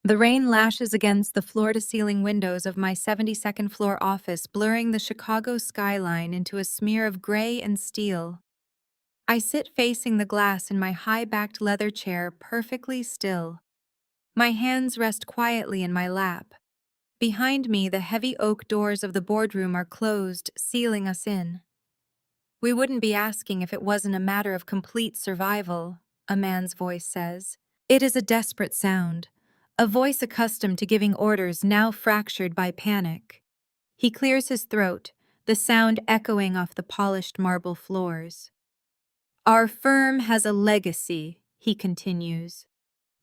The rain lashes against the floor-to-ceiling windows of my 72nd floor office, blurring the Chicago skyline into a smear of gray and steel. I sit facing the glass in my high-backed leather chair, perfectly still. My hands rest quietly in my lap. Behind me, the heavy oak doors of the boardroom are closed, sealing us in. "We wouldn't be asking if it wasn't a matter of complete survival," a man's voice says. It is a desperate sound, a voice accustomed to giving orders now fractured by panic. He clears his throat, the sound echoing off the polished marble floors. "Our firm has a legacy," he continues.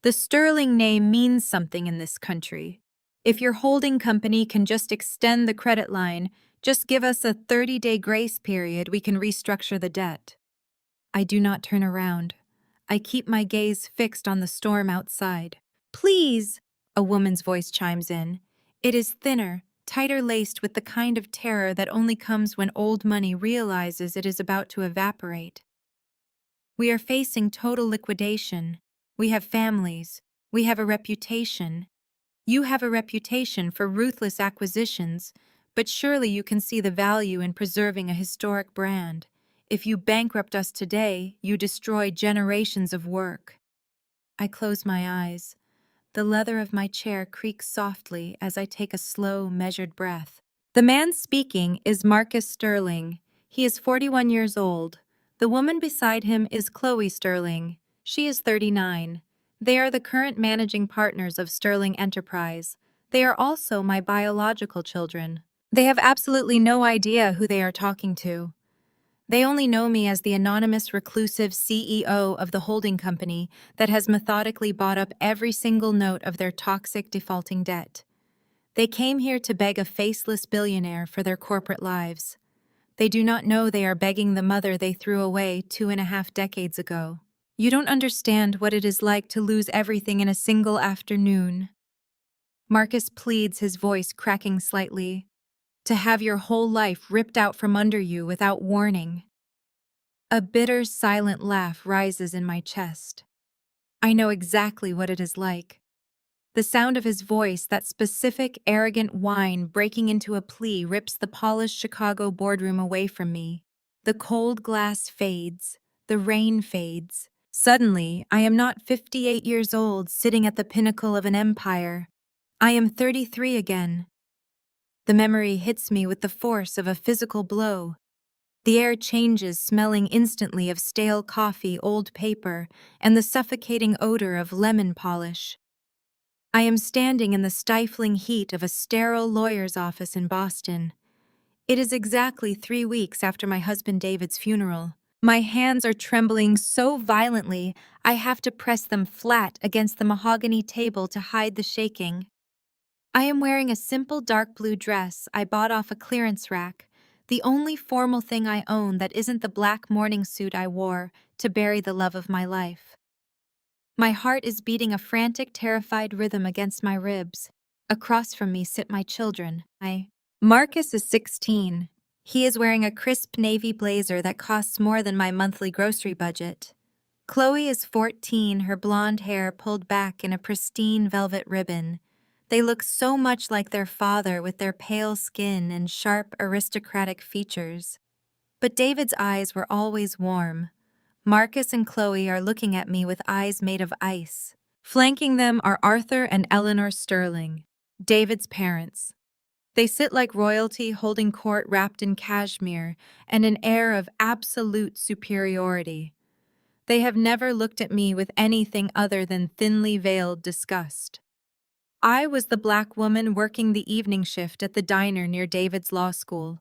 "The Sterling name means something in this country. If your holding company can just extend the credit line, just give us a 30-day grace period, we can restructure the debt." I do not turn around. I keep my gaze fixed on the storm outside. "Please," a woman's voice chimes in. It is thinner, tighter laced with the kind of terror that only comes when old money realizes it is about to evaporate. "We are facing total liquidation. We have families. We have a reputation. You have a reputation for ruthless acquisitions, but surely you can see the value in preserving a historic brand. If you bankrupt us today, you destroy generations of work." I close my eyes. The leather of my chair creaks softly as I take a slow, measured breath. The man speaking is Marcus Sterling. He is 41 years old. The woman beside him is Chloe Sterling. She is 39. They are the current managing partners of Sterling Enterprise. They are also my biological children. They have absolutely no idea who they are talking to. They only know me as the anonymous, reclusive CEO of the holding company that has methodically bought up every single note of their toxic, defaulting debt. They came here to beg a faceless billionaire for their corporate lives. They do not know they are begging the mother they threw away 2.5 decades ago. "You don't understand what it is like to lose everything in a single afternoon." Marcus pleads, his voice cracking slightly. "To have your whole life ripped out from under you without warning." A bitter, silent laugh rises in my chest. I know exactly what it is like. The sound of his voice, that specific, arrogant whine breaking into a plea, rips the polished Chicago boardroom away from me. The cold glass fades. The rain fades. Suddenly, I am not 58 years old, sitting at the pinnacle of an empire. I am 33 again. The memory hits me with the force of a physical blow. The air changes, smelling instantly of stale coffee, old paper, and the suffocating odor of lemon polish. I am standing in the stifling heat of a sterile lawyer's office in Boston. It is exactly 3 weeks after my husband David's funeral. My hands are trembling so violently, I have to press them flat against the mahogany table to hide the shaking. I am wearing a simple dark blue dress I bought off a clearance rack, the only formal thing I own that isn't the black morning suit I wore to bury the love of my life. My heart is beating a frantic, terrified rhythm against my ribs. Across from me sit my children. Marcus is 16. He is wearing a crisp navy blazer that costs more than my monthly grocery budget. Chloe is 14, her blonde hair pulled back in a pristine velvet ribbon. They look so much like their father with their pale skin and sharp, aristocratic features. But David's eyes were always warm. Marcus and Chloe are looking at me with eyes made of ice. Flanking them are Arthur and Eleanor Sterling, David's parents. They sit like royalty, holding court wrapped in cashmere and an air of absolute superiority. They have never looked at me with anything other than thinly veiled disgust. I was the black woman working the evening shift at the diner near David's law school.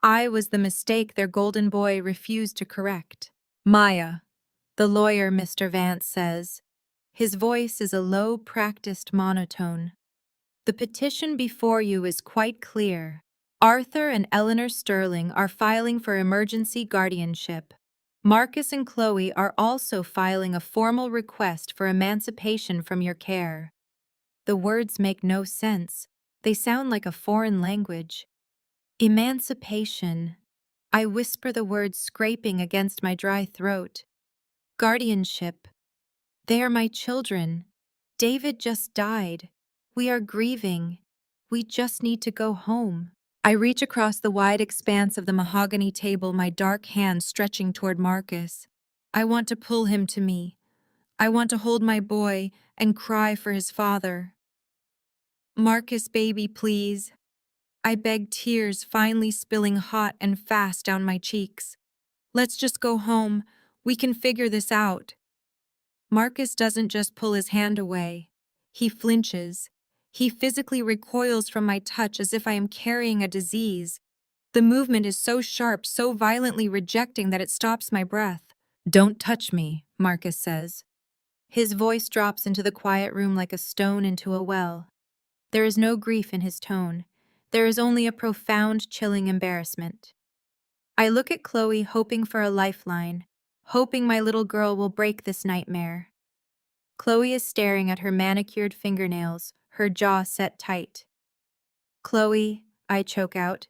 I was the mistake their golden boy refused to correct. "Maya," the lawyer Mr. Vance says. His voice is a low, practiced monotone. "The petition before you is quite clear. Arthur and Eleanor Sterling are filing for emergency guardianship. Marcus and Chloe are also filing a formal request for emancipation from your care." The words make no sense. They sound like a foreign language. Emancipation. I whisper the words, scraping against my dry throat. Guardianship. They are my children. David just died. We are grieving. We just need to go home. I reach across the wide expanse of the mahogany table, my dark hand stretching toward Marcus. I want to pull him to me. I want to hold my boy and cry for his father. Marcus, baby, please. I beg, tears finally spilling hot and fast down my cheeks. Let's just go home. We can figure this out. Marcus doesn't just pull his hand away. He flinches. He physically recoils from my touch as if I am carrying a disease. The movement is so sharp, so violently rejecting that it stops my breath. "Don't touch me," Marcus says. His voice drops into the quiet room like a stone into a well. There is no grief in his tone. There is only a profound, chilling embarrassment. I look at Chloe, hoping for a lifeline, hoping my little girl will break this nightmare. Chloe is staring at her manicured fingernails, her jaw set tight. "Chloe," I choke out.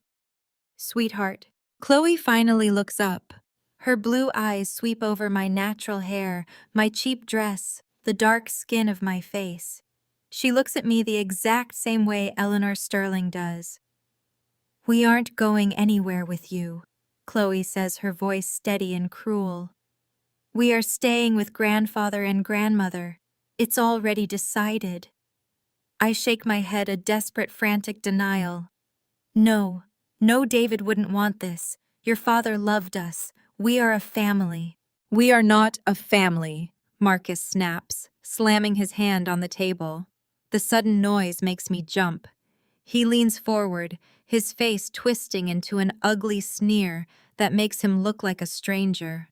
"Sweetheart." Chloe finally looks up. Her blue eyes sweep over my natural hair, my cheap dress, the dark skin of my face. She looks at me the exact same way Eleanor Sterling does. "We aren't going anywhere with you," Chloe says, her voice steady and cruel. "We are staying with grandfather and grandmother. It's already decided." I shake my head, a desperate, frantic denial. "No, no, David wouldn't want this. Your father loved us. We are a family." "We are not a family," Marcus snaps, slamming his hand on the table. The sudden noise makes me jump. He leans forward, his face twisting into an ugly sneer that makes him look like a stranger.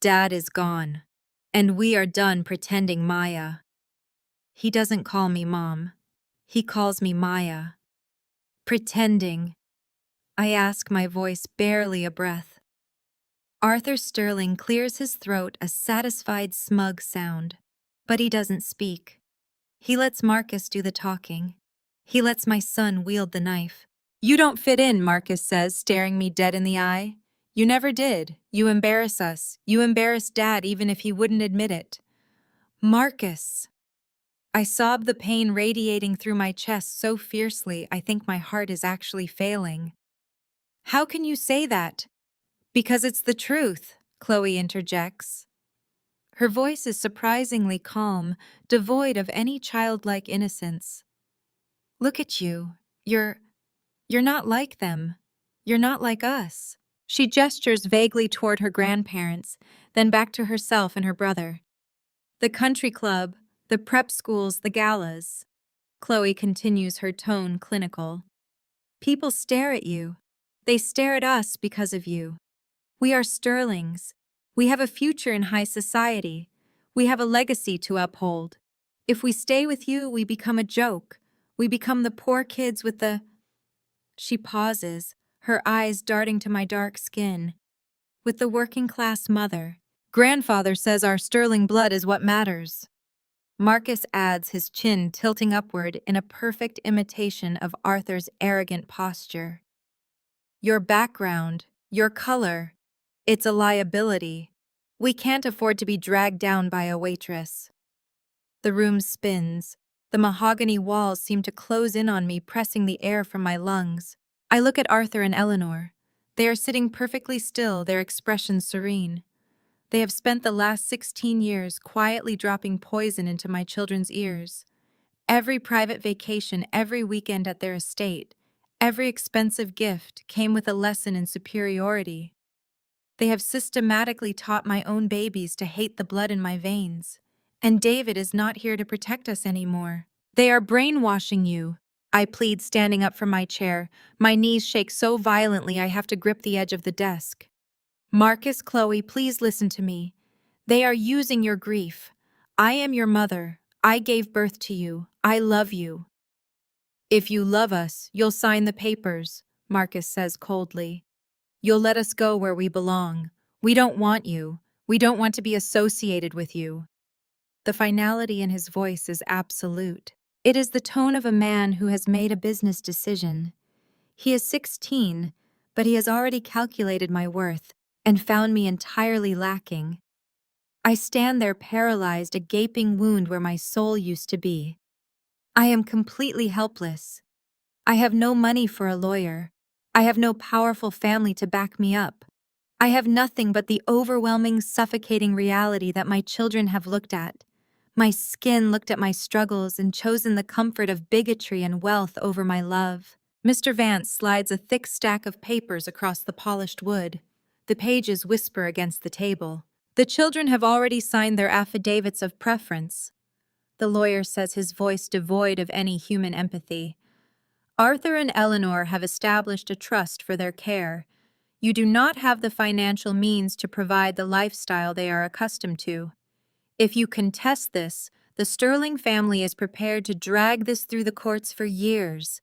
"Dad is gone, and we are done pretending, Maya." He doesn't call me Mom. He calls me Maya. "Pretending," I ask, my voice barely a breath. Arthur Sterling clears his throat, a satisfied, smug sound. But he doesn't speak. He lets Marcus do the talking. He lets my son wield the knife. "You don't fit in," Marcus says, staring me dead in the eye. "You never did. You embarrass us. You embarrass Dad even if he wouldn't admit it." "Marcus!" I sob, the pain radiating through my chest so fiercely I think my heart is actually failing. "How can you say that?" "Because it's the truth," Chloe interjects. Her voice is surprisingly calm, devoid of any childlike innocence. "Look at you. You're not like them. You're not like us." She gestures vaguely toward her grandparents, then back to herself and her brother. "The country club, the prep schools, the galas." Chloe continues, her tone clinical. "People stare at you. They stare at us because of you. We are Sterlings. We have a future in high society. We have a legacy to uphold. If we stay with you, we become a joke. We become the poor kids with the—" She pauses, her eyes darting to my dark skin. "With the working-class mother. Grandfather says our Sterling blood is what matters." Marcus adds, his chin tilting upward in a perfect imitation of Arthur's arrogant posture. "Your background, your color, it's a liability. We can't afford to be dragged down by a waitress." The room spins. The mahogany walls seem to close in on me, pressing the air from my lungs. I look at Arthur and Eleanor. They are sitting perfectly still, their expressions serene. They have spent the last 16 years quietly dropping poison into my children's ears. Every private vacation, every weekend at their estate, every expensive gift came with a lesson in superiority. They have systematically taught my own babies to hate the blood in my veins. And David is not here to protect us anymore. "They are brainwashing you," I plead, standing up from my chair. My knees shake so violently I have to grip the edge of the desk. "Marcus, Chloe, please listen to me. They are using your grief. I am your mother. I gave birth to you. I love you." "If you love us, you'll sign the papers," Marcus says coldly. "You'll let us go where we belong. We don't want you. We don't want to be associated with you." The finality in his voice is absolute. It is the tone of a man who has made a business decision. He is 16, but he has already calculated my worth and found me entirely lacking. I stand there paralyzed, a gaping wound where my soul used to be. I am completely helpless. I have no money for a lawyer. I have no powerful family to back me up. I have nothing but the overwhelming, suffocating reality that my children have looked at. My skin looked at my struggles and chosen the comfort of bigotry and wealth over my love. Mr. Vance slides a thick stack of papers across the polished wood. The pages whisper against the table. The children have already signed their affidavits of preference. The lawyer says, his voice devoid of any human empathy. Arthur and Eleanor have established a trust for their care. You do not have the financial means to provide the lifestyle they are accustomed to. If you contest this, the Sterling family is prepared to drag this through the courts for years.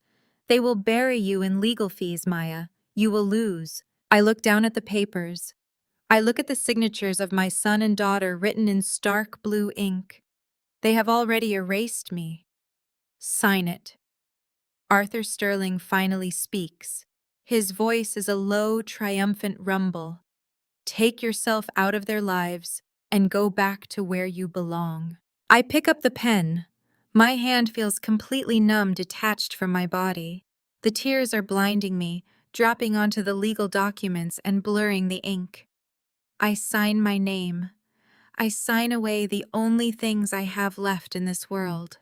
They will bury you in legal fees, Maya. You will lose. I look down at the papers. I look at the signatures of my son and daughter written in stark blue ink. They have already erased me. Sign it. Arthur Sterling finally speaks. His voice is a low, triumphant rumble. Take yourself out of their lives and go back to where you belong. I pick up the pen. My hand feels completely numb, detached from my body. The tears are blinding me, dropping onto the legal documents and blurring the ink. I sign my name. I sign away the only things I have left in this world.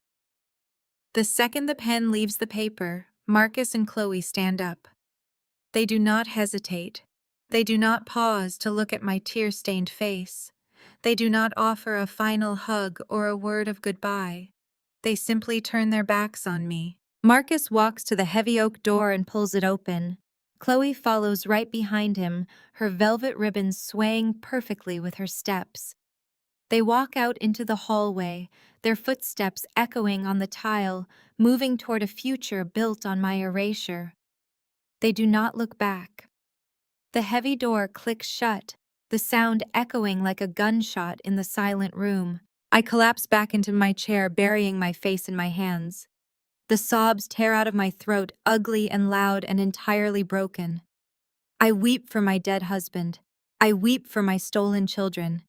The second the pen leaves the paper, Marcus and Chloe stand up. They do not hesitate. They do not pause to look at my tear-stained face. They do not offer a final hug or a word of goodbye. They simply turn their backs on me. Marcus walks to the heavy oak door and pulls it open. Chloe follows right behind him, her velvet ribbons swaying perfectly with her steps. They walk out into the hallway, their footsteps echoing on the tile, moving toward a future built on my erasure. They do not look back. The heavy door clicks shut, the sound echoing like a gunshot in the silent room. I collapse back into my chair, burying my face in my hands. The sobs tear out of my throat, ugly and loud and entirely broken. I weep for my dead husband. I weep for my stolen children.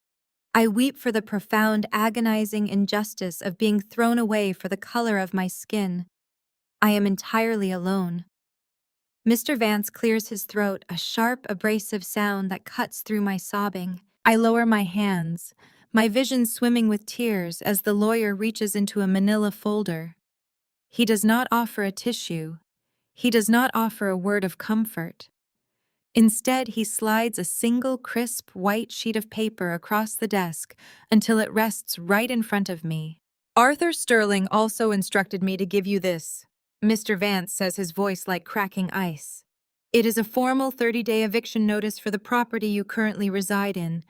I weep for the profound, agonizing injustice of being thrown away for the color of my skin. I am entirely alone. Mr. Vance clears his throat, a sharp, abrasive sound that cuts through my sobbing. I lower my hands, my vision swimming with tears as the lawyer reaches into a manila folder. He does not offer a tissue. He does not offer a word of comfort. Instead, he slides a single crisp white sheet of paper across the desk until it rests right in front of me. Arthur Sterling also instructed me to give you this. Mr. Vance says, his voice like cracking ice. It is a formal 30-day eviction notice for the property you currently reside in.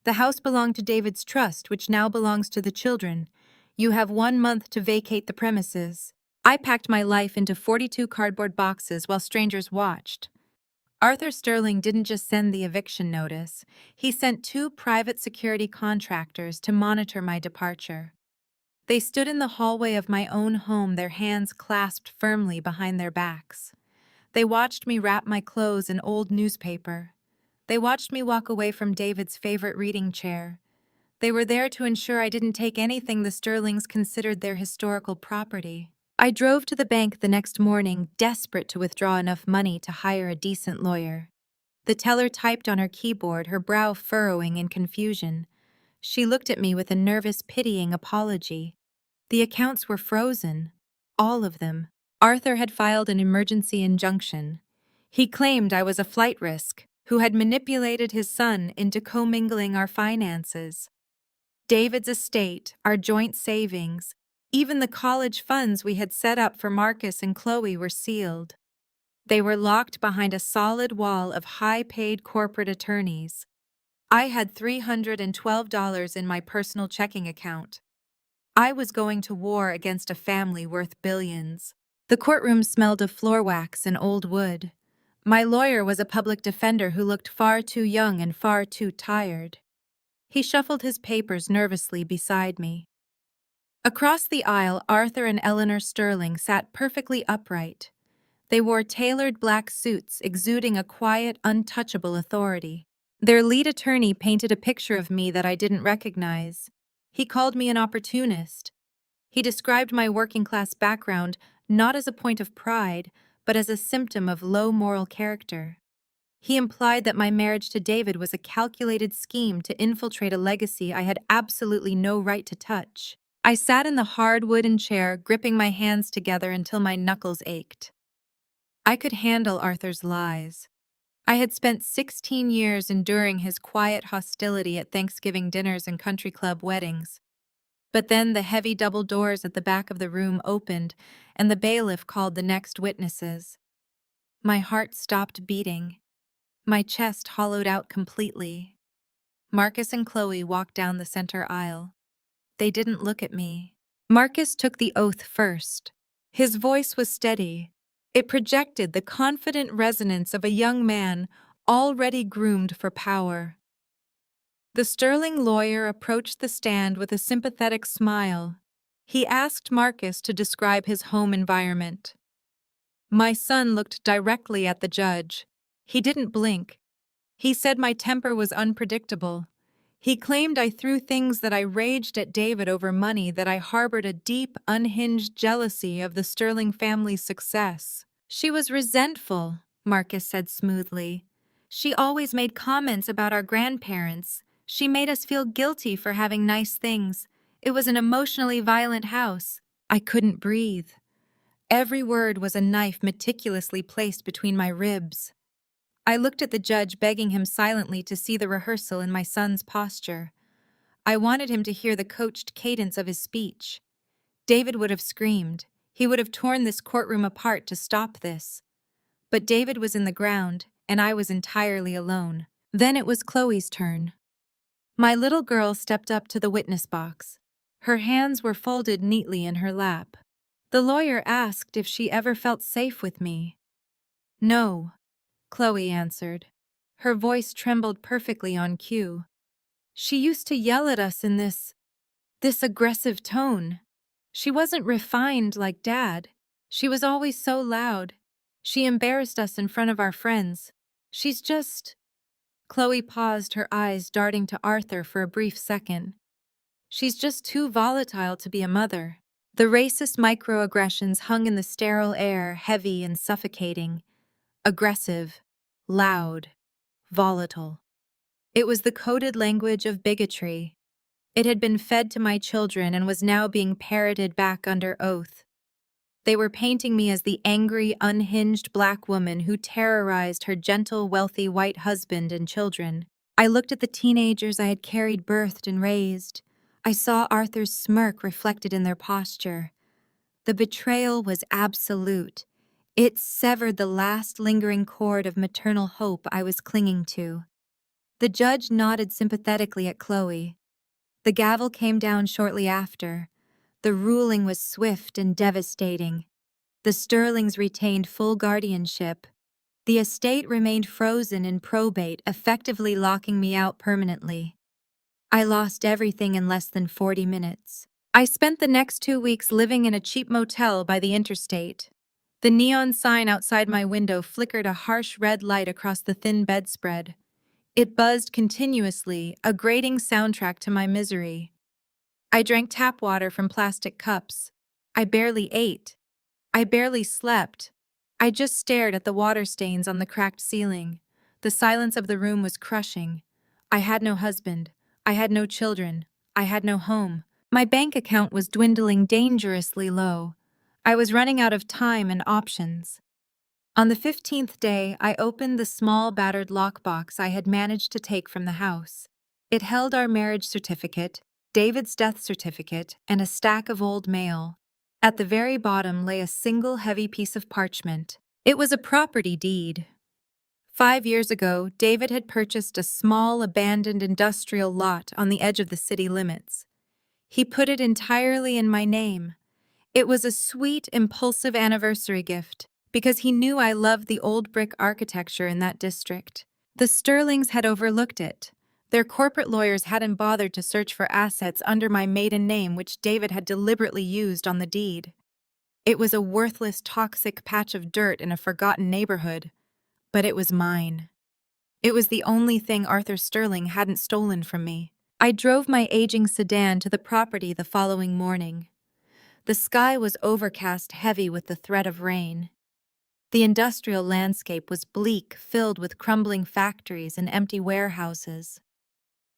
The house belonged to David's trust, which now belongs to the children. You have 1 month to vacate the premises. I packed my life into 42 cardboard boxes while strangers watched. Arthur Sterling didn't just send the eviction notice. He sent 2 private security contractors to monitor my departure. They stood in the hallway of my own home, their hands clasped firmly behind their backs. They watched me wrap my clothes in old newspaper. They watched me walk away from David's favorite reading chair. They were there to ensure I didn't take anything the Sterlings considered their historical property. I drove to the bank the next morning, desperate to withdraw enough money to hire a decent lawyer. The teller typed on her keyboard, her brow furrowing in confusion. She looked at me with a nervous, pitying apology. The accounts were frozen. All of them. Arthur had filed an emergency injunction. He claimed I was a flight risk who had manipulated his son into commingling our finances. David's estate, our joint savings, even the college funds we had set up for Marcus and Chloe were sealed. They were locked behind a solid wall of high-paid corporate attorneys. I had $312 in my personal checking account. I was going to war against a family worth billions. The courtroom smelled of floor wax and old wood. My lawyer was a public defender who looked far too young and far too tired. He shuffled his papers nervously beside me. Across the aisle, Arthur and Eleanor Sterling sat perfectly upright. They wore tailored black suits, exuding a quiet, untouchable authority. Their lead attorney painted a picture of me that I didn't recognize. He called me an opportunist. He described my working-class background not as a point of pride, but as a symptom of low moral character. He implied that my marriage to David was a calculated scheme to infiltrate a legacy I had absolutely no right to touch. I sat in the hard wooden chair, gripping my hands together until my knuckles ached. I could handle Arthur's lies. I had spent 16 years enduring his quiet hostility at Thanksgiving dinners and country club weddings. But then the heavy double doors at the back of the room opened, and the bailiff called the next witnesses. My heart stopped beating. My chest hollowed out completely. Marcus and Chloe walked down the center aisle. They didn't look at me. Marcus took the oath first. His voice was steady. It projected the confident resonance of a young man already groomed for power. The sterling lawyer approached the stand with a sympathetic smile. He asked Marcus to describe his home environment. My son looked directly at the judge. He didn't blink. He said my temper was unpredictable. He claimed I threw things, that I raged at David over money, that I harbored a deep, unhinged jealousy of the Sterling family's success. She was resentful, Marcus said smoothly. She always made comments about our grandparents. She made us feel guilty for having nice things. It was an emotionally violent house. I couldn't breathe. Every word was a knife meticulously placed between my ribs. I looked at the judge, begging him silently to see the rehearsal in my son's posture. I wanted him to hear the coached cadence of his speech. David would have screamed. He would have torn this courtroom apart to stop this. But David was in the ground, and I was entirely alone. Then it was Chloe's turn. My little girl stepped up to the witness box. Her hands were folded neatly in her lap. The lawyer asked if she ever felt safe with me. No, Chloe answered. Her voice trembled perfectly on cue. She used to yell at us in this aggressive tone. She wasn't refined like Dad. She was always so loud. She embarrassed us in front of our friends. She's just... Chloe paused, her eyes darting to Arthur for a brief second. She's just too volatile to be a mother. The racist microaggressions hung in the sterile air, heavy and suffocating. Aggressive, loud, volatile. It was the coded language of bigotry. It had been fed to my children and was now being parroted back under oath. They were painting me as the angry, unhinged black woman who terrorized her gentle, wealthy white husband and children. I looked at the teenagers I had carried, birthed, and raised. I saw Arthur's smirk reflected in their posture. The betrayal was absolute. It severed the last lingering cord of maternal hope I was clinging to. The judge nodded sympathetically at Chloe. The gavel came down shortly after. The ruling was swift and devastating. The Sterlings retained full guardianship. The estate remained frozen in probate, effectively locking me out permanently. I lost everything in less than 40 minutes. I spent the next 2 weeks living in a cheap motel by the interstate. The neon sign outside my window flickered a harsh red light across the thin bedspread. It buzzed continuously, a grating soundtrack to my misery. I drank tap water from plastic cups. I barely ate. I barely slept. I just stared at the water stains on the cracked ceiling. The silence of the room was crushing. I had no husband. I had no children. I had no home. My bank account was dwindling dangerously low. I was running out of time and options. On the 15th day, I opened the small, battered lockbox I had managed to take from the house. It held our marriage certificate, David's death certificate, and a stack of old mail. At the very bottom lay a single heavy piece of parchment. It was a property deed. 5 years ago, David had purchased a small, abandoned industrial lot on the edge of the city limits. He put it entirely in my name. It was a sweet, impulsive anniversary gift, because he knew I loved the old brick architecture in that district. The Sterlings had overlooked it. Their corporate lawyers hadn't bothered to search for assets under my maiden name, which David had deliberately used on the deed. It was a worthless, toxic patch of dirt in a forgotten neighborhood, but it was mine. It was the only thing Arthur Sterling hadn't stolen from me. I drove my aging sedan to the property the following morning. The sky was overcast heavy with the threat of rain. The industrial landscape was bleak, filled with crumbling factories and empty warehouses.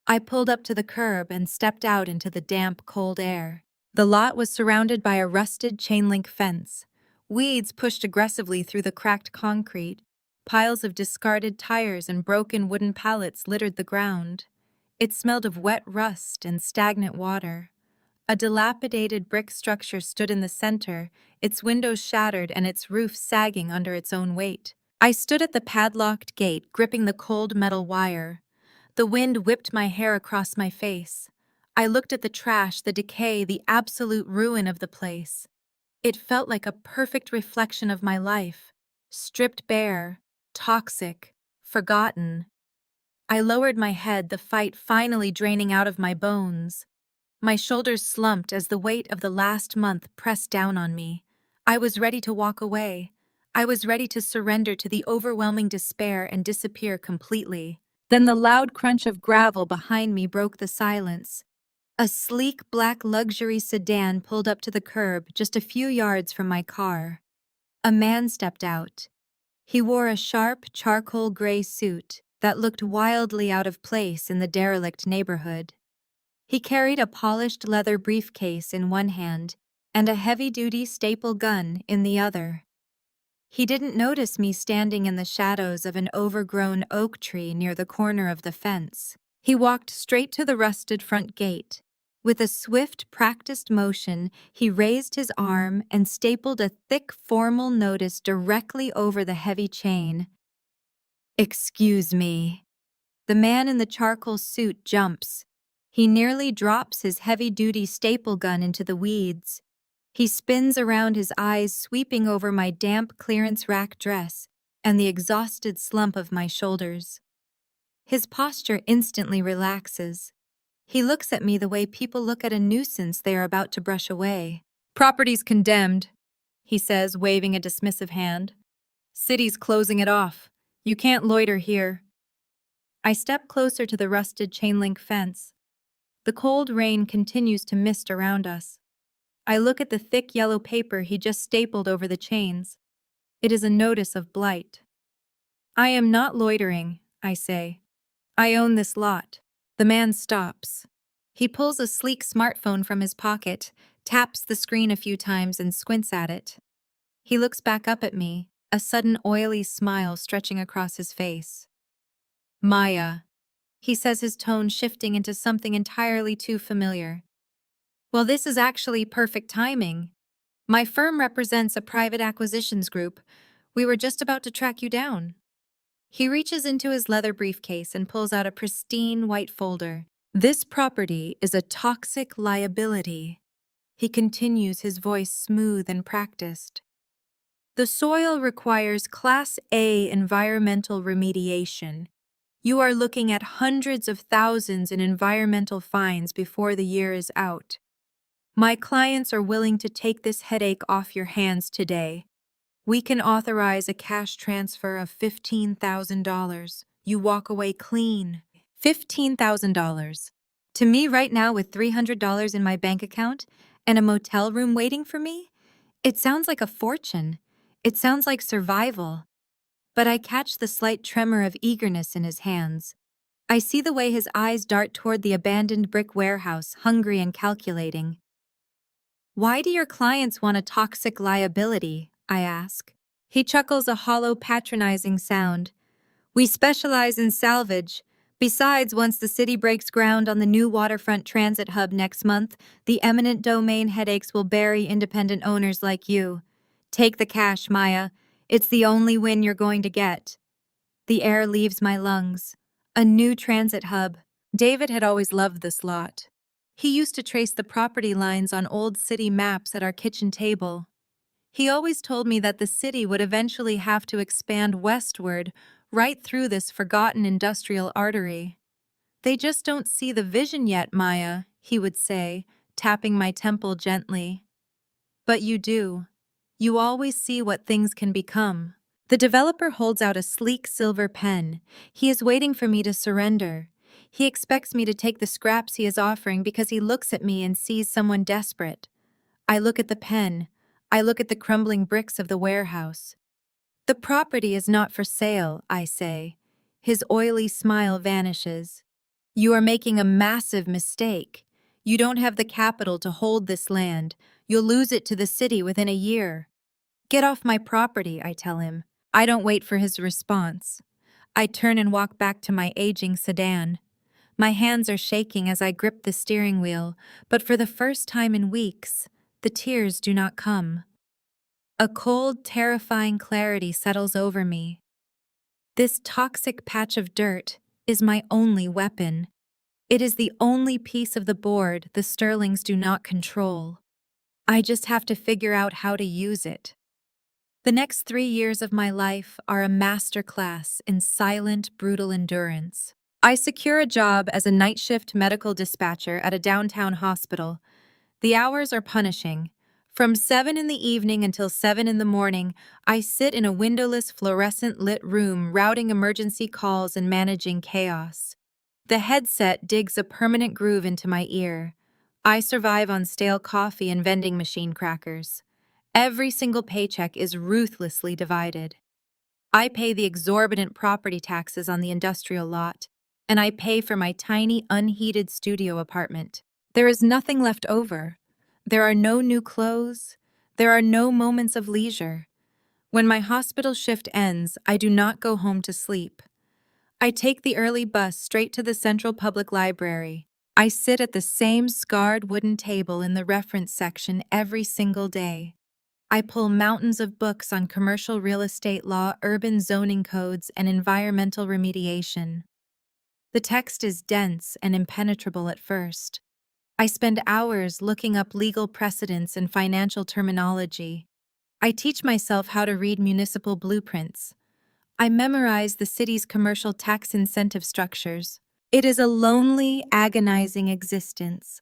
I pulled up to the curb and stepped out into the damp, cold air. The lot was surrounded by a rusted chain-link fence. Weeds pushed aggressively through the cracked concrete. Piles of discarded tires and broken wooden pallets littered the ground. It smelled of wet rust and stagnant water. A dilapidated brick structure stood in the center, its windows shattered and its roof sagging under its own weight. I stood at the padlocked gate, gripping the cold metal wire. The wind whipped my hair across my face. I looked at the trash, the decay, the absolute ruin of the place. It felt like a perfect reflection of my life, stripped bare, toxic, forgotten. I lowered my head, the fight finally draining out of my bones. My shoulders slumped as the weight of the last month pressed down on me. I was ready to walk away. I was ready to surrender to the overwhelming despair and disappear completely. Then the loud crunch of gravel behind me broke the silence. A sleek black luxury sedan pulled up to the curb just a few yards from my car. A man stepped out. He wore a sharp, charcoal gray suit that looked wildly out of place in the derelict neighborhood. He carried a polished leather briefcase in one hand and a heavy-duty staple gun in the other. He didn't notice me standing in the shadows of an overgrown oak tree near the corner of the fence. He walked straight to the rusted front gate. With a swift, practiced motion, he raised his arm and stapled a thick, formal notice directly over the heavy chain. "Excuse me." The man in the charcoal suit jumps. He nearly drops his heavy-duty staple gun into the weeds. He spins around, his eyes sweeping over my damp clearance rack dress and the exhausted slump of my shoulders. His posture instantly relaxes. He looks at me the way people look at a nuisance they are about to brush away. "Property's condemned," he says, waving a dismissive hand. "City's closing it off. You can't loiter here." I step closer to the rusted chain-link fence. The cold rain continues to mist around us. I look at the thick yellow paper he just stapled over the chains. It is a notice of blight. "I am not loitering," I say. "I own this lot." The man stops. He pulls a sleek smartphone from his pocket, taps the screen a few times and squints at it. He looks back up at me, a sudden oily smile stretching across his face. "Maya," he says, his tone shifting into something entirely too familiar. "Well, this is actually perfect timing. My firm represents a private acquisitions group. We were just about to track you down." He reaches into his leather briefcase and pulls out a pristine white folder. "This property is a toxic liability," he continues, his voice smooth and practiced. "The soil requires Class A environmental remediation. You are looking at hundreds of thousands in environmental fines before the year is out. My clients are willing to take this headache off your hands today. We can authorize a cash transfer of $15,000. You walk away clean." $15,000. To me right now, with $300 in my bank account and a motel room waiting for me? It sounds like a fortune. It sounds like survival. But I catch the slight tremor of eagerness in his hands. I see the way his eyes dart toward the abandoned brick warehouse, hungry and calculating. "Why do your clients want a toxic liability?" I ask. He chuckles, a hollow, patronizing sound. "We specialize in salvage. Besides, once the city breaks ground on the new waterfront transit hub next month, the eminent domain headaches will bury independent owners like you. Take the cash, Maya. It's the only win you're going to get." The air leaves my lungs. A new transit hub. David had always loved this lot. He used to trace the property lines on old city maps at our kitchen table. He always told me that the city would eventually have to expand westward, right through this forgotten industrial artery. "They just don't see the vision yet, Maya," he would say, tapping my temple gently. "But you do. You always see what things can become." The developer holds out a sleek silver pen. He is waiting for me to surrender. He expects me to take the scraps he is offering because he looks at me and sees someone desperate. I look at the pen. I look at the crumbling bricks of the warehouse. The property is not for sale, I say. His oily smile vanishes. You are making a massive mistake. You don't have the capital to hold this land. You'll lose it to the city within a year. Get off my property, I tell him. I don't wait for his response. I turn and walk back to my aging sedan. My hands are shaking as I grip the steering wheel, but for the first time in weeks, the tears do not come. A cold, terrifying clarity settles over me. This toxic patch of dirt is my only weapon. It is the only piece of the board the Sterlings do not control. I just have to figure out how to use it. The next 3 years of my life are a masterclass in silent, brutal endurance. I secure a job as a night shift medical dispatcher at a downtown hospital. The hours are punishing. From 7 in the evening until 7 in the morning, I sit in a windowless, fluorescent-lit room routing emergency calls and managing chaos. The headset digs a permanent groove into my ear. I survive on stale coffee and vending machine crackers. Every single paycheck is ruthlessly divided. I pay the exorbitant property taxes on the industrial lot, and I pay for my tiny, unheated studio apartment. There is nothing left over. There are no new clothes. There are no moments of leisure. When my hospital shift ends, I do not go home to sleep. I take the early bus straight to the Central Public Library. I sit at the same scarred wooden table in the reference section every single day. I pull mountains of books on commercial real estate law, urban zoning codes, and environmental remediation. The text is dense and impenetrable at first. I spend hours looking up legal precedents and financial terminology. I teach myself how to read municipal blueprints. I memorize the city's commercial tax incentive structures. It is a lonely, agonizing existence.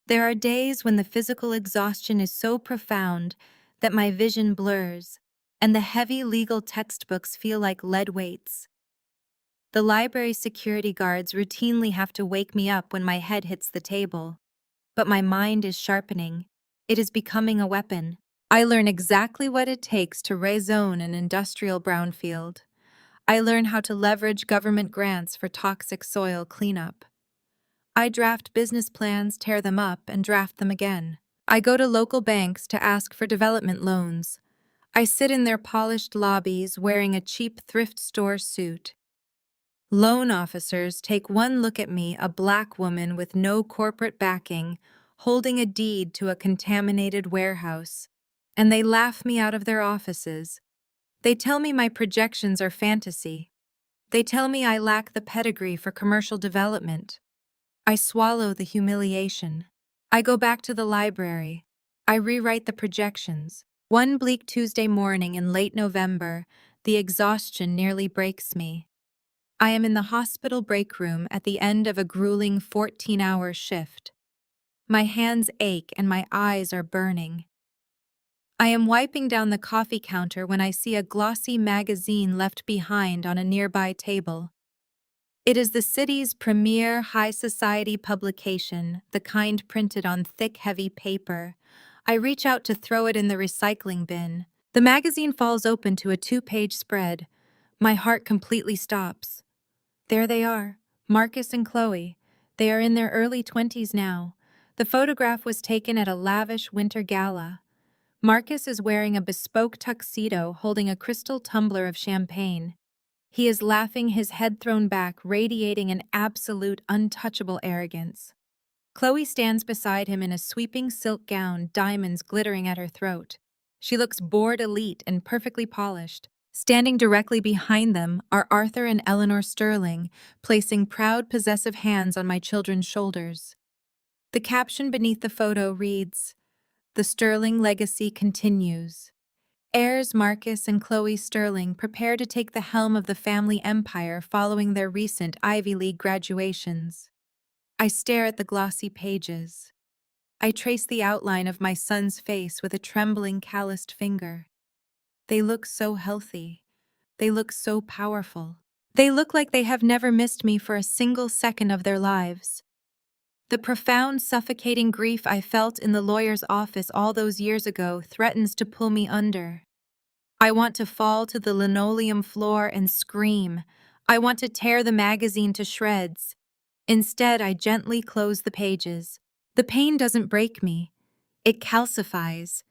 There are days when the physical exhaustion is so profound that my vision blurs, and the heavy legal textbooks feel like lead weights. The library security guards routinely have to wake me up when my head hits the table. But my mind is sharpening. It is becoming a weapon. I learn exactly what it takes to rezone an industrial brownfield. I learn how to leverage government grants for toxic soil cleanup. I draft business plans, tear them up, and draft them again. I go to local banks to ask for development loans. I sit in their polished lobbies wearing a cheap thrift store suit. Loan officers take one look at me, a black woman with no corporate backing, holding a deed to a contaminated warehouse, and they laugh me out of their offices. They tell me my projections are fantasy. They tell me I lack the pedigree for commercial development. I swallow the humiliation. I go back to the library. I rewrite the projections. One bleak Tuesday morning in late November, the exhaustion nearly breaks me. I am in the hospital break room at the end of a grueling 14-hour shift. My hands ache and my eyes are burning. I am wiping down the coffee counter when I see a glossy magazine left behind on a nearby table. It is the city's premier high society publication, the kind printed on thick, heavy paper. I reach out to throw it in the recycling bin. The magazine falls open to a 2-page spread. My heart completely stops. There they are, Marcus and Chloe. They are in their early 20s now. The photograph was taken at a lavish winter gala. Marcus is wearing a bespoke tuxedo holding a crystal tumbler of champagne. He is laughing, his head thrown back, radiating an absolute, untouchable arrogance. Chloe stands beside him in a sweeping silk gown, diamonds glittering at her throat. She looks bored, elite, and perfectly polished. Standing directly behind them are Arthur and Eleanor Sterling, placing proud, possessive hands on my children's shoulders. The caption beneath the photo reads, "The Sterling legacy continues." Heirs Marcus and Chloe Sterling prepare to take the helm of the family empire following their recent Ivy League graduations. I stare at the glossy pages. I trace the outline of my son's face with a trembling, calloused finger. They look so healthy. They look so powerful. They look like they have never missed me for a single second of their lives. The profound, suffocating grief I felt in the lawyer's office all those years ago threatens to pull me under. I want to fall to the linoleum floor and scream. I want to tear the magazine to shreds. Instead, I gently close the pages. The pain doesn't break me. It calcifies.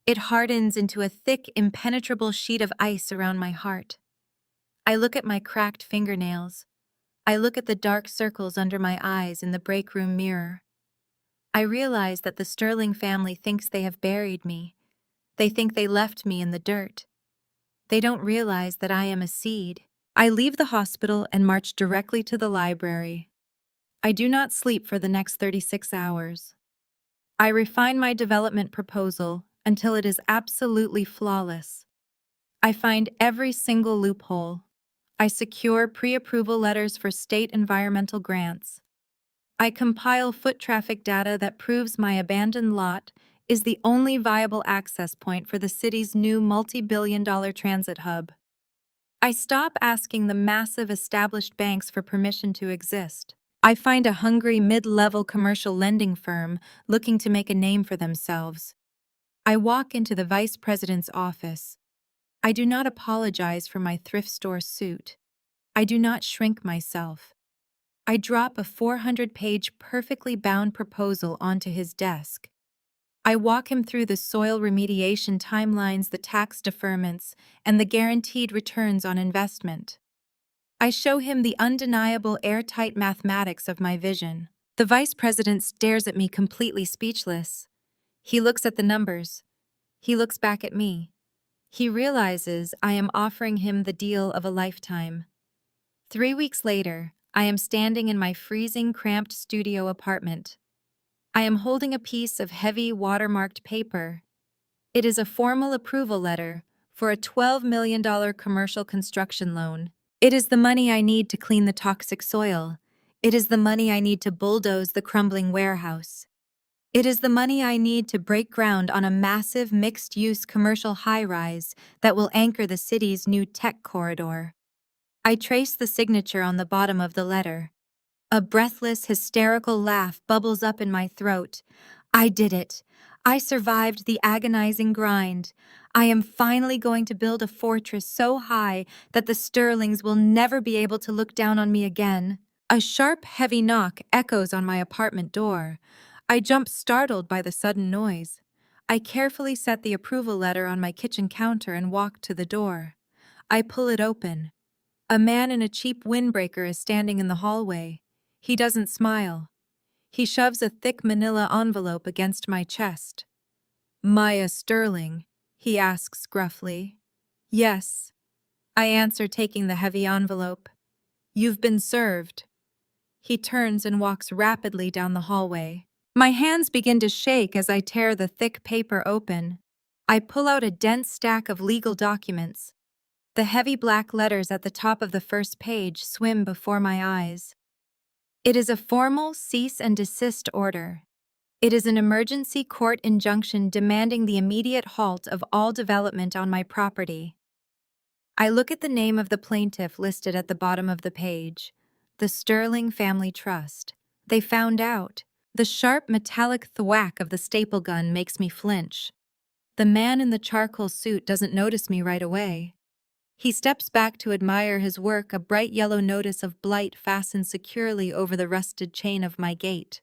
It hardens into a thick, impenetrable sheet of ice around my heart. I look at my cracked fingernails. I look at the dark circles under my eyes in the break room mirror. I realize that the Sterling family thinks they have buried me. They think they left me in the dirt. They don't realize that I am a seed. I leave the hospital and march directly to the library. I do not sleep for the next 36 hours. I refine my development proposal until it is absolutely flawless. I find every single loophole. I secure pre-approval letters for state environmental grants. I compile foot traffic data that proves my abandoned lot is the only viable access point for the city's new multi-billion-dollar transit hub. I stop asking the massive established banks for permission to exist. I find a hungry mid-level commercial lending firm looking to make a name for themselves. I walk into the vice president's office. I do not apologize for my thrift store suit. I do not shrink myself. I drop a 400-page perfectly bound proposal onto his desk. I walk him through the soil remediation timelines, the tax deferments, and the guaranteed returns on investment. I show him the undeniable airtight mathematics of my vision. The vice president stares at me completely speechless. He looks at the numbers. He looks back at me. He realizes I am offering him the deal of a lifetime. 3 weeks later, I am standing in my freezing, cramped studio apartment. I am holding a piece of heavy, watermarked paper. It is a formal approval letter for a $12 million commercial construction loan. It is the money I need to clean the toxic soil. It is the money I need to bulldoze the crumbling warehouse. It is the money I need to break ground on a massive mixed-use commercial high-rise that will anchor the city's new tech corridor. I trace the signature on the bottom of the letter. A breathless, hysterical laugh bubbles up in my throat. I did it. I survived the agonizing grind. I am finally going to build a fortress so high that the Sterlings will never be able to look down on me again. A sharp, heavy knock echoes on my apartment door. I jump startled by the sudden noise. I carefully set the approval letter on my kitchen counter and walk to the door. I pull it open. A man in a cheap windbreaker is standing in the hallway. He doesn't smile. He shoves a thick manila envelope against my chest. "Maya Sterling?" he asks gruffly. "Yes," I answer, taking the heavy envelope. "You've been served." He turns and walks rapidly down the hallway. My hands begin to shake as I tear the thick paper open. I pull out a dense stack of legal documents. The heavy black letters at the top of the first page swim before my eyes. It is a formal cease and desist order. It is an emergency court injunction demanding the immediate halt of all development on my property. I look at the name of the plaintiff listed at the bottom of the page, the Sterling Family Trust. They found out. The sharp metallic thwack of the staple gun makes me flinch. The man in the charcoal suit doesn't notice me right away. He steps back to admire his work, a bright yellow notice of blight fastened securely over the rusted chain of my gate.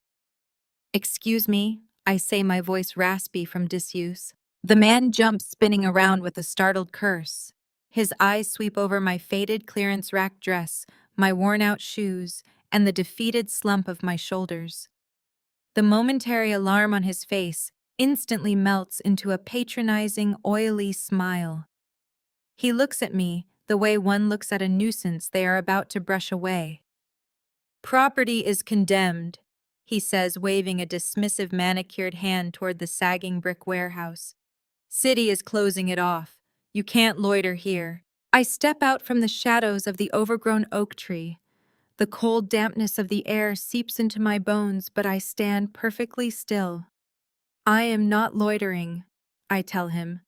"Excuse me," I say, my voice raspy from disuse. The man jumps, spinning around with a startled curse. His eyes sweep over my faded clearance rack dress, my worn-out shoes, and the defeated slump of my shoulders. The momentary alarm on his face instantly melts into a patronizing, oily smile. He looks at me the way one looks at a nuisance they are about to brush away. "Property is condemned," he says, waving a dismissive manicured hand toward the sagging brick warehouse. "City is closing it off. You can't loiter here." I step out from the shadows of the overgrown oak tree. The cold dampness of the air seeps into my bones, but I stand perfectly still. "I am not loitering," I tell him.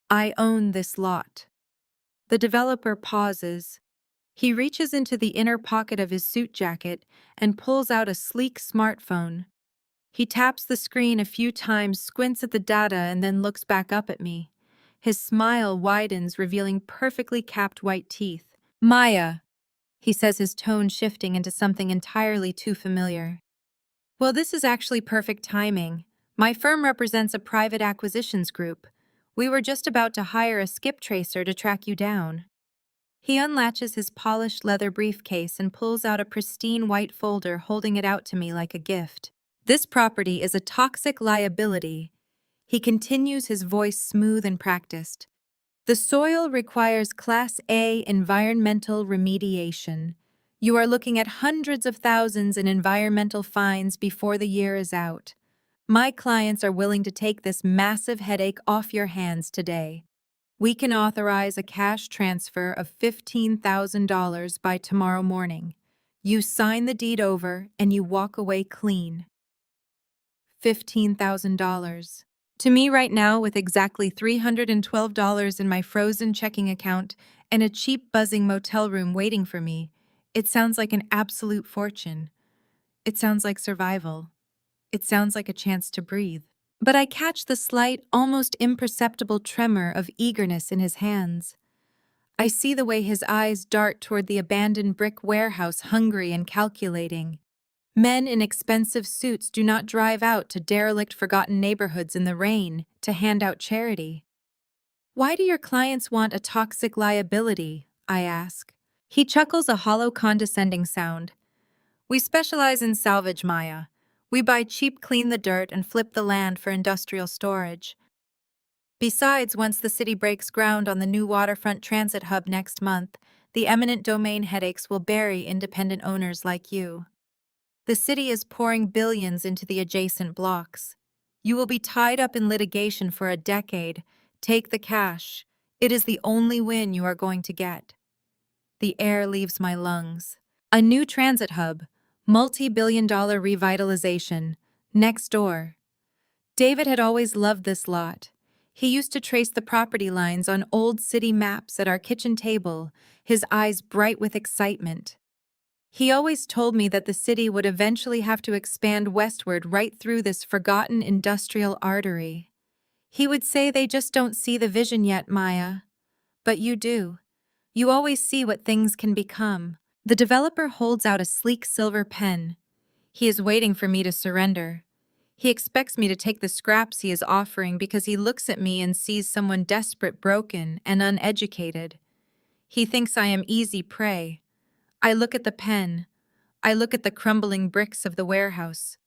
"I own this lot." The developer pauses. He reaches into the inner pocket of his suit jacket and pulls out a sleek smartphone. He taps the screen a few times, squints at the data, and then looks back up at me. His smile widens, revealing perfectly capped white teeth. Maya, he says, his tone shifting into something entirely too familiar. Well, this is actually perfect timing. My firm represents a private acquisitions group. We were just about to hire a skip tracer to track you down. He unlatches his polished leather briefcase and pulls out a pristine white folder, holding it out to me like a gift. This property is a toxic liability. He continues, his voice smooth and practiced. The soil requires Class A environmental remediation. You are looking at hundreds of thousands in environmental fines before the year is out. My clients are willing to take this massive headache off your hands today. We can authorize a cash transfer of $15,000 by tomorrow morning. You sign the deed over and you walk away clean. $15,000. To me right now, with exactly $312 in my frozen checking account and a cheap buzzing motel room waiting for me, it sounds like an absolute fortune. It sounds like survival. It sounds like a chance to breathe. But I catch the slight, almost imperceptible tremor of eagerness in his hands. I see the way his eyes dart toward the abandoned brick warehouse, hungry and calculating. Men in expensive suits do not drive out to derelict, forgotten neighborhoods in the rain to hand out charity. Why do your clients want a toxic liability? I ask. He chuckles, a hollow, condescending sound. We specialize in salvage, Maya. We buy cheap, clean the dirt, and flip the land for industrial storage. Besides, once the city breaks ground on the new waterfront transit hub next month, the eminent domain headaches will bury independent owners like you. The city is pouring billions into the adjacent blocks. You will be tied up in litigation for a decade. Take the cash. It is the only win you are going to get. The air leaves my lungs. A new transit hub, multi-billion-dollar revitalization, next door. David had always loved this lot. He used to trace the property lines on old city maps at our kitchen table, his eyes bright with excitement. He always told me that the city would eventually have to expand westward right through this forgotten industrial artery. He would say, they just don't see the vision yet, Maya. But you do. You always see what things can become. The developer holds out a sleek silver pen. He is waiting for me to surrender. He expects me to take the scraps he is offering because he looks at me and sees someone desperate, broken, and uneducated. He thinks I am easy prey. I look at the pen. I look at the crumbling bricks of the warehouse.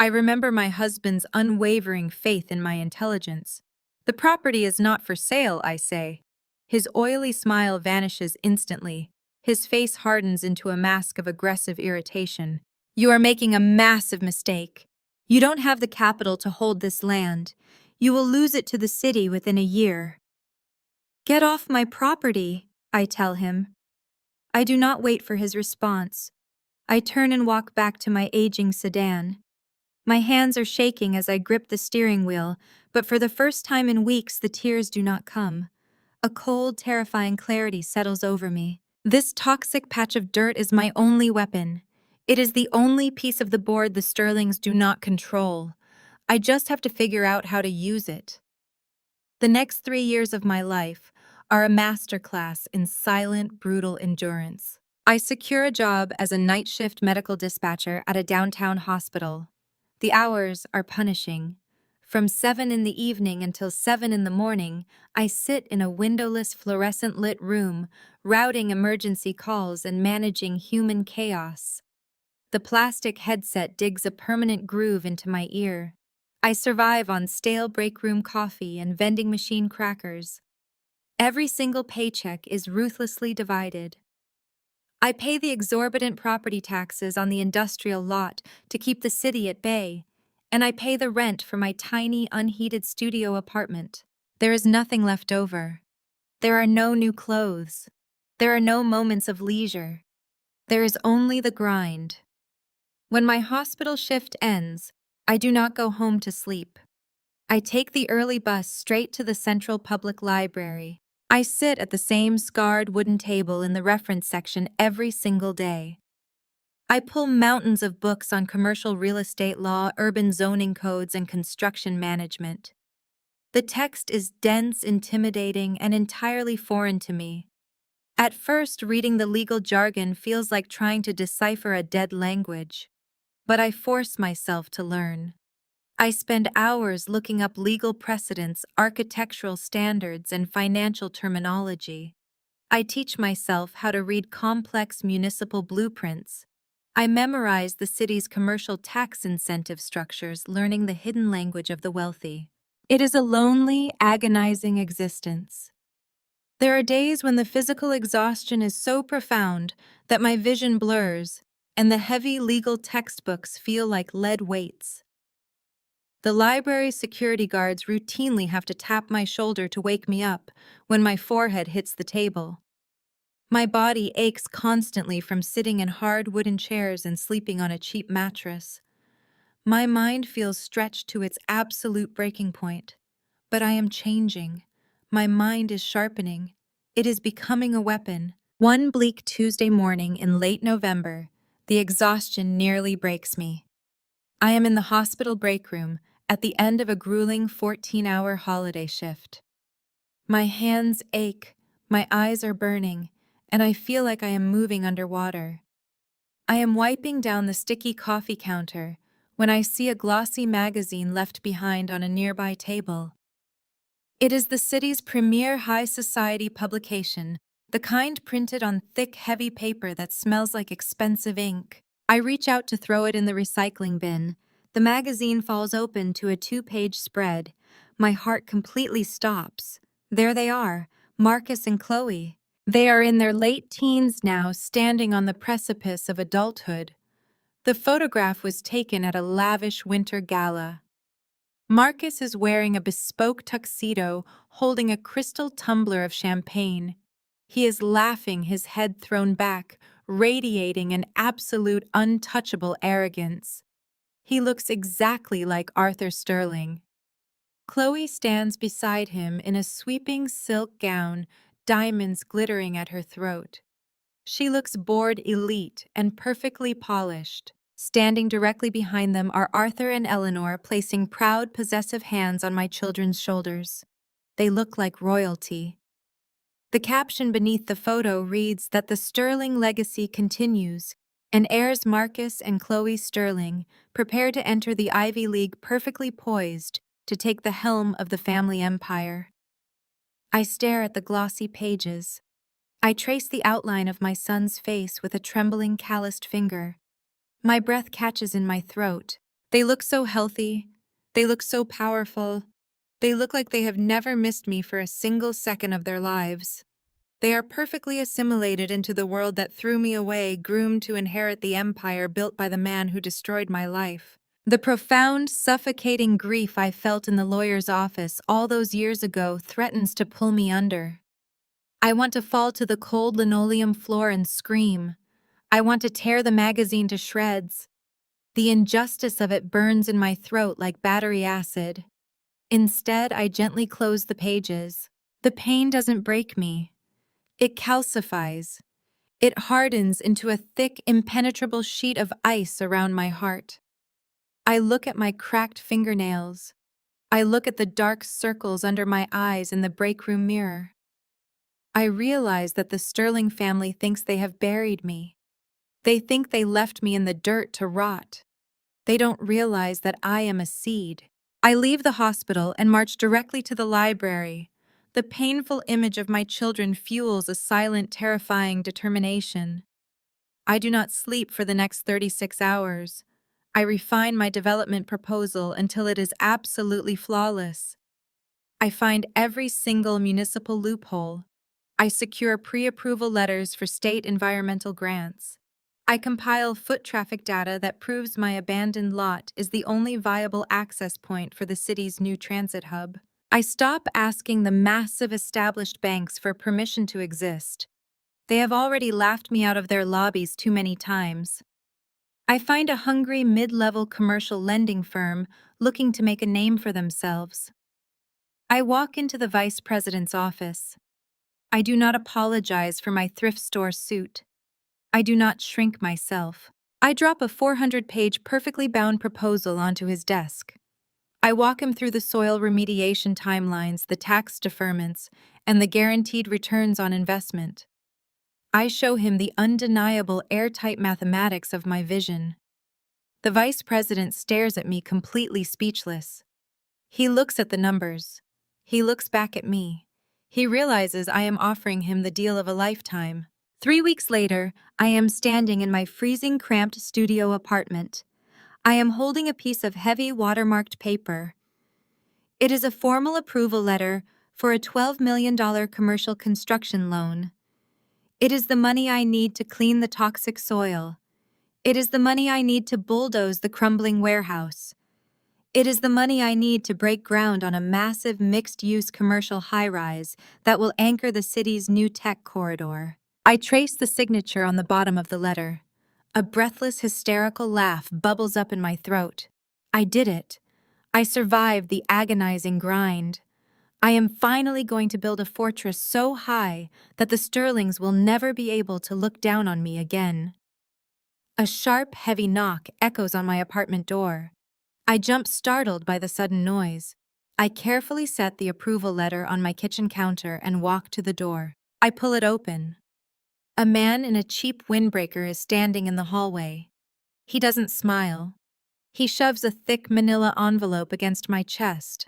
I remember my husband's unwavering faith in my intelligence. The property is not for sale, I say. His oily smile vanishes instantly. His face hardens into a mask of aggressive irritation. You are making a massive mistake. You don't have the capital to hold this land. You will lose it to the city within a year. Get off my property, I tell him. I do not wait for his response. I turn and walk back to my aging sedan. My hands are shaking as I grip the steering wheel, but for the first time in weeks the tears do not come. A cold, terrifying clarity settles over me. This toxic patch of dirt is my only weapon. It is the only piece of the board the Sterlings do not control. I just have to figure out how to use it. The next 3 years of my life are a masterclass in silent, brutal endurance. I secure a job as a night shift medical dispatcher at a downtown hospital. The hours are punishing. From 7 in the evening until 7 in the morning, I sit in a windowless, fluorescent-lit room, routing emergency calls and managing human chaos. The plastic headset digs a permanent groove into my ear. I survive on stale break room coffee and vending machine crackers. Every single paycheck is ruthlessly divided. I pay the exorbitant property taxes on the industrial lot to keep the city at bay, and I pay the rent for my tiny, unheated studio apartment. There is nothing left over. There are no new clothes. There are no moments of leisure. There is only the grind. When my hospital shift ends, I do not go home to sleep. I take the early bus straight to the Central Public Library. I sit at the same scarred wooden table in the reference section every single day. I pull mountains of books on commercial real estate law, urban zoning codes, and construction management. The text is dense, intimidating, and entirely foreign to me. At first, reading the legal jargon feels like trying to decipher a dead language, but I force myself to learn. I spend hours looking up legal precedents, architectural standards, and financial terminology. I teach myself how to read complex municipal blueprints. I memorize the city's commercial tax incentive structures, learning the hidden language of the wealthy. It is a lonely, agonizing existence. There are days when the physical exhaustion is so profound that my vision blurs, and the heavy legal textbooks feel like lead weights. The library's security guards routinely have to tap my shoulder to wake me up when my forehead hits the table. My body aches constantly from sitting in hard wooden chairs and sleeping on a cheap mattress. My mind feels stretched to its absolute breaking point. But I am changing. My mind is sharpening. It is becoming a weapon. One bleak Tuesday morning in late November, the exhaustion nearly breaks me. I am in the hospital break room at the end of a grueling 14-hour holiday shift. My hands ache, my eyes are burning, and I feel like I am moving underwater. I am wiping down the sticky coffee counter when I see a glossy magazine left behind on a nearby table. It is the city's premier high society publication, the kind printed on thick, heavy paper that smells like expensive ink. I reach out to throw it in the recycling bin. The magazine falls open to a 2-page spread. My heart completely stops. There they are, Marcus and Chloe. They are in their late teens now, standing on the precipice of adulthood. The photograph was taken at a lavish winter gala. Marcus is wearing a bespoke tuxedo, holding a crystal tumbler of champagne. He is laughing, his head thrown back, radiating an absolute untouchable arrogance. He looks exactly like Arthur Sterling. Chloe stands beside him in a sweeping silk gown, diamonds glittering at her throat. She looks bored, elite, and perfectly polished. Standing directly behind them are Arthur and Eleanor, placing proud, possessive hands on my children's shoulders. They look like royalty. The caption beneath the photo reads that the Sterling legacy continues, and heirs Marcus and Chloe Sterling prepare to enter the Ivy League perfectly poised to take the helm of the family empire. I stare at the glossy pages. I trace the outline of my son's face with a trembling, calloused finger. My breath catches in my throat. They look so healthy. They look so powerful. They look like they have never missed me for a single second of their lives. They are perfectly assimilated into the world that threw me away, groomed to inherit the empire built by the man who destroyed my life. The profound, suffocating grief I felt in the lawyer's office all those years ago threatens to pull me under. I want to fall to the cold linoleum floor and scream. I want to tear the magazine to shreds. The injustice of it burns in my throat like battery acid. Instead, I gently close the pages. The pain doesn't break me. It calcifies. It hardens into a thick, impenetrable sheet of ice around my heart. I look at my cracked fingernails. I look at the dark circles under my eyes in the break room mirror. I realize that the Sterling family thinks they have buried me. They think they left me in the dirt to rot. They don't realize that I am a seed. I leave the hospital and march directly to the library. The painful image of my children fuels a silent, terrifying determination. I do not sleep for the next 36 hours. I refine my development proposal until it is absolutely flawless. I find every single municipal loophole. I secure pre-approval letters for state environmental grants. I compile foot traffic data that proves my abandoned lot is the only viable access point for the city's new transit hub. I stop asking the massive established banks for permission to exist. They have already laughed me out of their lobbies too many times. I find a hungry mid-level commercial lending firm looking to make a name for themselves. I walk into the vice president's office. I do not apologize for my thrift store suit. I do not shrink myself. I drop a 400-page perfectly bound proposal onto his desk. I walk him through the soil remediation timelines, the tax deferments, and the guaranteed returns on investment. I show him the undeniable airtight mathematics of my vision. The vice president stares at me completely speechless. He looks at the numbers. He looks back at me. He realizes I am offering him the deal of a lifetime. 3 weeks later, I am standing in my freezing, cramped studio apartment. I am holding a piece of heavy, watermarked paper. It is a formal approval letter for a $12 million commercial construction loan. It is the money I need to clean the toxic soil. It is the money I need to bulldoze the crumbling warehouse. It is the money I need to break ground on a massive mixed-use commercial high-rise that will anchor the city's new tech corridor. I trace the signature on the bottom of the letter. A breathless, hysterical laugh bubbles up in my throat. I did it. I survived the agonizing grind. I am finally going to build a fortress so high that the Sterlings will never be able to look down on me again. A sharp, heavy knock echoes on my apartment door. I jump startled by the sudden noise. I carefully set the approval letter on my kitchen counter and walk to the door. I pull it open. A man in a cheap windbreaker is standing in the hallway. He doesn't smile. He shoves a thick manila envelope against my chest.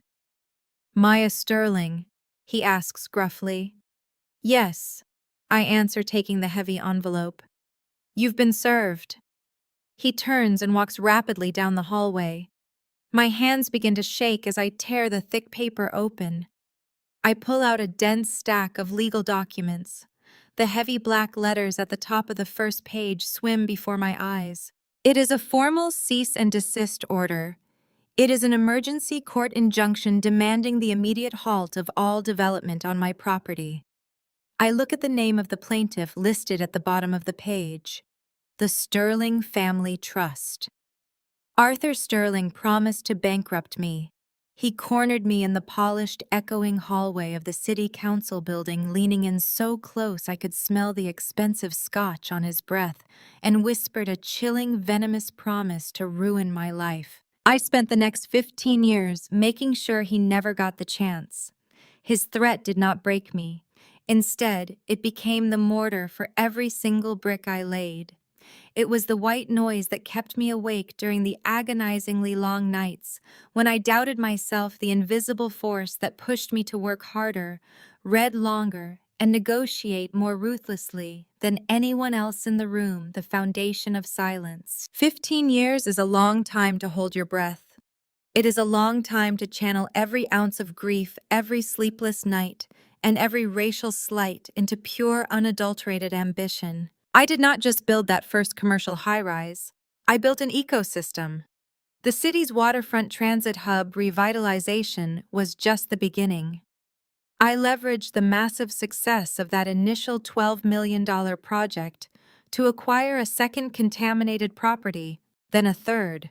"Maya Sterling?" he asks gruffly. "Yes," I answer, taking the heavy envelope. "You've been served." He turns and walks rapidly down the hallway. My hands begin to shake as I tear the thick paper open. I pull out a dense stack of legal documents. The heavy black letters at the top of the first page swim before my eyes. It is a formal cease and desist order. It is an emergency court injunction demanding the immediate halt of all development on my property. I look at the name of the plaintiff listed at the bottom of the page: the Sterling Family Trust. Arthur Sterling promised to bankrupt me. He cornered me in the polished, echoing hallway of the city council building, leaning in so close I could smell the expensive scotch on his breath, and whispered a chilling, venomous promise to ruin my life. I spent the next 15 years making sure he never got the chance. His threat did not break me. Instead, it became the mortar for every single brick I laid. It was the white noise that kept me awake during the agonizingly long nights, when I doubted myself, the invisible force that pushed me to work harder, read longer, and negotiate more ruthlessly than anyone else in the room, the foundation of silence. 15 years is a long time to hold your breath. It is a long time to channel every ounce of grief, every sleepless night, and every racial slight into pure, unadulterated ambition. I did not just build that first commercial high-rise. I built an ecosystem. The city's waterfront transit hub revitalization was just the beginning. I leveraged the massive success of that initial $12 million project to acquire a second contaminated property, then a third.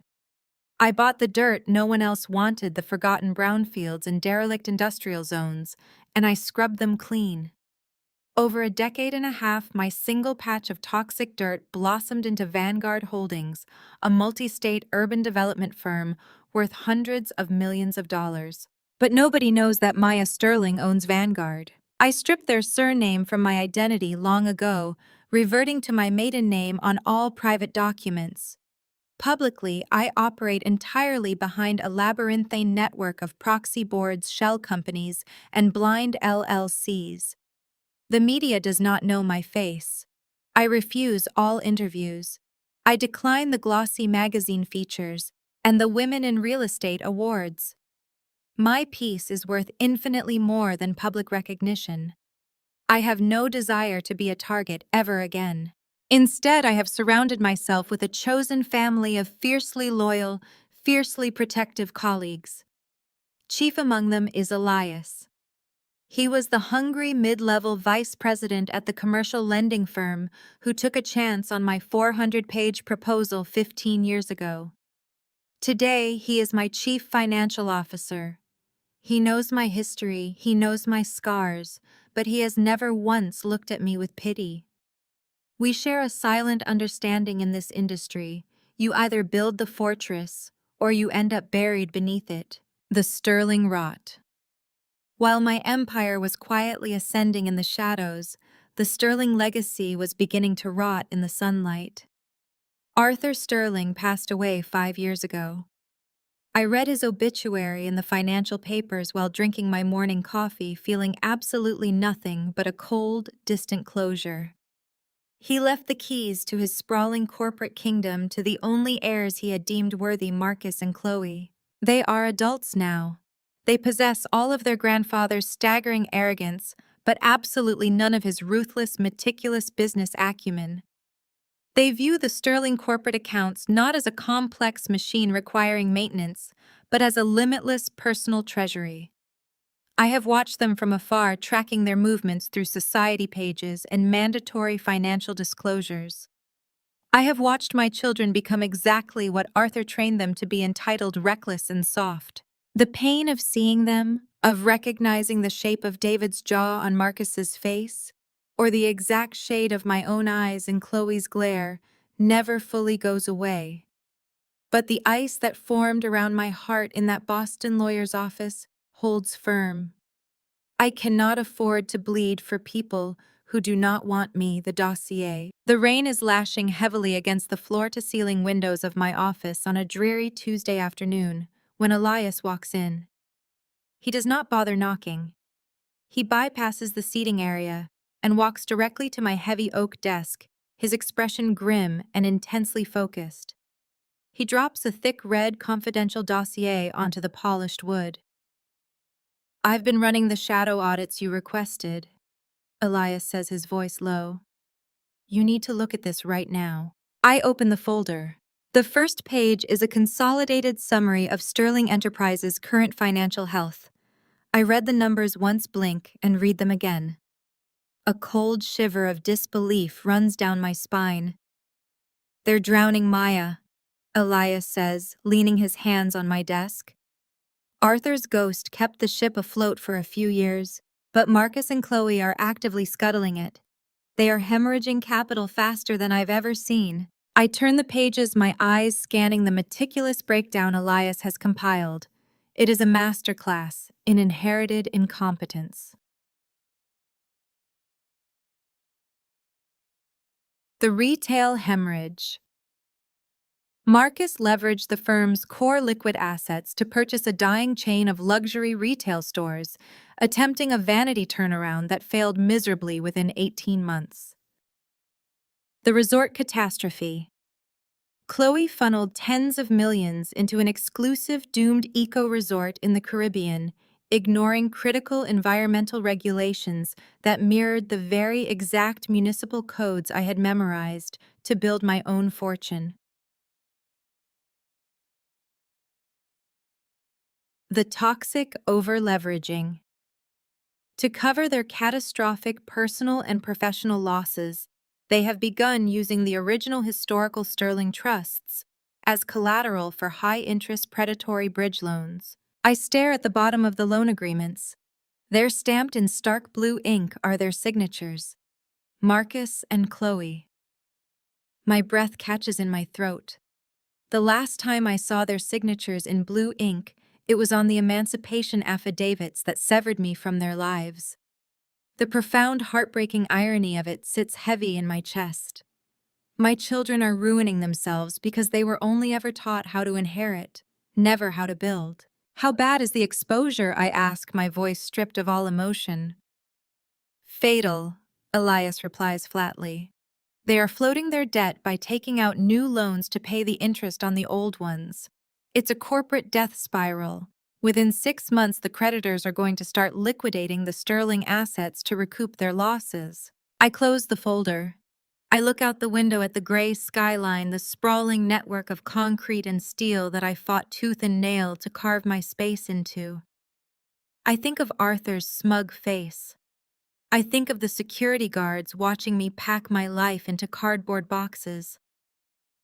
I bought the dirt no one else wanted, the forgotten brownfields and derelict industrial zones, and I scrubbed them clean. Over a decade and a half, my single patch of toxic dirt blossomed into Vanguard Holdings, a multi-state urban development firm worth hundreds of millions of dollars. But nobody knows that Maya Sterling owns Vanguard. I stripped their surname from my identity long ago, reverting to my maiden name on all private documents. Publicly, I operate entirely behind a labyrinthine network of proxy boards, shell companies, and blind LLCs. The media does not know my face. I refuse all interviews. I decline the glossy magazine features and the Women in Real Estate awards. My peace is worth infinitely more than public recognition. I have no desire to be a target ever again. Instead, I have surrounded myself with a chosen family of fiercely loyal, fiercely protective colleagues. Chief among them is Elias. He was the hungry mid-level vice president at the commercial lending firm who took a chance on my 400-page proposal 15 years ago. Today, he is my chief financial officer. He knows my history, he knows my scars, but he has never once looked at me with pity. We share a silent understanding in this industry. You either build the fortress, or you end up buried beneath it. The sterling rot. While my empire was quietly ascending in the shadows, the Sterling legacy was beginning to rot in the sunlight. Arthur Sterling passed away 5 years ago. I read his obituary in the financial papers while drinking my morning coffee, feeling absolutely nothing but a cold, distant closure. He left the keys to his sprawling corporate kingdom to the only heirs he had deemed worthy, Marcus and Chloe. They are adults now. They possess all of their grandfather's staggering arrogance, but absolutely none of his ruthless, meticulous business acumen. They view the Sterling corporate accounts not as a complex machine requiring maintenance, but as a limitless personal treasury. I have watched them from afar, tracking their movements through society pages and mandatory financial disclosures. I have watched my children become exactly what Arthur trained them to be, entitled, reckless, and soft. The pain of seeing them, of recognizing the shape of David's jaw on Marcus's face, or the exact shade of my own eyes in Chloe's glare, never fully goes away. But the ice that formed around my heart in that Boston lawyer's office holds firm. I cannot afford to bleed for people who do not want me. The dossier. The rain is lashing heavily against the floor-to-ceiling windows of my office on a dreary Tuesday afternoon when Elias walks in. He does not bother knocking. He bypasses the seating area and walks directly to my heavy oak desk, his expression grim and intensely focused. He drops a thick red confidential dossier onto the polished wood. "I've been running the shadow audits you requested," Elias says, his voice low. "You need to look at this right now." I open the folder. The first page is a consolidated summary of Sterling Enterprises' current financial health. I read the numbers once, blink, and read them again. A cold shiver of disbelief runs down my spine. "They're drowning Maya," Elias says, leaning his hands on my desk. "Arthur's ghost kept the ship afloat for a few years, but Marcus and Chloe are actively scuttling it. They are hemorrhaging capital faster than I've ever seen." I turn the pages, my eyes scanning the meticulous breakdown Elias has compiled. It is a masterclass in inherited incompetence. The retail hemorrhage. Marcus leveraged the firm's core liquid assets to purchase a dying chain of luxury retail stores, attempting a vanity turnaround that failed miserably within 18 months. The resort catastrophe. Chloe funneled tens of millions into an exclusive doomed eco-resort in the Caribbean, ignoring critical environmental regulations that mirrored the very exact municipal codes I had memorized to build my own fortune. The toxic over-leveraging. To cover their catastrophic personal and professional losses, they have begun using the original historical Sterling trusts as collateral for high-interest predatory bridge loans. I stare at the bottom of the loan agreements. There, stamped in stark blue ink, are their signatures: Marcus and Chloe. My breath catches in my throat. The last time I saw their signatures in blue ink, it was on the emancipation affidavits that severed me from their lives. The profound, heartbreaking irony of it sits heavy in my chest. My children are ruining themselves because they were only ever taught how to inherit, never how to build. "How bad is the exposure?" I ask, my voice stripped of all emotion. "Fatal," Elias replies flatly. "They are floating their debt by taking out new loans to pay the interest on the old ones. It's a corporate death spiral. Within 6 months, the creditors are going to start liquidating the Sterling assets to recoup their losses." I close the folder. I look out the window at the gray skyline, the sprawling network of concrete and steel that I fought tooth and nail to carve my space into. I think of Arthur's smug face. I think of the security guards watching me pack my life into cardboard boxes.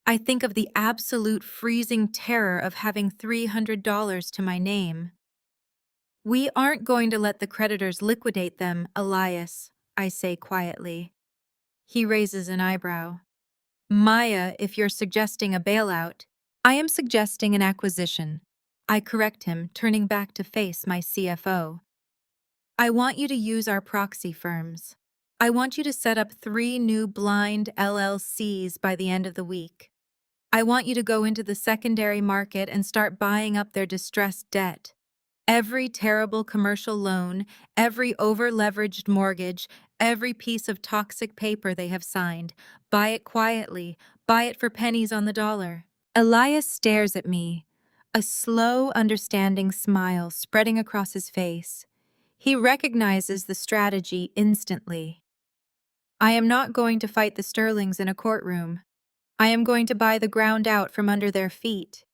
I think of the absolute freezing terror of having $300 to my name. We aren't going to let the creditors liquidate them, Elias, I say quietly. He raises an eyebrow. Maya, if you're suggesting a bailout, I am suggesting an acquisition. I correct him, turning back to face my CFO. I want you to use our proxy firms. I want you to set up 3 new blind LLCs by the end of the week. I want you to go into the secondary market and start buying up their distressed debt. Every terrible commercial loan, every over-leveraged mortgage, every piece of toxic paper they have signed. Buy it quietly. Buy it for pennies on the dollar. Elias stares at me, a slow, understanding smile spreading across his face. He recognizes the strategy instantly. I am not going to fight the Sterlings in a courtroom. I am going to buy the ground out from under their feet.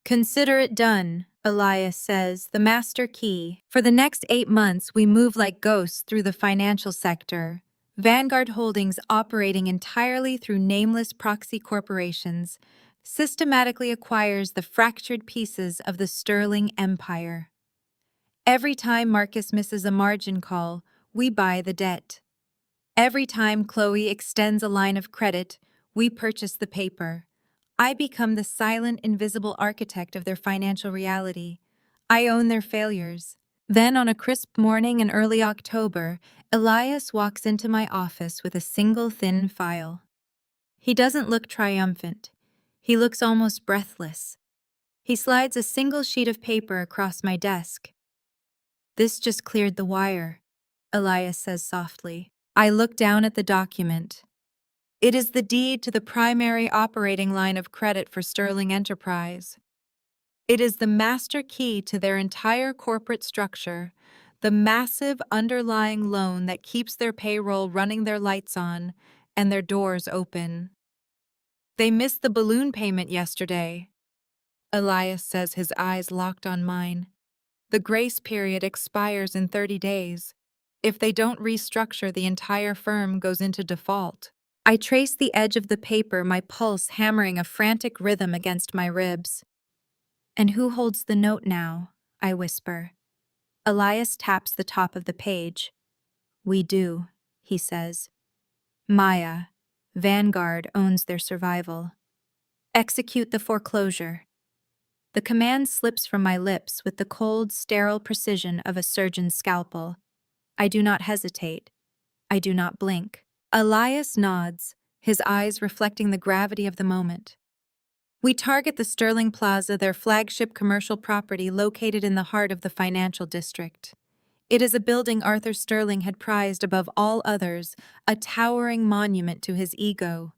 Consider it done, Elias says, the master key. For the next 8 months, we move like ghosts through the financial sector. Vanguard Holdings, operating entirely through nameless proxy corporations, systematically acquires the fractured pieces of the Sterling empire. Every time Marcus misses a margin call, we buy the debt. Every time Chloe extends a line of credit, we purchase the paper. I become the silent, invisible architect of their financial reality. I own their failures. Then, on a crisp morning in early October, Elias walks into my office with a single thin file. He doesn't look triumphant. He looks almost breathless. He slides a single sheet of paper across my desk. This just cleared the wire, Elias says softly. I look down at the document. It is the deed to the primary operating line of credit for Sterling Enterprise. It is the master key to their entire corporate structure, the massive underlying loan that keeps their payroll running, their lights on, and their doors open. They missed the balloon payment yesterday, Elias says, his eyes locked on mine. The grace period expires in 30 days. If they don't restructure, the entire firm goes into default. I trace the edge of the paper, my pulse hammering a frantic rhythm against my ribs. And who holds the note now? I whisper. Elias taps the top of the page. We do, he says. Maya, Vanguard owns their survival. Execute the foreclosure. The command slips from my lips with the cold, sterile precision of a surgeon's scalpel. I do not hesitate. I do not blink. Elias nods, his eyes reflecting the gravity of the moment. We target the Sterling Plaza, their flagship commercial property located in the heart of the financial district. It is a building Arthur Sterling had prized above all others, a towering monument to his ego.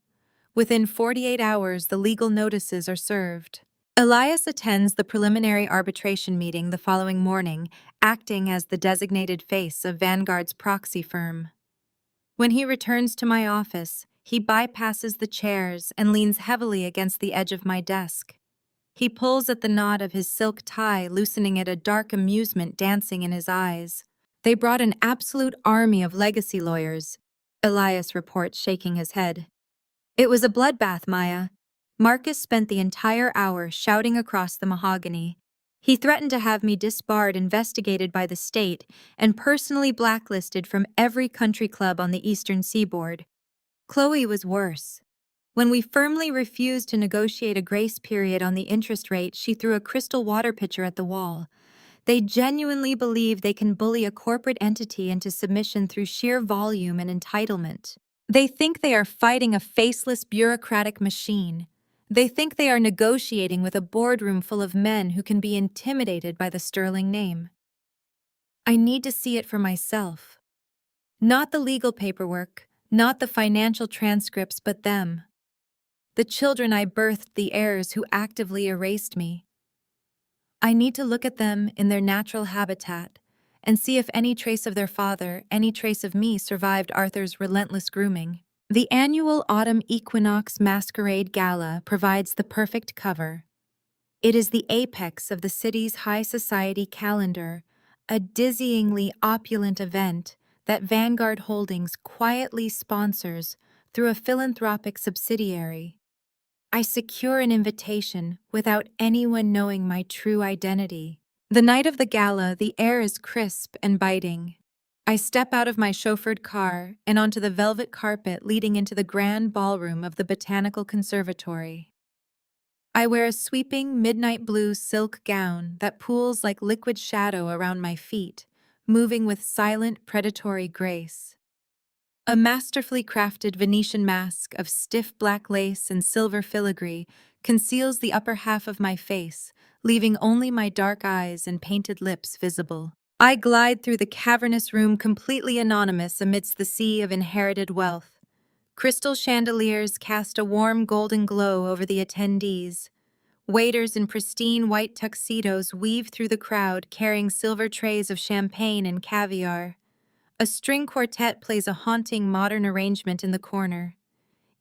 Within 48 hours, the legal notices are served. Elias attends the preliminary arbitration meeting the following morning, acting as the designated face of Vanguard's proxy firm. When he returns to my office, he bypasses the chairs and leans heavily against the edge of my desk. He pulls at the knot of his silk tie, loosening it, a dark amusement dancing in his eyes. They brought an absolute army of legacy lawyers, Elias reports, shaking his head. It was a bloodbath, Maya. Marcus spent the entire hour shouting across the mahogany. He threatened to have me disbarred, investigated by the state, and personally blacklisted from every country club on the eastern seaboard. Chloe was worse. When we firmly refused to negotiate a grace period on the interest rate, she threw a crystal water pitcher at the wall. They genuinely believe they can bully a corporate entity into submission through sheer volume and entitlement. They think they are fighting a faceless bureaucratic machine. They think they are negotiating with a boardroom full of men who can be intimidated by the Sterling name. I need to see it for myself. Not the legal paperwork, not the financial transcripts, but them. The children I birthed, the heirs who actively erased me. I need to look at them in their natural habitat and see if any trace of their father, any trace of me, survived Arthur's relentless grooming. The annual autumn equinox masquerade gala provides the perfect cover. It is the apex of the city's high society calendar, a dizzyingly opulent event that Vanguard Holdings quietly sponsors through a philanthropic subsidiary. I secure an invitation without anyone knowing my true identity. The night of the gala, the air is crisp and biting. I step out of my chauffeured car and onto the velvet carpet leading into the grand ballroom of the Botanical Conservatory. I wear a sweeping midnight blue silk gown that pools like liquid shadow around my feet, moving with silent predatory grace. A masterfully crafted Venetian mask of stiff black lace and silver filigree conceals the upper half of my face, leaving only my dark eyes and painted lips visible. I glide through the cavernous room completely anonymous amidst the sea of inherited wealth. Crystal chandeliers cast a warm golden glow over the attendees. Waiters in pristine white tuxedos weave through the crowd carrying silver trays of champagne and caviar. A string quartet plays a haunting modern arrangement in the corner.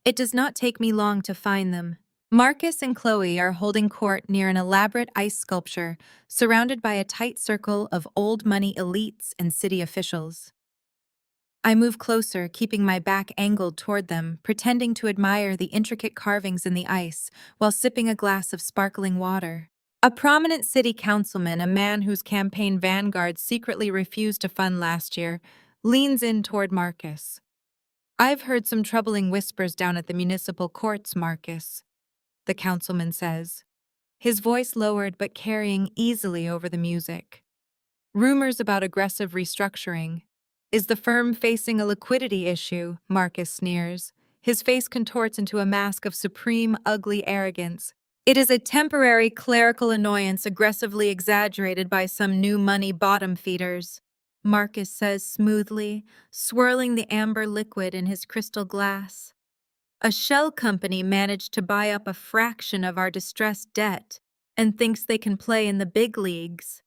It does not take me long to find them. Marcus and Chloe are holding court near an elaborate ice sculpture, surrounded by a tight circle of old money elites and city officials. I move closer, keeping my back angled toward them, pretending to admire the intricate carvings in the ice while sipping a glass of sparkling water. A prominent city councilman, a man whose campaign vanguard secretly refused to fund last year, leans in toward Marcus. "I've heard some troubling whispers down at the municipal courts, Marcus," the councilman says, his voice lowered but carrying easily over the music. "Rumors about aggressive restructuring. Is the firm facing a liquidity issue?" Marcus sneers. His face contorts into a mask of supreme, ugly arrogance. "It is a temporary clerical annoyance aggressively exaggerated by some new money bottom feeders," Marcus says smoothly, swirling the amber liquid in his crystal glass. "A shell company managed to buy up a fraction of our distressed debt and thinks they can play in the big leagues."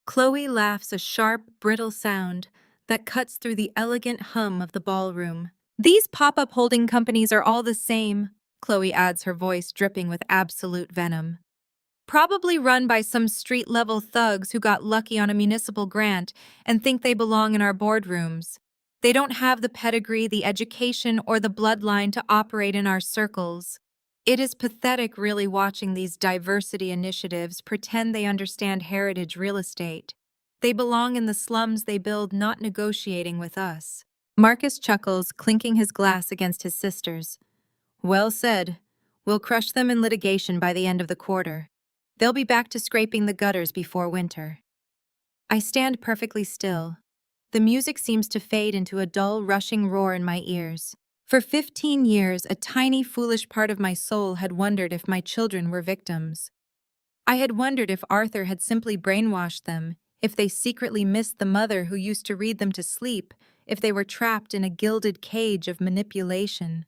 Chloe laughs a sharp, brittle sound that cuts through the elegant hum of the ballroom. "These pop-up holding companies are all the same," Chloe adds, her voice dripping with absolute venom. "Probably run by some street-level thugs who got lucky on a municipal grant and think they belong in our boardrooms. They don't have the pedigree, the education, or the bloodline to operate in our circles. It is pathetic really watching these diversity initiatives pretend they understand heritage real estate. They belong in the slums they build, not negotiating with us." Marcus chuckles, clinking his glass against his sister's. "Well said. We'll crush them in litigation by the end of the quarter. They'll be back to scraping the gutters before winter." I stand perfectly still. The music seems to fade into a dull, rushing roar in my ears. For 15 years, a tiny, foolish part of my soul had wondered if my children were victims. I had wondered if Arthur had simply brainwashed them, if they secretly missed the mother who used to read them to sleep, if they were trapped in a gilded cage of manipulation.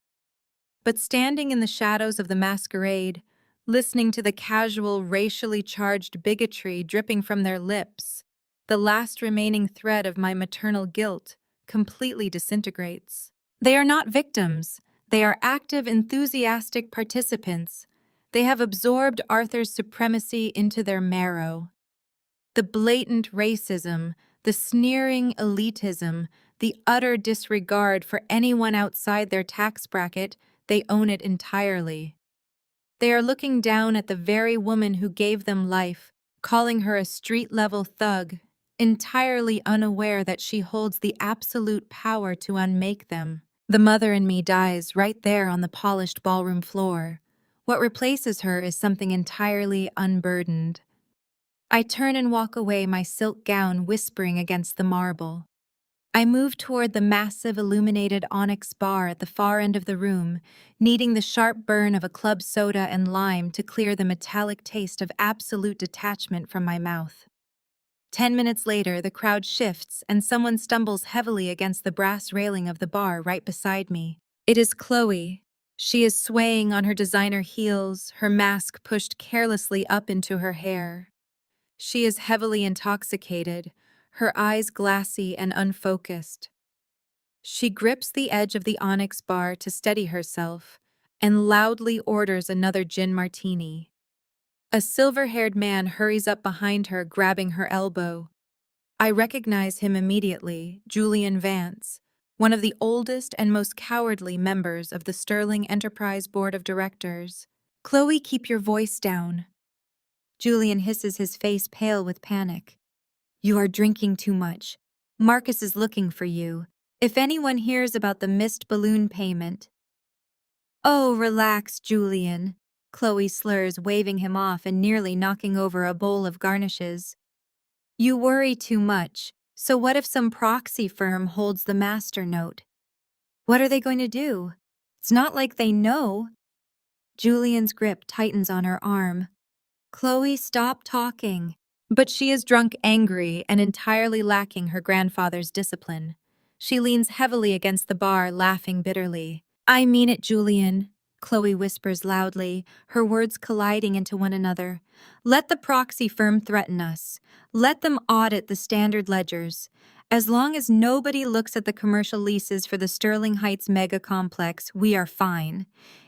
But standing in the shadows of the masquerade, listening to the casual, racially charged bigotry dripping from their lips, the last remaining thread of my maternal guilt completely disintegrates. They are not victims. They are active, enthusiastic participants. They have absorbed Arthur's supremacy into their marrow. The blatant racism, the sneering elitism, the utter disregard for anyone outside their tax bracket, they own it entirely. They are looking down at the very woman who gave them life, calling her a street-level thug, entirely unaware that she holds the absolute power to unmake them. The mother in me dies right there on the polished ballroom floor. What replaces her is something entirely unburdened. I turn and walk away, my silk gown whispering against the marble. I move toward the massive illuminated onyx bar at the far end of the room, needing the sharp burn of a club soda and lime to clear the metallic taste of absolute detachment from my mouth. 10 minutes later, the crowd shifts and someone stumbles heavily against the brass railing of the bar right beside me. It is Chloe. She is swaying on her designer heels, her mask pushed carelessly up into her hair. She is heavily intoxicated, her eyes glassy and unfocused. She grips the edge of the onyx bar to steady herself and loudly orders another gin martini. A silver-haired man hurries up behind her, grabbing her elbow. I recognize him immediately, Julian Vance, one of the oldest and most cowardly members of the Sterling Enterprise Board of Directors. "Chloe, keep your voice down." Julian hisses, his face pale with panic. You are drinking too much. Marcus is looking for you. If anyone hears about the missed balloon payment. Oh, relax, Julian. Chloe slurs, waving him off and nearly knocking over a bowl of garnishes. You worry too much. So what if some proxy firm holds the master note? What are they going to do? It's not like they know. Julian's grip tightens on her arm. Chloe, stop talking. But she is drunk, angry, and entirely lacking her grandfather's discipline. She leans heavily against the bar, laughing bitterly. I mean it, Julian, Chloe whispers loudly, her words colliding into one another. Let the proxy firm threaten us. Let them audit the standard ledgers. As long as nobody looks at the commercial leases for the Sterling Heights mega complex, we are fine.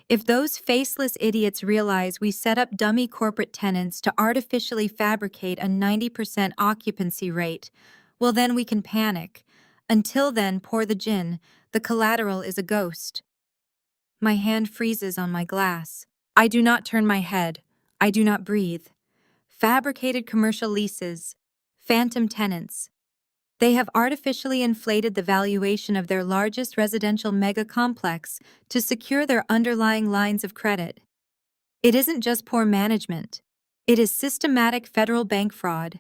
If those faceless idiots realize we set up dummy corporate tenants to artificially fabricate a 90% occupancy rate, well, then we can panic. Until then, pour the gin. The collateral is a ghost. My hand freezes on my glass. I do not turn my head. I do not breathe. Fabricated commercial leases. Phantom tenants. They have artificially inflated the valuation of their largest residential mega complex to secure their underlying lines of credit. It isn't just poor management. It is systematic federal bank fraud.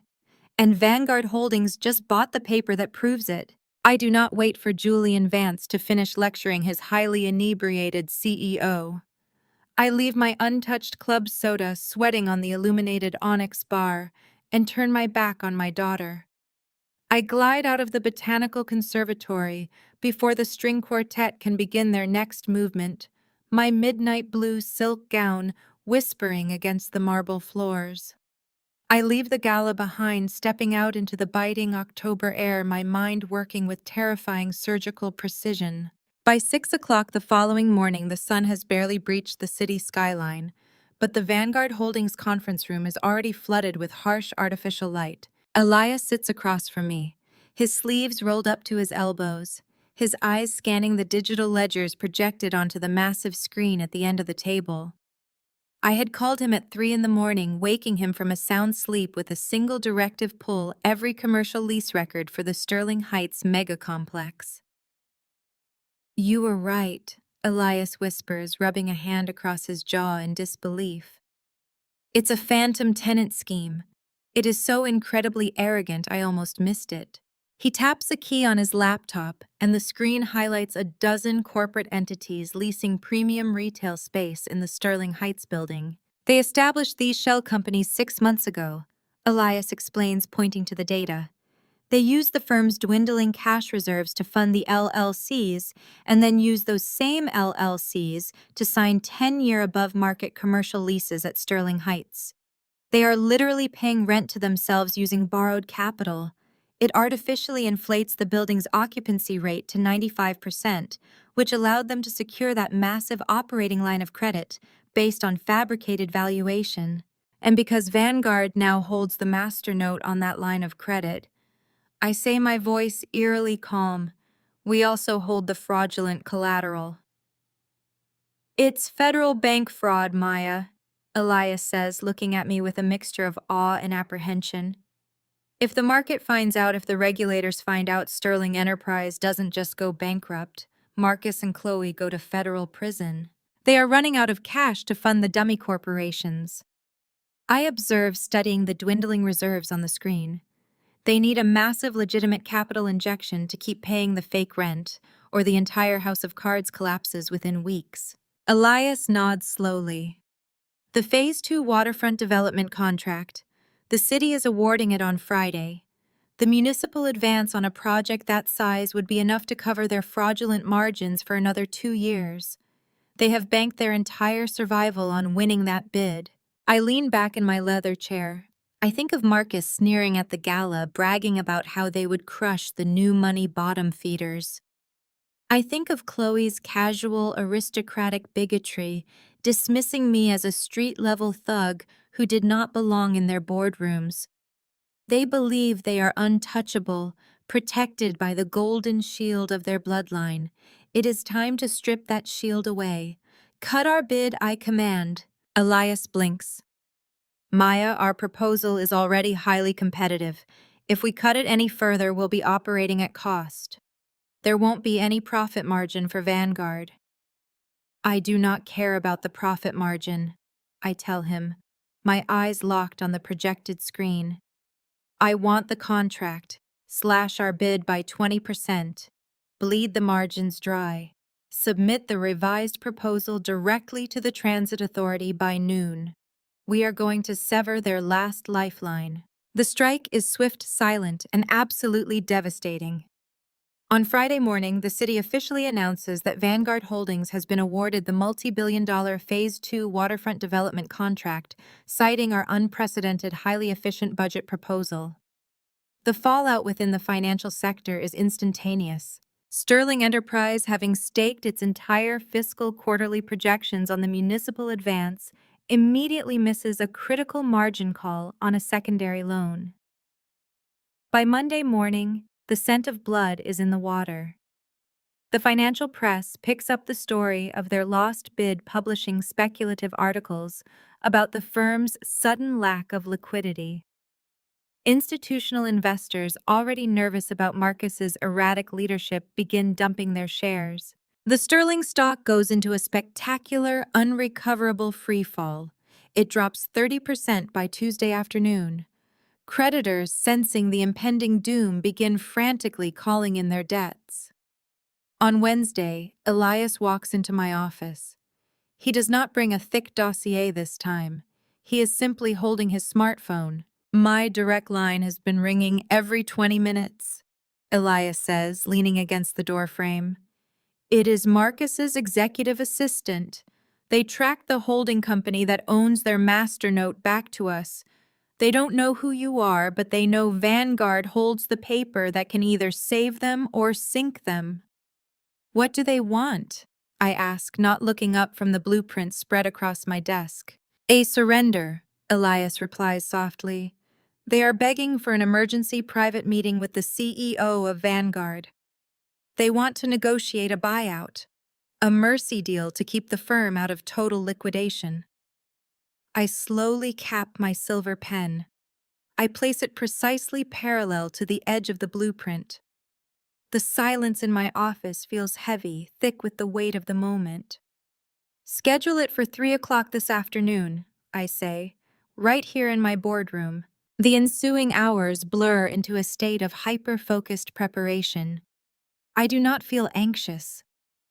And Vanguard Holdings just bought the paper that proves it. I do not wait for Julian Vance to finish lecturing his highly inebriated CEO. I leave my untouched club soda sweating on the illuminated onyx bar and turn my back on my daughter. I glide out of the botanical conservatory before the string quartet can begin their next movement, my midnight blue silk gown whispering against the marble floors. I leave the gala behind, stepping out into the biting October air, my mind working with terrifying surgical precision. By 6 o'clock the following morning, the sun has barely breached the city skyline, but the Vanguard Holdings conference room is already flooded with harsh artificial light. Elias sits across from me, his sleeves rolled up to his elbows, his eyes scanning the digital ledgers projected onto the massive screen at the end of the table. I had called him at 3 in the morning, waking him from a sound sleep with a single directive: pull every commercial lease record for the Sterling Heights mega complex. You were right, Elias whispers, rubbing a hand across his jaw in disbelief. It's a phantom tenant scheme. It is so incredibly arrogant I almost missed it. He taps a key on his laptop, and the screen highlights a dozen corporate entities leasing premium retail space in the Sterling Heights building. They established these shell companies 6 months ago, Elias explains, pointing to the data. They used the firm's dwindling cash reserves to fund the LLCs and then used those same LLCs to sign 10-year above-market commercial leases at Sterling Heights. They are literally paying rent to themselves using borrowed capital. It artificially inflates the building's occupancy rate to 95%, which allowed them to secure that massive operating line of credit based on fabricated valuation. And because Vanguard now holds the master note on that line of credit, I say, my voice eerily calm, we also hold the fraudulent collateral. It's federal bank fraud, Maya, Elias says, looking at me with a mixture of awe and apprehension. If the market finds out, if the regulators find out, Sterling Enterprise doesn't just go bankrupt. Marcus and Chloe go to federal prison. They are running out of cash to fund the dummy corporations. I observe, studying the dwindling reserves on the screen. They need a massive legitimate capital injection to keep paying the fake rent, or the entire house of cards collapses within weeks. Elias nods slowly. The Phase 2 waterfront development contract. The city is awarding it on Friday. The municipal advance on a project that size would be enough to cover their fraudulent margins for another 2 years. They have banked their entire survival on winning that bid. I lean back in my leather chair. I think of Marcus sneering at the gala, bragging about how they would crush the new money bottom feeders. I think of Chloe's casual, aristocratic bigotry, dismissing me as a street-level thug who did not belong in their boardrooms. They believe they are untouchable, protected by the golden shield of their bloodline. It is time to strip that shield away. Cut our bid, I command. Elias blinks. Maya, our proposal is already highly competitive. If we cut it any further, we'll be operating at cost. There won't be any profit margin for Vanguard. I do not care about the profit margin, I tell him, my eyes locked on the projected screen. I want the contract. Slash our bid by 20%. Bleed the margins dry. Submit the revised proposal directly to the Transit Authority by noon. We are going to sever their last lifeline. The strike is swift, silent, and absolutely devastating. On Friday morning, the city officially announces that Vanguard Holdings has been awarded the multi-billion-dollar Phase 2 waterfront development contract, citing our unprecedented, highly efficient budget proposal. The fallout within the financial sector is instantaneous. Sterling Enterprise, having staked its entire fiscal quarterly projections on the municipal advance, immediately misses a critical margin call on a secondary loan. By Monday morning, the scent of blood is in the water. The financial press picks up the story of their lost bid, publishing speculative articles about the firm's sudden lack of liquidity. Institutional investors, already nervous about Marcus's erratic leadership, begin dumping their shares. The sterling stock goes into a spectacular, unrecoverable freefall. It drops 30% by Tuesday afternoon. Creditors, sensing the impending doom, begin frantically calling in their debts. On Wednesday, Elias walks into my office. He does not bring a thick dossier this time. He is simply holding his smartphone. My direct line has been ringing every 20 minutes, Elias says, leaning against the doorframe. It is Marcus's executive assistant. They track the holding company that owns their masternote back to us. They don't know who you are, but they know Vanguard holds the paper that can either save them or sink them. What do they want? I ask, not looking up from the blueprint spread across my desk. A surrender, Elias replies softly. They are begging for an emergency private meeting with the CEO of Vanguard. They want to negotiate a buyout, a mercy deal to keep the firm out of total liquidation. I slowly cap my silver pen. I place it precisely parallel to the edge of the blueprint. The silence in my office feels heavy, thick with the weight of the moment. Schedule it for 3 o'clock this afternoon, I say, right here in my boardroom. The ensuing hours blur into a state of hyper-focused preparation. I do not feel anxious.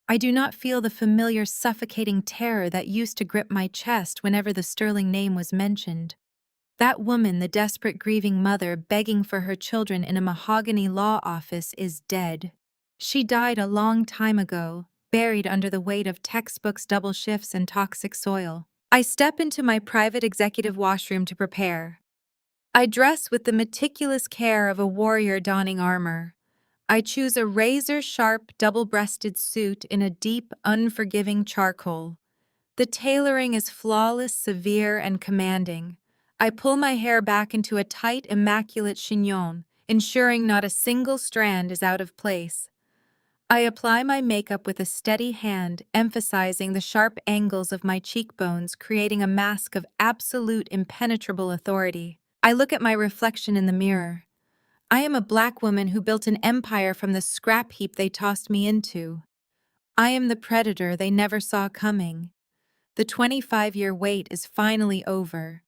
I do not feel the familiar suffocating terror that used to grip my chest whenever the sterling name was mentioned. That woman, the desperate grieving mother begging for her children in a mahogany law office, is dead. She died a long time ago, buried under the weight of textbooks, double shifts, and toxic soil. I step into my private executive washroom to prepare. I dress with the meticulous care of a warrior donning armor. I choose a razor-sharp, double-breasted suit in a deep, unforgiving charcoal. The tailoring is flawless, severe, and commanding. I pull my hair back into a tight, immaculate chignon, ensuring not a single strand is out of place. I apply my makeup with a steady hand, emphasizing the sharp angles of my cheekbones, creating a mask of absolute, impenetrable authority. I look at my reflection in the mirror. I am a black woman who built an empire from the scrap heap they tossed me into. I am the predator they never saw coming. The 25-year wait is finally over.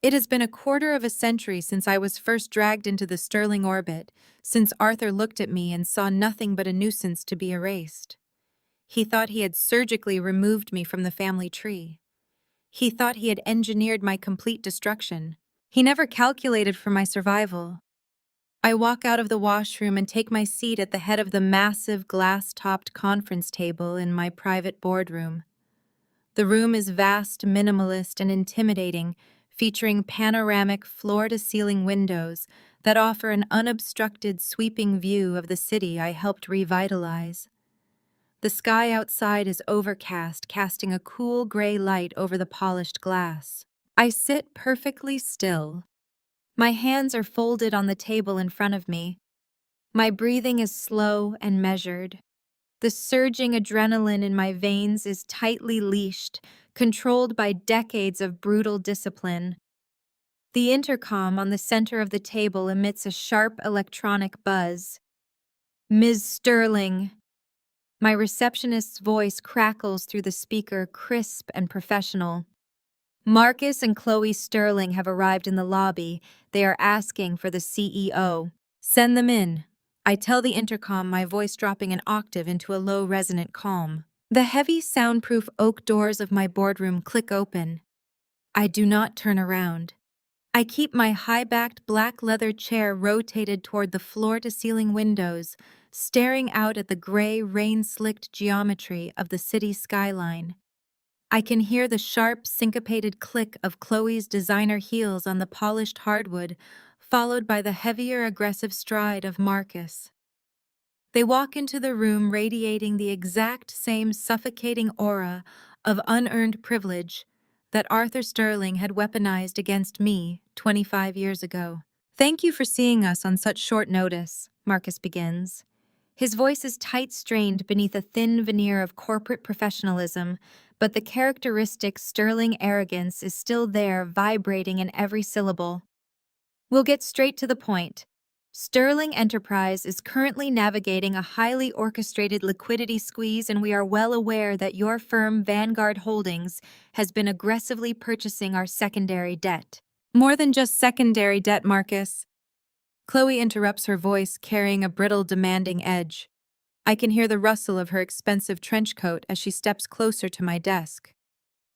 It has been a quarter of a century since I was first dragged into the sterling orbit, since Arthur looked at me and saw nothing but a nuisance to be erased. He thought he had surgically removed me from the family tree. He thought he had engineered my complete destruction. He never calculated for my survival. I walk out of the washroom and take my seat at the head of the massive glass-topped conference table in my private boardroom. The room is vast, minimalist, and intimidating, featuring panoramic floor-to-ceiling windows that offer an unobstructed, sweeping view of the city I helped revitalize. The sky outside is overcast, casting a cool gray light over the polished glass. I sit perfectly still. My hands are folded on the table in front of me. My breathing is slow and measured. The surging adrenaline in my veins is tightly leashed, controlled by decades of brutal discipline. The intercom on the center of the table emits a sharp electronic buzz. Ms. Sterling. My receptionist's voice crackles through the speaker, crisp and professional. Marcus and Chloe Sterling have arrived in the lobby. They are asking for the CEO. Send them in. I tell the intercom, my voice dropping an octave into a low, resonant calm. The heavy, soundproof oak doors of my boardroom click open. I do not turn around. I keep my high-backed black leather chair rotated toward the floor-to-ceiling windows, staring out at the gray, rain-slicked geometry of the city skyline. I can hear the sharp, syncopated click of Chloe's designer heels on the polished hardwood, followed by the heavier, aggressive stride of Marcus. They walk into the room radiating the exact same suffocating aura of unearned privilege that Arthur Sterling had weaponized against me 25 years ago. Thank you for seeing us on such short notice, Marcus begins. His voice is tight-strained beneath a thin veneer of corporate professionalism, but the characteristic Sterling arrogance is still there, vibrating in every syllable. We'll get straight to the point. Sterling Enterprise is currently navigating a highly orchestrated liquidity squeeze, and we are well aware that your firm, Vanguard Holdings, has been aggressively purchasing our secondary debt. More than just secondary debt, Marcus. Chloe interrupts, her voice carrying a brittle, demanding edge. I can hear the rustle of her expensive trench coat as she steps closer to my desk.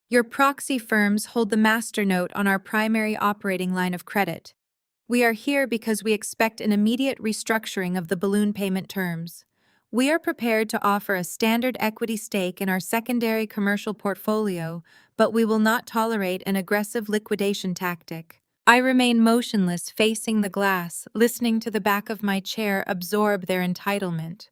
Your proxy firms hold the master note on our primary operating line of credit. We are here because we expect an immediate restructuring of the balloon payment terms. We are prepared to offer a standard equity stake in our secondary commercial portfolio, but we will not tolerate an aggressive liquidation tactic. I remain motionless, facing the glass, listening to the back of my chair absorb their entitlement.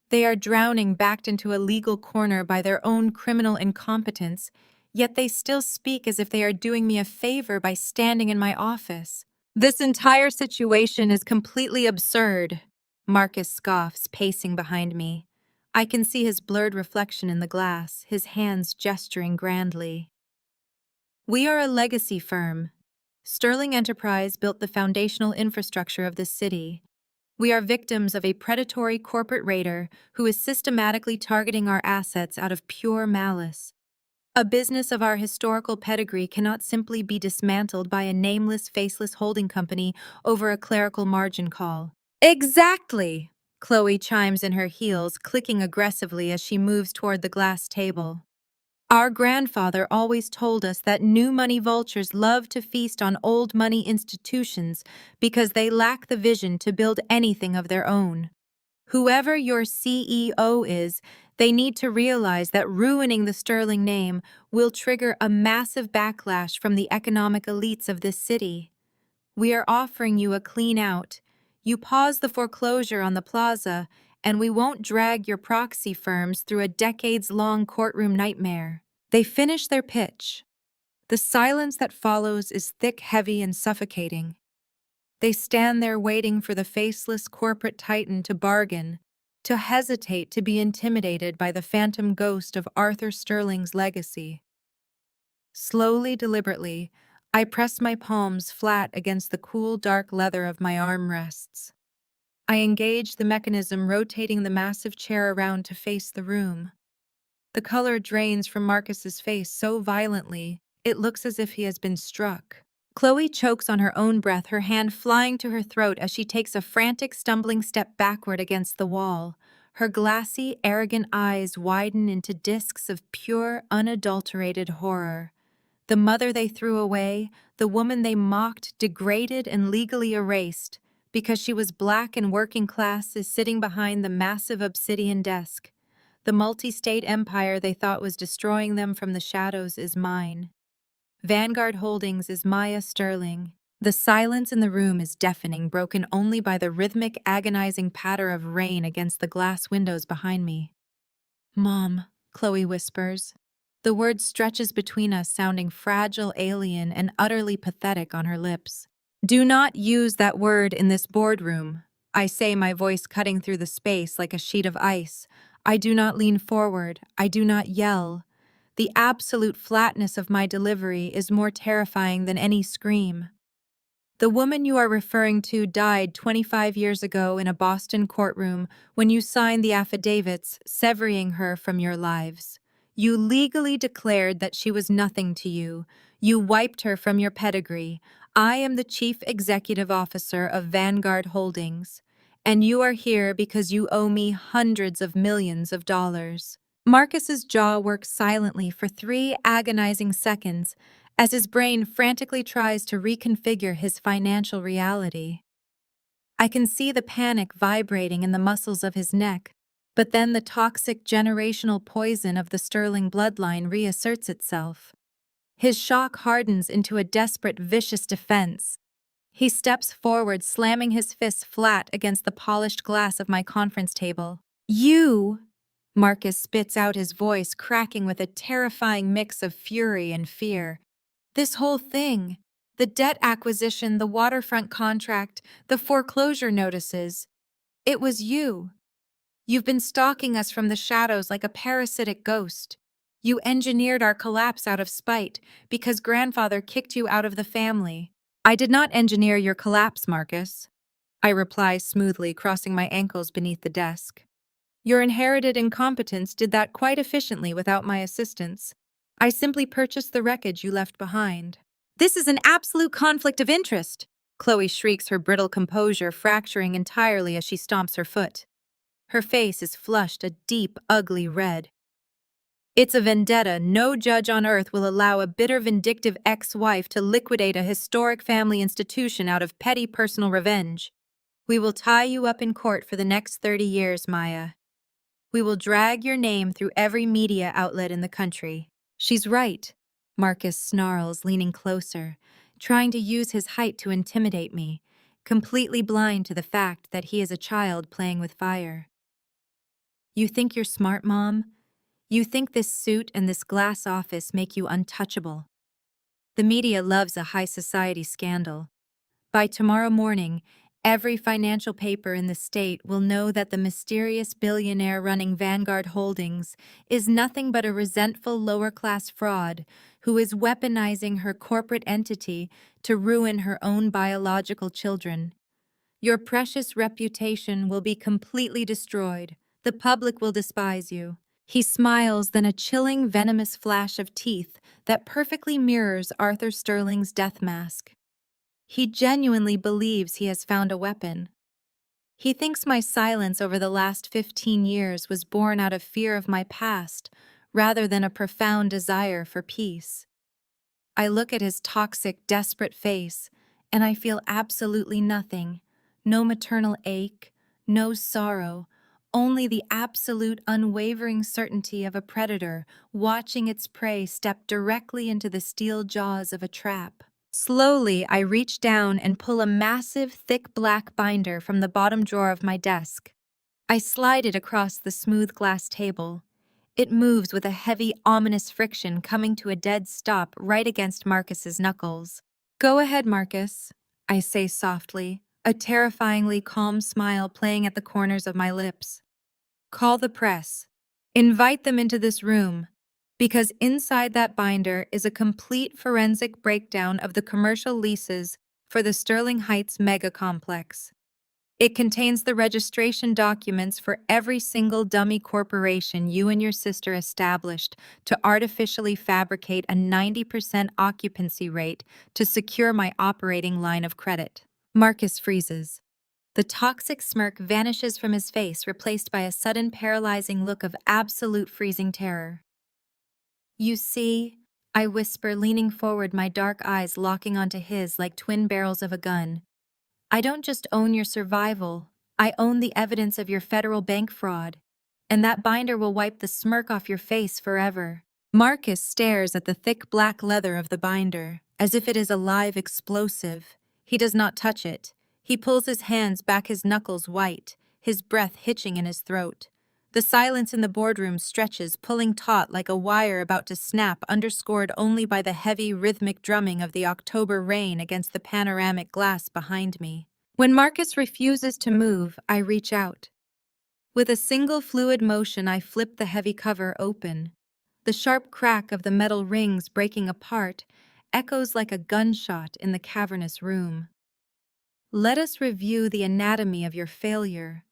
They are drowning, backed into a legal corner by their own criminal incompetence, yet they still speak as if they are doing me a favor by standing in my office. This entire situation is completely absurd, Marcus scoffs, pacing behind me. I can see his blurred reflection in the glass, his hands gesturing grandly. We are a legacy firm. Sterling Enterprise built the foundational infrastructure of this city. We are victims of a predatory corporate raider who is systematically targeting our assets out of pure malice. A business of our historical pedigree cannot simply be dismantled by a nameless, faceless holding company over a clerical margin call. Exactly! Chloe chimes in, her heels clicking aggressively as she moves toward the glass table. Our grandfather always told us that new money vultures love to feast on old money institutions because they lack the vision to build anything of their own. Whoever your CEO is, they need to realize that ruining the Sterling name will trigger a massive backlash from the economic elites of this city. We are offering you a clean out. You pause the foreclosure on the plaza, and we won't drag your proxy firms through a decades-long courtroom nightmare. They finish their pitch. The silence that follows is thick, heavy, and suffocating. They stand there waiting for the faceless corporate titan to bargain, to hesitate, to be intimidated by the phantom ghost of Arthur Sterling's legacy. Slowly, deliberately, I press my palms flat against the cool, dark leather of my armrests. I engage the mechanism rotating the massive chair around to face the room. The color drains from Marcus's face so violently, it looks as if he has been struck. Chloe chokes on her own breath, her hand flying to her throat as she takes a frantic, stumbling step backward against the wall. Her glassy, arrogant eyes widen into discs of pure, unadulterated horror. The mother they threw away, the woman they mocked, degraded, and legally erased because she was black and working class, is sitting behind the massive obsidian desk. The multi-state empire they thought was destroying them from the shadows is mine. Vanguard Holdings is Maya Sterling. The silence in the room is deafening, broken only by the rhythmic, agonizing patter of rain against the glass windows behind me. Mom, Chloe whispers. The word stretches between us, sounding fragile, alien, and utterly pathetic on her lips. Do not use that word in this boardroom, I say, my voice cutting through the space like a sheet of ice. I do not lean forward. I do not yell. The absolute flatness of my delivery is more terrifying than any scream. The woman you are referring to died 25 years ago in a Boston courtroom when you signed the affidavits severing her from your lives. You legally declared that she was nothing to you. You wiped her from your pedigree. I am the chief executive officer of Vanguard Holdings, and you are here because you owe me hundreds of millions of dollars. Marcus's jaw works silently for 3 agonizing seconds as his brain frantically tries to reconfigure his financial reality. I can see the panic vibrating in the muscles of his neck, but then the toxic generational poison of the Sterling bloodline reasserts itself. His shock hardens into a desperate, vicious defense. He steps forward, slamming his fists flat against the polished glass of my conference table. You! Marcus spits out, his voice cracking with a terrifying mix of fury and fear. This whole thing, the debt acquisition, the waterfront contract, the foreclosure notices, it was you. You've been stalking us from the shadows like a parasitic ghost. You engineered our collapse out of spite because grandfather kicked you out of the family. I did not engineer your collapse, Marcus, I reply smoothly, crossing my ankles beneath the desk. Your inherited incompetence did that quite efficiently without my assistance. I simply purchased the wreckage you left behind. This is an absolute conflict of interest, Chloe shrieks, her brittle composure fracturing entirely as she stomps her foot. Her face is flushed a deep, ugly red. It's a vendetta. No judge on earth will allow a bitter, vindictive ex-wife to liquidate a historic family institution out of petty personal revenge. We will tie you up in court for the next 30 years, Maya. We will drag your name through every media outlet in the country. She's right, Marcus snarls, leaning closer, trying to use his height to intimidate me, completely blind to the fact that he is a child playing with fire. You think you're smart, Mom? You think this suit and this glass office make you untouchable. The media loves a high society scandal. By tomorrow morning, every financial paper in the state will know that the mysterious billionaire running Vanguard Holdings is nothing but a resentful lower-class fraud who is weaponizing her corporate entity to ruin her own biological children. Your precious reputation will be completely destroyed. The public will despise you. He smiles, then a chilling, venomous flash of teeth that perfectly mirrors Arthur Sterling's death mask. He genuinely believes he has found a weapon. He thinks my silence over the last 15 years was born out of fear of my past, rather than a profound desire for peace. I look at his toxic, desperate face, and I feel absolutely nothing. No maternal ache, no sorrow, only the absolute, unwavering certainty of a predator watching its prey step directly into the steel jaws of a trap. Slowly, I reach down and pull a massive, thick black binder from the bottom drawer of my desk. I slide it across the smooth glass table. It moves with a heavy, ominous friction, coming to a dead stop right against Marcus's knuckles. Go ahead, Marcus, I say softly, a terrifyingly calm smile playing at the corners of my lips. Call the press. Invite them into this room, because inside that binder is a complete forensic breakdown of the commercial leases for the Sterling Heights mega complex. It contains the registration documents for every single dummy corporation you and your sister established to artificially fabricate a 90% occupancy rate to secure my operating line of credit. Marcus freezes. The toxic smirk vanishes from his face, replaced by a sudden paralyzing look of absolute freezing terror. You see, I whisper, leaning forward, my dark eyes locking onto his like twin barrels of a gun. I don't just own your survival, I own the evidence of your federal bank fraud. And that binder will wipe the smirk off your face forever. Marcus stares at the thick black leather of the binder, as if it is a live explosive. He does not touch it. He pulls his hands back, his knuckles white, his breath hitching in his throat. The silence in the boardroom stretches, pulling taut like a wire about to snap, underscored only by the heavy, rhythmic drumming of the October rain against the panoramic glass behind me. When Marcus refuses to move, I reach out. With a single fluid motion, I flip the heavy cover open. The sharp crack of the metal rings breaking apart echoes like a gunshot in the cavernous room. Let us review the anatomy of your failure.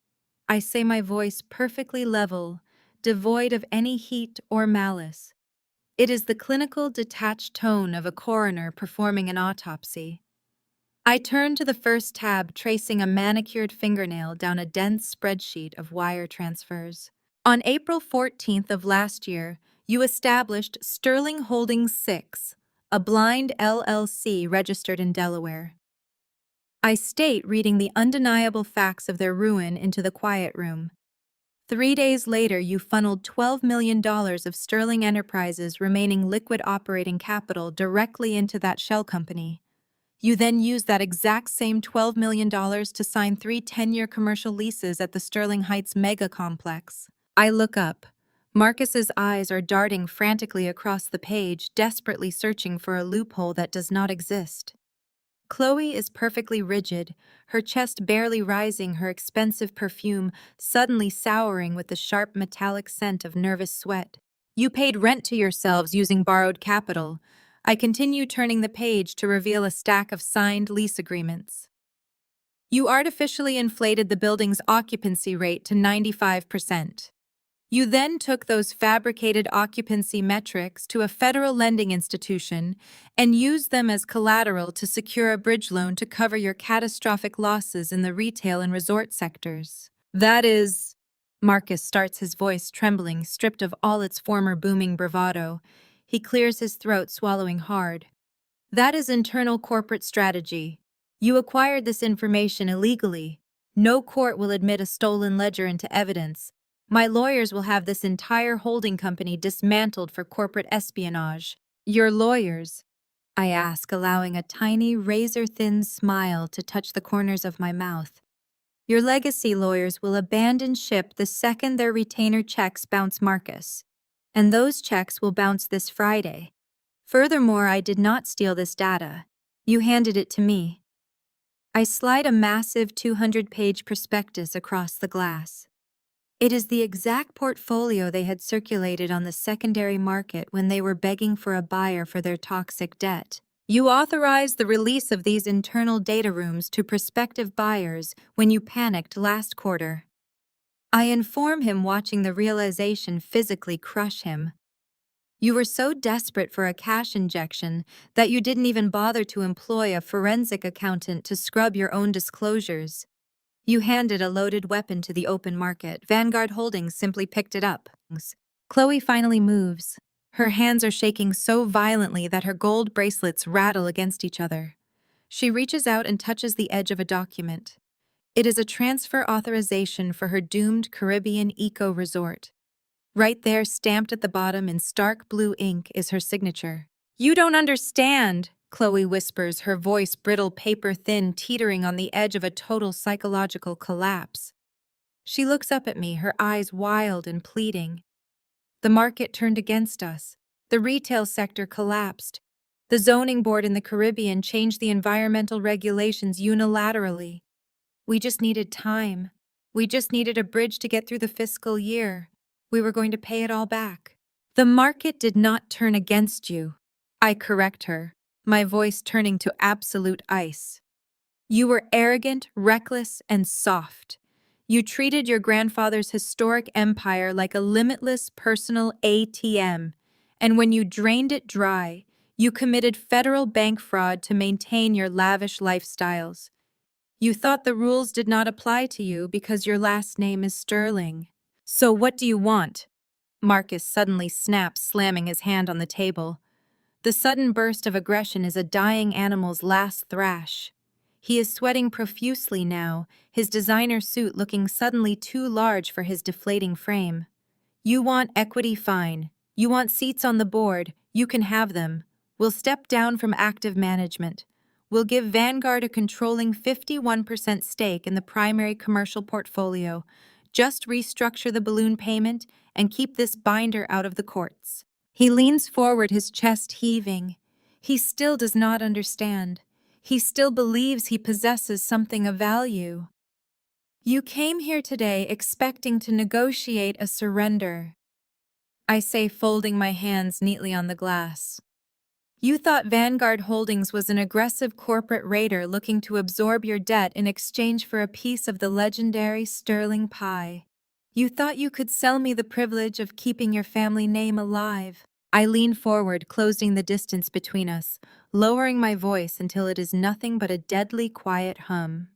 I say, my voice perfectly level, devoid of any heat or malice. It is the clinical, detached tone of a coroner performing an autopsy. I turn to the first tab, tracing a manicured fingernail down a dense spreadsheet of wire transfers. On April 14th of last year, you established Sterling Holdings 6, a blind LLC registered in Delaware. I state, reading the undeniable facts of their ruin into the quiet room. 3 days later, you funneled $12 million of Sterling Enterprises' remaining liquid operating capital directly into that shell company. You then used that exact same $12 million to sign 3 10-year commercial leases at the Sterling Heights mega complex. I look up. Marcus's eyes are darting frantically across the page, desperately searching for a loophole that does not exist. Chloe is perfectly rigid, her chest barely rising, her expensive perfume suddenly souring with the sharp metallic scent of nervous sweat. You paid rent to yourselves using borrowed capital. I continue, turning the page to reveal a stack of signed lease agreements. You artificially inflated the building's occupancy rate to 95%. You then took those fabricated occupancy metrics to a federal lending institution and used them as collateral to secure a bridge loan to cover your catastrophic losses in the retail and resort sectors. That is, Marcus starts, his voice trembling, stripped of all its former booming bravado. He clears his throat, swallowing hard. That is internal corporate strategy. You acquired this information illegally. No court will admit a stolen ledger into evidence. My lawyers will have this entire holding company dismantled for corporate espionage. Your lawyers? I ask, allowing a tiny, razor-thin smile to touch the corners of my mouth. Your legacy lawyers will abandon ship the second their retainer checks bounce, Marcus. And those checks will bounce this Friday. Furthermore, I did not steal this data. You handed it to me. I slide a massive 200-page prospectus across the glass. It is the exact portfolio they had circulated on the secondary market when they were begging for a buyer for their toxic debt. You authorized the release of these internal data rooms to prospective buyers when you panicked last quarter. I inform him, watching the realization physically crush him. You were so desperate for a cash injection that you didn't even bother to employ a forensic accountant to scrub your own disclosures. You handed a loaded weapon to the open market. Vanguard Holdings simply picked it up. Chloe finally moves. Her hands are shaking so violently that her gold bracelets rattle against each other. She reaches out and touches the edge of a document. It is a transfer authorization for her doomed Caribbean eco-resort. Right there, stamped at the bottom in stark blue ink, is her signature. You don't understand, Chloe whispers, her voice brittle, paper-thin, teetering on the edge of a total psychological collapse. She looks up at me, her eyes wild and pleading. The market turned against us. The retail sector collapsed. The zoning board in the Caribbean changed the environmental regulations unilaterally. We just needed time. We just needed a bridge to get through the fiscal year. We were going to pay it all back. The market did not turn against you. I correct her, my voice turning to absolute ice. You were arrogant, reckless, and soft. You treated your grandfather's historic empire like a limitless personal ATM, and when you drained it dry, you committed federal bank fraud to maintain your lavish lifestyles. You thought the rules did not apply to you because your last name is Sterling. So what do you want? Marcus suddenly snaps, slamming his hand on the table. The sudden burst of aggression is a dying animal's last thrash. He is sweating profusely now, his designer suit looking suddenly too large for his deflating frame. You want equity? Fine. You want seats on the board? You can have them. We'll step down from active management. We'll give Vanguard a controlling 51% stake in the primary commercial portfolio. Just restructure the balloon payment and keep this binder out of the courts. He leans forward, his chest heaving. He still does not understand. He still believes he possesses something of value. You came here today expecting to negotiate a surrender, I say, folding my hands neatly on the glass. You thought Vanguard Holdings was an aggressive corporate raider looking to absorb your debt in exchange for a piece of the legendary sterling pie. You thought you could sell me the privilege of keeping your family name alive. I leaned forward, closing the distance between us, lowering my voice until it is nothing but a deadly quiet hum.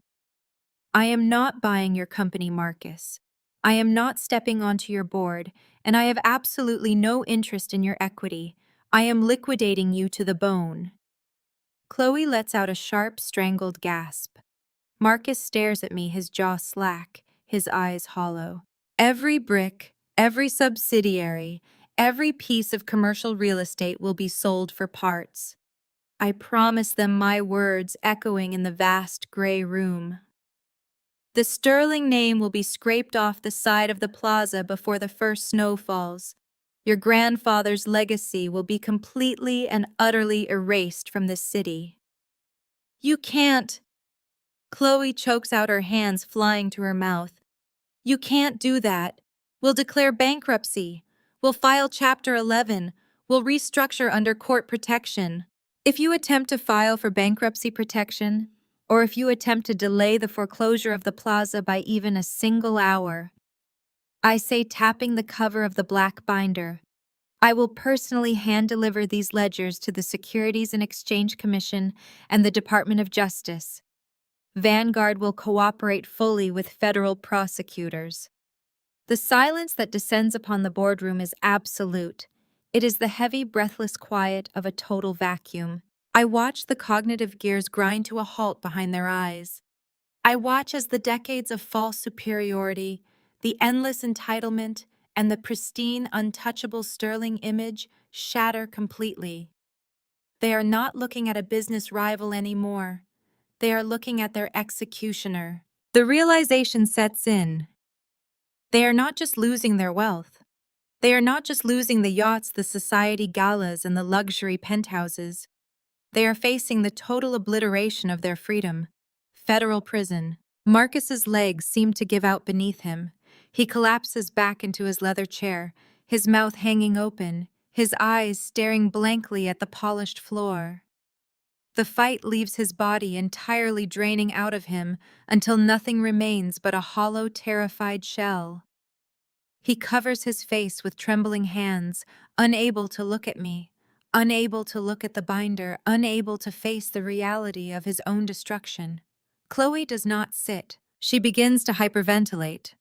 I am not buying your company, Marcus. I am not stepping onto your board, and I have absolutely no interest in your equity. I am liquidating you to the bone. Chloe lets out a sharp, strangled gasp. Marcus stares at me, his jaw slack, his eyes hollow. Every brick, every subsidiary, every piece of commercial real estate will be sold for parts. I promise them, my words echoing in the vast gray room. The sterling name will be scraped off the side of the plaza before the first snow falls. Your grandfather's legacy will be completely and utterly erased from this city. You can't. Chloe chokes out, her hands flying to her mouth. You can't do that. We'll declare bankruptcy. We'll file Chapter 11. We'll restructure under court protection. If you attempt to file for bankruptcy protection, or if you attempt to delay the foreclosure of the plaza by even a single hour, I say, tapping the cover of the black binder, I will personally hand-deliver these ledgers to the Securities and Exchange Commission and the Department of Justice. Vanguard will cooperate fully with federal prosecutors. The silence that descends upon the boardroom is absolute. It is the heavy, breathless quiet of a total vacuum. I watch the cognitive gears grind to a halt behind their eyes. I watch as the decades of false superiority, the endless entitlement, and the pristine, untouchable sterling image shatter completely. They are not looking at a business rival anymore. They are looking at their executioner. The realization sets in. They are not just losing their wealth. They are not just losing the yachts, the society galas, and the luxury penthouses. They are facing the total obliteration of their freedom. Federal prison. Marcus's legs seem to give out beneath him. He collapses back into his leather chair, his mouth hanging open, his eyes staring blankly at the polished floor. The fight leaves his body entirely, draining out of him until nothing remains but a hollow, terrified shell. He covers his face with trembling hands, unable to look at me, unable to look at the binder, unable to face the reality of his own destruction. Chloe does not sit. She begins to hyperventilate.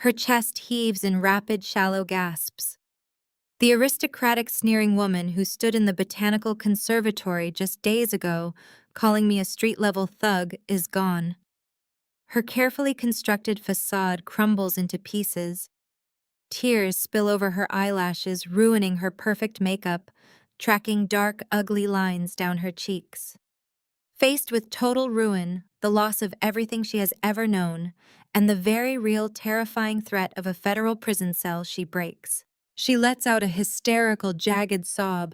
Her chest heaves in rapid, shallow gasps. The aristocratic, sneering woman who stood in the botanical conservatory just days ago, calling me a street-level thug, is gone. Her carefully constructed facade crumbles into pieces. Tears spill over her eyelashes, ruining her perfect makeup, tracking dark, ugly lines down her cheeks. Faced with total ruin, the loss of everything she has ever known, and the very real, terrifying threat of a federal prison cell, she breaks. She lets out a hysterical, jagged sob.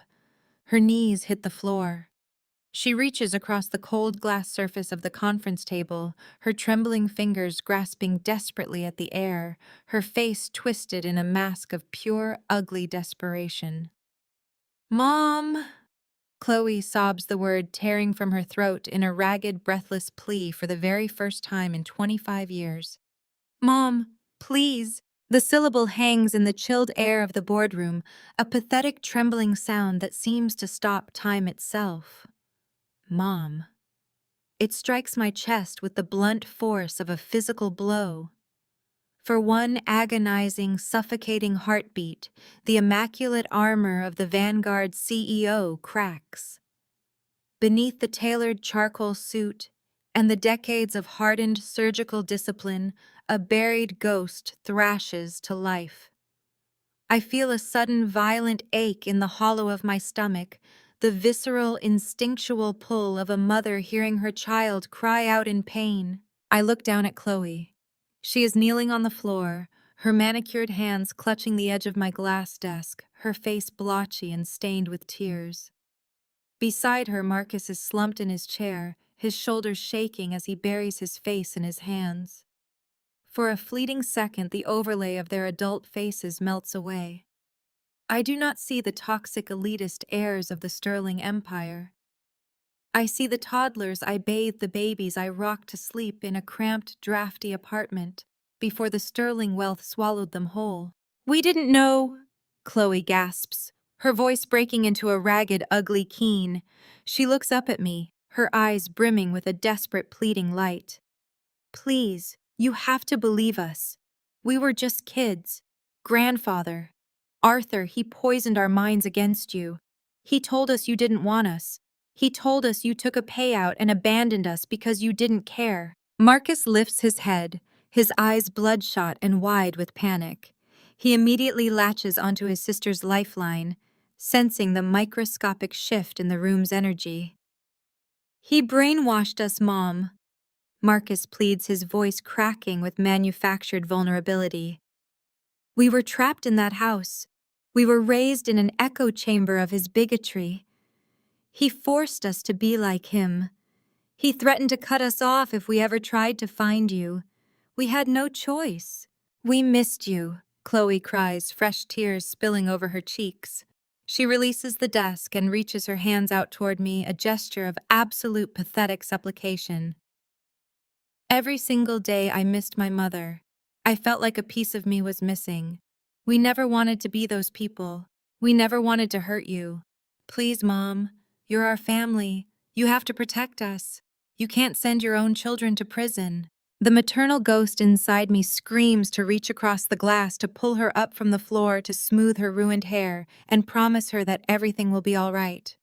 Her knees hit the floor. She reaches across the cold glass surface of the conference table, her trembling fingers grasping desperately at the air, her face twisted in a mask of pure, ugly desperation. "Mom!" Chloe sobs the word, tearing from her throat in a ragged, breathless plea for the very first time in 25 years. "Mom, please!" The syllable hangs in the chilled air of the boardroom, a pathetic, trembling sound that seems to stop time itself. Mom. It strikes my chest with the blunt force of a physical blow. For one agonizing, suffocating heartbeat, the immaculate armor of the Vanguard CEO cracks. Beneath the tailored charcoal suit and the decades of hardened surgical discipline, a buried ghost thrashes to life. I feel a sudden violent ache in the hollow of my stomach, the visceral, instinctual pull of a mother hearing her child cry out in pain. I look down at Chloe. She is kneeling on the floor, her manicured hands clutching the edge of my glass desk, her face blotchy and stained with tears. Beside her, Marcus is slumped in his chair, his shoulders shaking as he buries his face in his hands. For a fleeting second, the overlay of their adult faces melts away. I do not see the toxic elitist heirs of the Sterling Empire. I see the toddlers I bathed, the babies I rocked to sleep in a cramped, drafty apartment before the sterling wealth swallowed them whole. We didn't know, Chloe gasps, her voice breaking into a ragged, ugly keen. She looks up at me, her eyes brimming with a desperate, pleading light. Please, you have to believe us. We were just kids. Grandfather. Arthur, he poisoned our minds against you. He told us you didn't want us. He told us you took a payout and abandoned us because you didn't care. Marcus lifts his head, his eyes bloodshot and wide with panic. He immediately latches onto his sister's lifeline, sensing the microscopic shift in the room's energy. He brainwashed us, Mom. Marcus pleads, his voice cracking with manufactured vulnerability. We were trapped in that house. We were raised in an echo chamber of his bigotry. He forced us to be like him. He threatened to cut us off if we ever tried to find you. We had no choice. We missed you, Chloe cries, fresh tears spilling over her cheeks. She releases the desk and reaches her hands out toward me, a gesture of absolute pathetic supplication. Every single day I missed my mother. I felt like a piece of me was missing. We never wanted to be those people. We never wanted to hurt you. Please, Mom, you're our family. You have to protect us. You can't send your own children to prison. The maternal ghost inside me screams to reach across the glass to pull her up from the floor, to smooth her ruined hair and promise her that everything will be all right.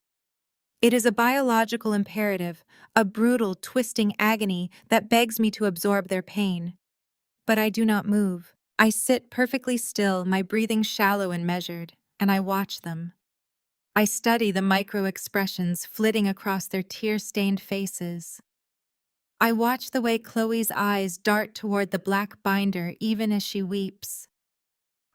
It is a biological imperative, a brutal, twisting agony that begs me to absorb their pain. But I do not move. I sit perfectly still, my breathing shallow and measured, and I watch them. I study the micro-expressions flitting across their tear-stained faces. I watch the way Chloe's eyes dart toward the black binder even as she weeps.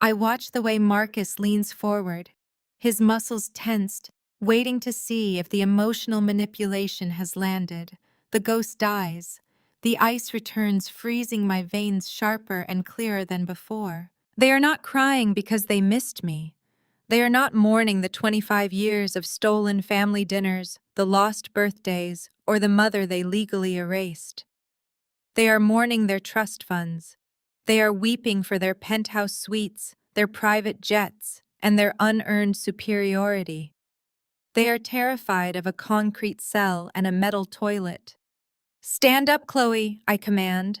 I watch the way Marcus leans forward, his muscles tensed, waiting to see if the emotional manipulation has landed. The ghost dies. The ice returns, freezing my veins sharper and clearer than before. They are not crying because they missed me. They are not mourning the 25 years of stolen family dinners, the lost birthdays, or the mother they legally erased. They are mourning their trust funds. They are weeping for their penthouse suites, their private jets, and their unearned superiority. They are terrified of a concrete cell and a metal toilet. Stand up, Chloe, I command.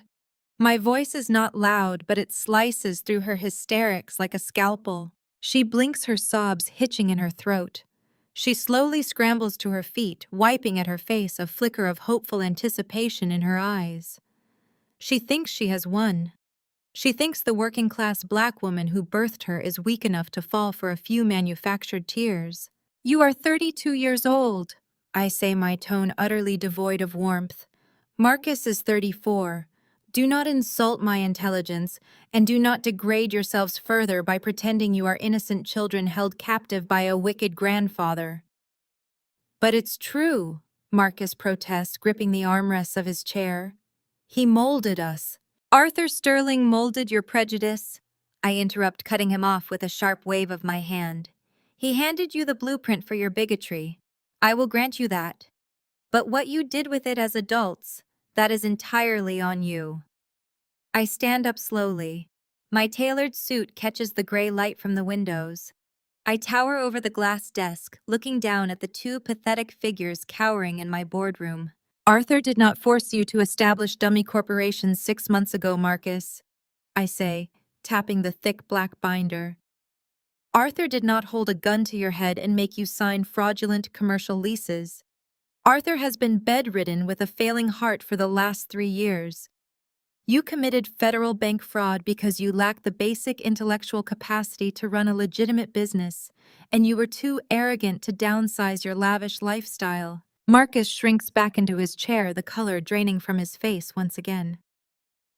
My voice is not loud, but it slices through her hysterics like a scalpel. She blinks, her sobs hitching in her throat. She slowly scrambles to her feet, wiping at her face, a flicker of hopeful anticipation in her eyes. She thinks she has won. She thinks the working-class black woman who birthed her is weak enough to fall for a few manufactured tears. You are 32 years old, I say, my tone utterly devoid of warmth. Marcus is 34. Do not insult my intelligence, and do not degrade yourselves further by pretending you are innocent children held captive by a wicked grandfather. But it's true, Marcus protests, gripping the armrests of his chair. He molded us. Arthur Sterling molded your prejudice, I interrupt, cutting him off with a sharp wave of my hand. He handed you the blueprint for your bigotry. I will grant you that. But what you did with it as adults, that is entirely on you. I stand up slowly. My tailored suit catches the gray light from the windows. I tower over the glass desk, looking down at the two pathetic figures cowering in my boardroom. Arthur did not force you to establish dummy corporations 6 months ago, Marcus, I say, tapping the thick black binder. Arthur did not hold a gun to your head and make you sign fraudulent commercial leases. Arthur has been bedridden with a failing heart for the last 3 years. You committed federal bank fraud because you lacked the basic intellectual capacity to run a legitimate business, and you were too arrogant to downsize your lavish lifestyle. Marcus shrinks back into his chair, the color draining from his face once again.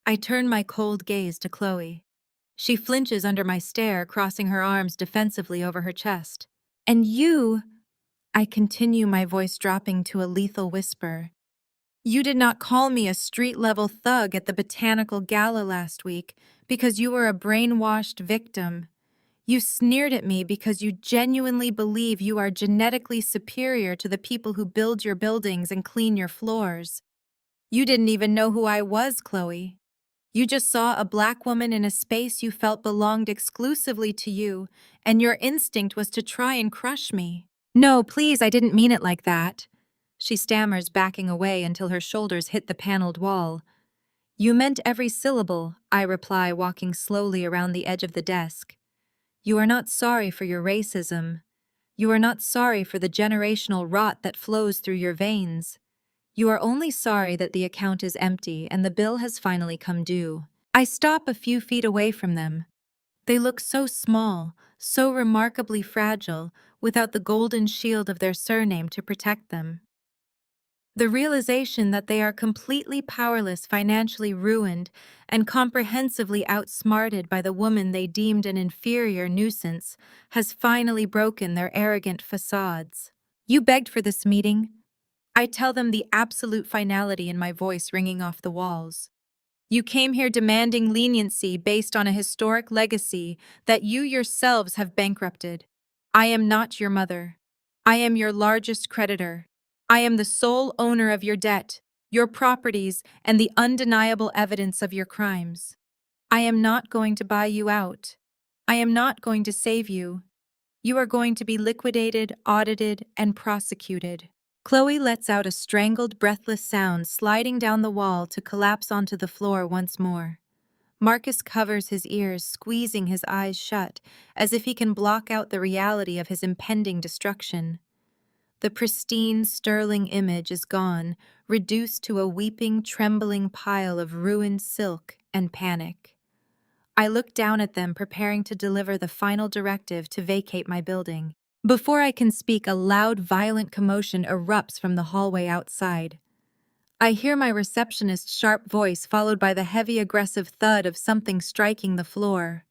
I turn my cold gaze to Chloe. She flinches under my stare, crossing her arms defensively over her chest. And you, I continue, my voice dropping to a lethal whisper. You did not call me a street-level thug at the botanical gala last week because you were a brainwashed victim. You sneered at me because you genuinely believe you are genetically superior to the people who build your buildings and clean your floors. You didn't even know who I was, Chloe. You just saw a black woman in a space you felt belonged exclusively to you, and your instinct was to try and crush me. No, please, I didn't mean it like that. She stammers, backing away until her shoulders hit the paneled wall. You meant every syllable, I reply, walking slowly around the edge of the desk. You are not sorry for your racism. You are not sorry for the generational rot that flows through your veins. You are only sorry that the account is empty and the bill has finally come due. I stop a few feet away from them. They look so small, so remarkably fragile, without the golden shield of their surname to protect them. The realization that they are completely powerless, financially ruined, and comprehensively outsmarted by the woman they deemed an inferior nuisance has finally broken their arrogant facades. You begged for this meeting. I tell them, the absolute finality in my voice ringing off the walls. You came here demanding leniency based on a historic legacy that you yourselves have bankrupted. I am not your mother. I am your largest creditor. I am the sole owner of your debt, your properties, and the undeniable evidence of your crimes. I am not going to buy you out. I am not going to save you. You are going to be liquidated, audited, and prosecuted. Chloe lets out a strangled, breathless sound, sliding down the wall to collapse onto the floor once more. Marcus covers his ears, squeezing his eyes shut, as if he can block out the reality of his impending destruction. The pristine, sterling image is gone, reduced to a weeping, trembling pile of ruined silk and panic. I look down at them, preparing to deliver the final directive to vacate my building. Before I can speak, a loud, violent commotion erupts from the hallway outside. I hear my receptionist's sharp voice, followed by the heavy, aggressive thud of something striking the floor.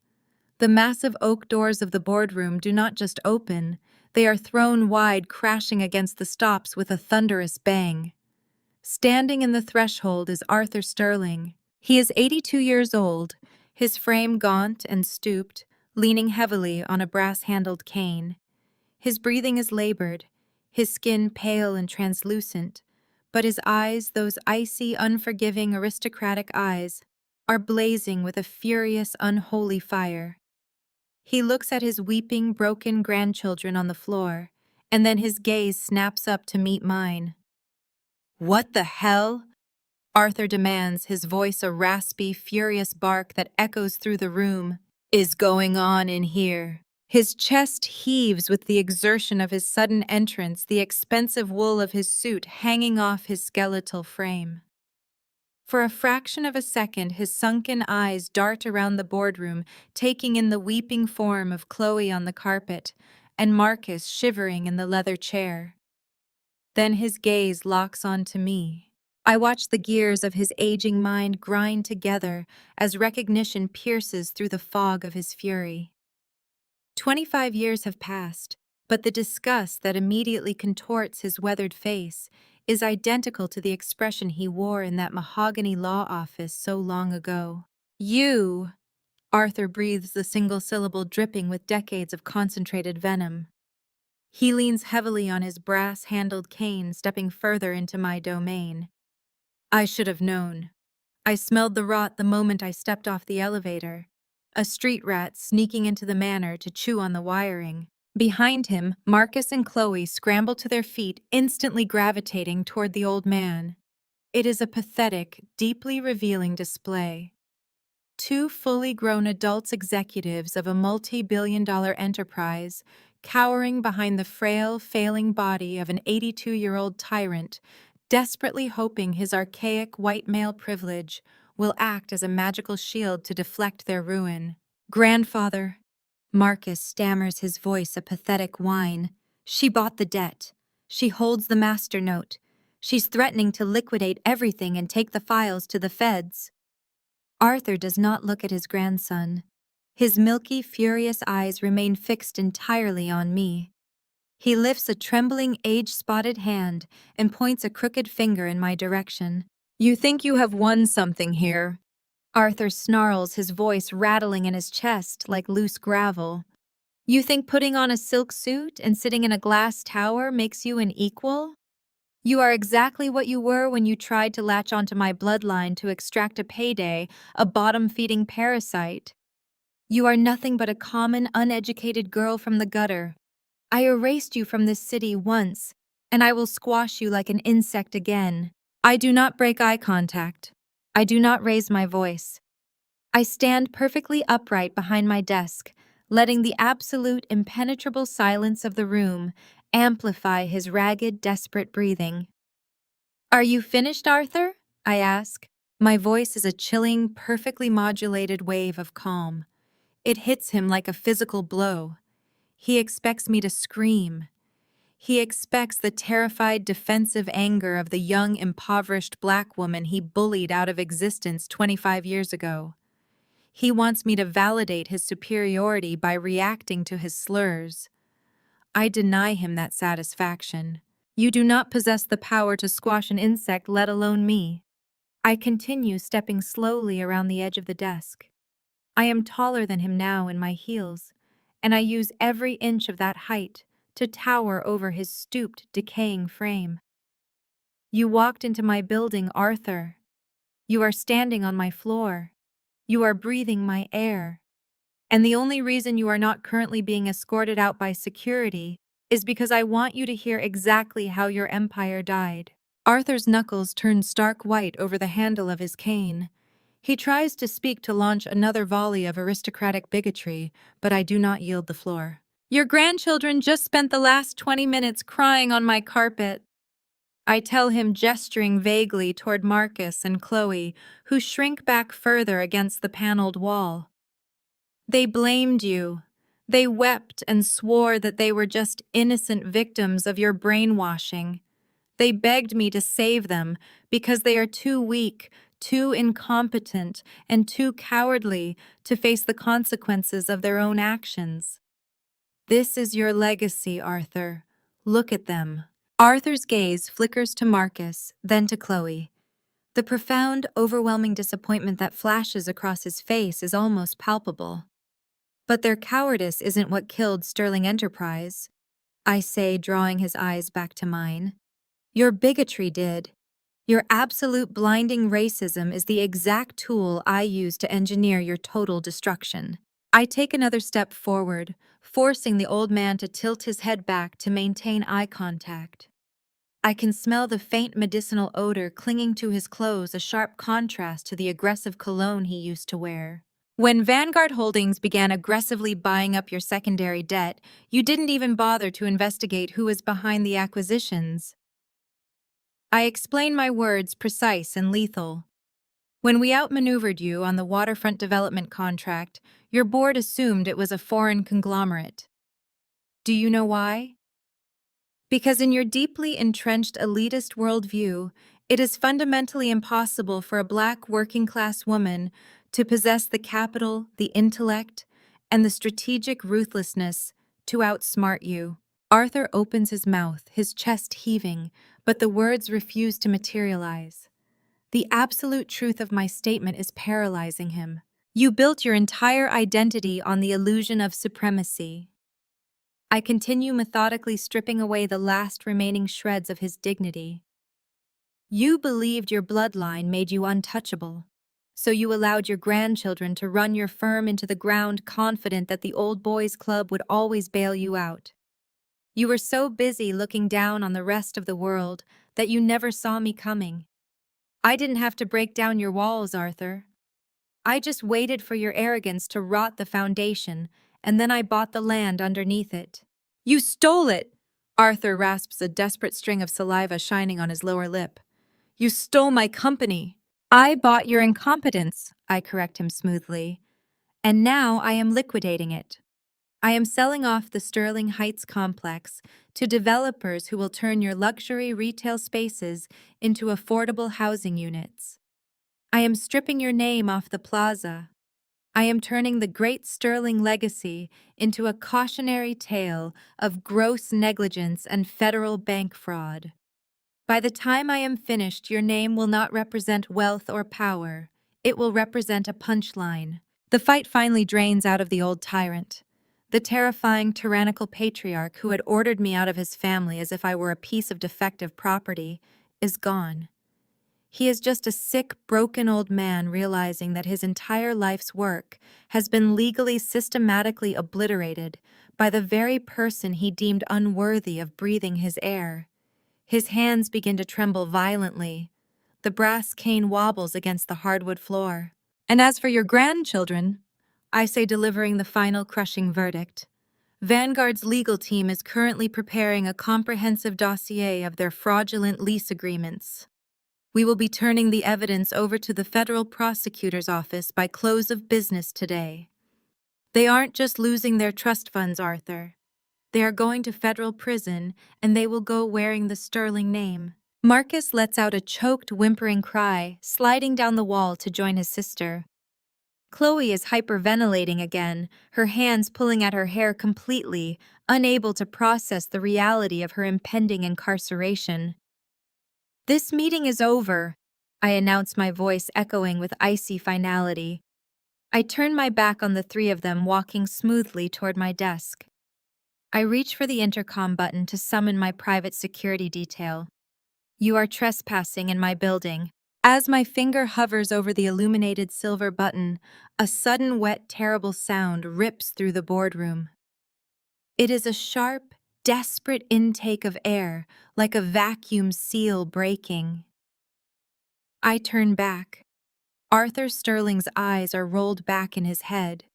The massive oak doors of the boardroom do not just open, they are thrown wide, crashing against the stops with a thunderous bang. Standing in the threshold is Arthur Sterling. He is 82 years old, his frame gaunt and stooped, leaning heavily on a brass-handled cane. His breathing is labored, his skin pale and translucent, but his eyes, those icy, unforgiving, aristocratic eyes, are blazing with a furious, unholy fire. He looks at his weeping, broken grandchildren on the floor, and then his gaze snaps up to meet mine. "What the hell?" Arthur demands, his voice a raspy, furious bark that echoes through the room. "Is going on in here?" His chest heaves with the exertion of his sudden entrance, the expensive wool of his suit hanging off his skeletal frame. For a fraction of a second, his sunken eyes dart around the boardroom, taking in the weeping form of Chloe on the carpet and Marcus shivering in the leather chair. Then his gaze locks onto me. I watch the gears of his aging mind grind together as recognition pierces through the fog of his fury. 25 years have passed, but the disgust that immediately contorts his weathered face is identical to the expression he wore in that mahogany law office so long ago. "You," Arthur breathes the single syllable dripping with decades of concentrated venom. He leans heavily on his brass-handled cane, stepping further into my domain. I should have known. I smelled the rot the moment I stepped off the elevator. A street rat sneaking into the manor to chew on the wiring. Behind him, Marcus and Chloe scramble to their feet, instantly gravitating toward the old man. It is a pathetic, deeply revealing display. Two fully grown adult executives of a multi-billion-dollar enterprise, cowering behind the frail, failing body of an 82-year-old tyrant, desperately hoping his archaic white male privilege will act as a magical shield to deflect their ruin. "Grandfather," Marcus stammers, his voice a pathetic whine. "She bought the debt. She holds the master note. She's threatening to liquidate everything and take the files to the feds." Arthur does not look at his grandson. His milky, furious eyes remain fixed entirely on me. He lifts a trembling, age-spotted hand and points a crooked finger in my direction. "You think you have won something here?" Arthur snarls, his voice rattling in his chest like loose gravel. You think putting on a silk suit and sitting in a glass tower makes you an equal? You are exactly what you were when you tried to latch onto my bloodline to extract a payday, a bottom-feeding parasite. You are nothing but a common, uneducated girl from the gutter. I erased you from this city once, and I will squash you like an insect again. I do not break eye contact. I do not raise my voice. I stand perfectly upright behind my desk, letting the absolute impenetrable silence of the room amplify his ragged, desperate breathing. Are you finished, Arthur? I ask. My voice is a chilling, perfectly modulated wave of calm. It hits him like a physical blow. He expects me to scream. He expects the terrified, defensive anger of the young, impoverished black woman he bullied out of existence 25 years ago. He wants me to validate his superiority by reacting to his slurs. I deny him that satisfaction. You do not possess the power to squash an insect, let alone me. I continue stepping slowly around the edge of the desk. I am taller than him now in my heels, and I use every inch of that height to tower over his stooped, decaying frame. You walked into my building, Arthur. You are standing on my floor. You are breathing my air. And the only reason you are not currently being escorted out by security is because I want you to hear exactly how your empire died. Arthur's knuckles turn stark white over the handle of his cane. He tries to speak to launch another volley of aristocratic bigotry, but I do not yield the floor. Your grandchildren just spent the last 20 minutes crying on my carpet. I tell him, gesturing vaguely toward Marcus and Chloe, who shrink back further against the paneled wall. They blamed you. They wept and swore that they were just innocent victims of your brainwashing. They begged me to save them because they are too weak, too incompetent, and too cowardly to face the consequences of their own actions. This is your legacy, Arthur. Look at them. Arthur's gaze flickers to Marcus, then to Chloe. The profound, overwhelming disappointment that flashes across his face is almost palpable. But their cowardice isn't what killed Sterling Enterprise, I say, drawing his eyes back to mine. Your bigotry did. Your absolute blinding racism is the exact tool I use to engineer your total destruction. I take another step forward, forcing the old man to tilt his head back to maintain eye contact. I can smell the faint medicinal odor clinging to his clothes, a sharp contrast to the aggressive cologne he used to wear. When Vanguard Holdings began aggressively buying up your secondary debt, you didn't even bother to investigate who was behind the acquisitions. I explain my words precise and lethal. When we outmaneuvered you on the waterfront development contract, your board assumed it was a foreign conglomerate. Do you know why? Because in your deeply entrenched elitist worldview, it is fundamentally impossible for a black working-class woman to possess the capital, the intellect, and the strategic ruthlessness to outsmart you. Arthur opens his mouth, his chest heaving, but the words refuse to materialize. The absolute truth of my statement is paralyzing him. You built your entire identity on the illusion of supremacy. I continue methodically stripping away the last remaining shreds of his dignity. You believed your bloodline made you untouchable, so you allowed your grandchildren to run your firm into the ground, confident that the old boys club would always bail you out. You were so busy looking down on the rest of the world that you never saw me coming. I didn't have to break down your walls, Arthur. I just waited for your arrogance to rot the foundation, and then I bought the land underneath it. You stole it! Arthur rasps, a desperate string of saliva shining on his lower lip. You stole my company. I bought your incompetence, I correct him smoothly, and now I am liquidating it. I am selling off the Sterling Heights complex to developers who will turn your luxury retail spaces into affordable housing units. I am stripping your name off the plaza. I am turning the great Sterling legacy into a cautionary tale of gross negligence and federal bank fraud. By the time I am finished, your name will not represent wealth or power. It will represent a punchline. The fight finally drains out of the old tyrant. The terrifying tyrannical patriarch who had ordered me out of his family as if I were a piece of defective property is gone. He is just a sick, broken old man realizing that his entire life's work has been legally systematically obliterated by the very person he deemed unworthy of breathing his air. His hands begin to tremble violently. The brass cane wobbles against the hardwood floor. And as for your grandchildren, I say, delivering the final crushing verdict, Vanguard's legal team is currently preparing a comprehensive dossier of their fraudulent lease agreements. We will be turning the evidence over to the federal prosecutor's office by close of business today. They aren't just losing their trust funds, Arthur. They are going to federal prison, and they will go wearing the Sterling name. Marcus lets out a choked, whimpering cry, sliding down the wall to join his sister. Chloe is hyperventilating again, her hands pulling at her hair completely, unable to process the reality of her impending incarceration. "This meeting is over," I announce, my voice echoing with icy finality. I turn my back on the three of them walking smoothly toward my desk. I reach for the intercom button to summon my private security detail. "You are trespassing in my building." As my finger hovers over the illuminated silver button, a sudden wet, terrible sound rips through the boardroom. It is a sharp, desperate intake of air, like a vacuum seal breaking. I turn back. Arthur Sterling's eyes are rolled back in his head.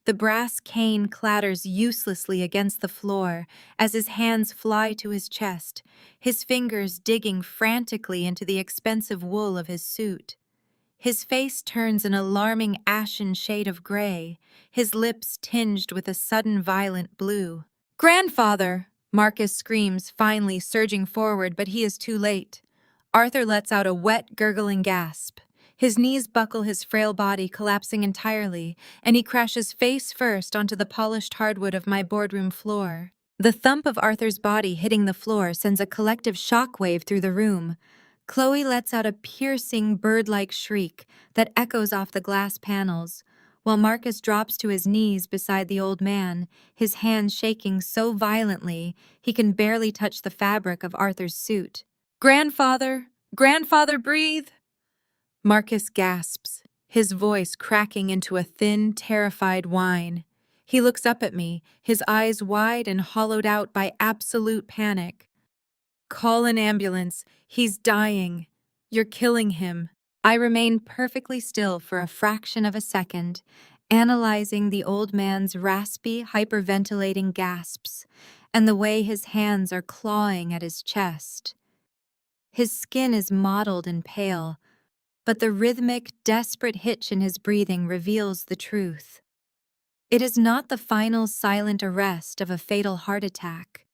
The brass cane clatters uselessly against the floor as his hands fly to his chest, his fingers digging frantically into the expensive wool of his suit. His face turns an alarming ashen shade of gray, his lips tinged with a sudden violent blue. "Grandfather!" Marcus screams, finally surging forward, but he is too late. Arthur lets out a wet, gurgling gasp. His knees buckle, his frail body collapsing entirely, and he crashes face first onto the polished hardwood of my boardroom floor. The thump of Arthur's body hitting the floor sends a collective shockwave through the room. Chloe lets out a piercing, bird-like shriek that echoes off the glass panels, while Marcus drops to his knees beside the old man, his hands shaking so violently he can barely touch the fabric of Arthur's suit. "Grandfather! Grandfather, breathe!" Marcus gasps, his voice cracking into a thin, terrified whine. He looks up at me, his eyes wide and hollowed out by absolute panic. "Call an ambulance. He's dying. You're killing him." I remain perfectly still for a fraction of a second, analyzing the old man's raspy, hyperventilating gasps and the way his hands are clawing at his chest. His skin is mottled and pale, but the rhythmic, desperate hitch in his breathing reveals the truth. It is not the final silent arrest of a fatal heart attack.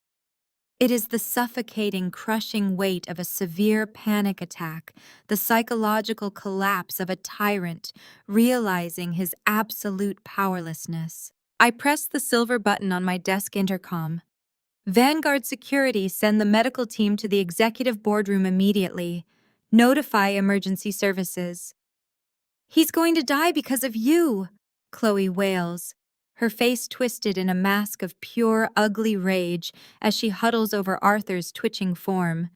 It is the suffocating, crushing weight of a severe panic attack, the psychological collapse of a tyrant realizing his absolute powerlessness. I press the silver button on my desk intercom. "Vanguard Security, send the medical team to the executive boardroom immediately. Notify emergency services." "He's going to die because of you," Chloe wails, her face twisted in a mask of pure, ugly rage as she huddles over Arthur's twitching form.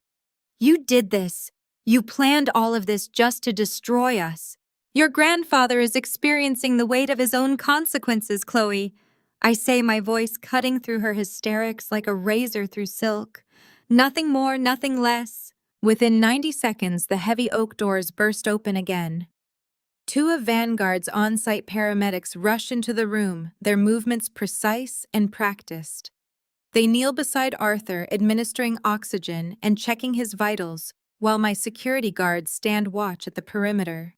"You did this. You planned all of this just to destroy us. Your grandfather is experiencing the weight of his own consequences, Chloe," I say, my voice cutting through her hysterics like a razor through silk. "Nothing more, nothing less." Within 90 seconds, the heavy oak doors burst open again. Two of Vanguard's on-site paramedics rush into the room, their movements precise and practiced. They kneel beside Arthur, administering oxygen and checking his vitals, while my security guards stand watch at the perimeter.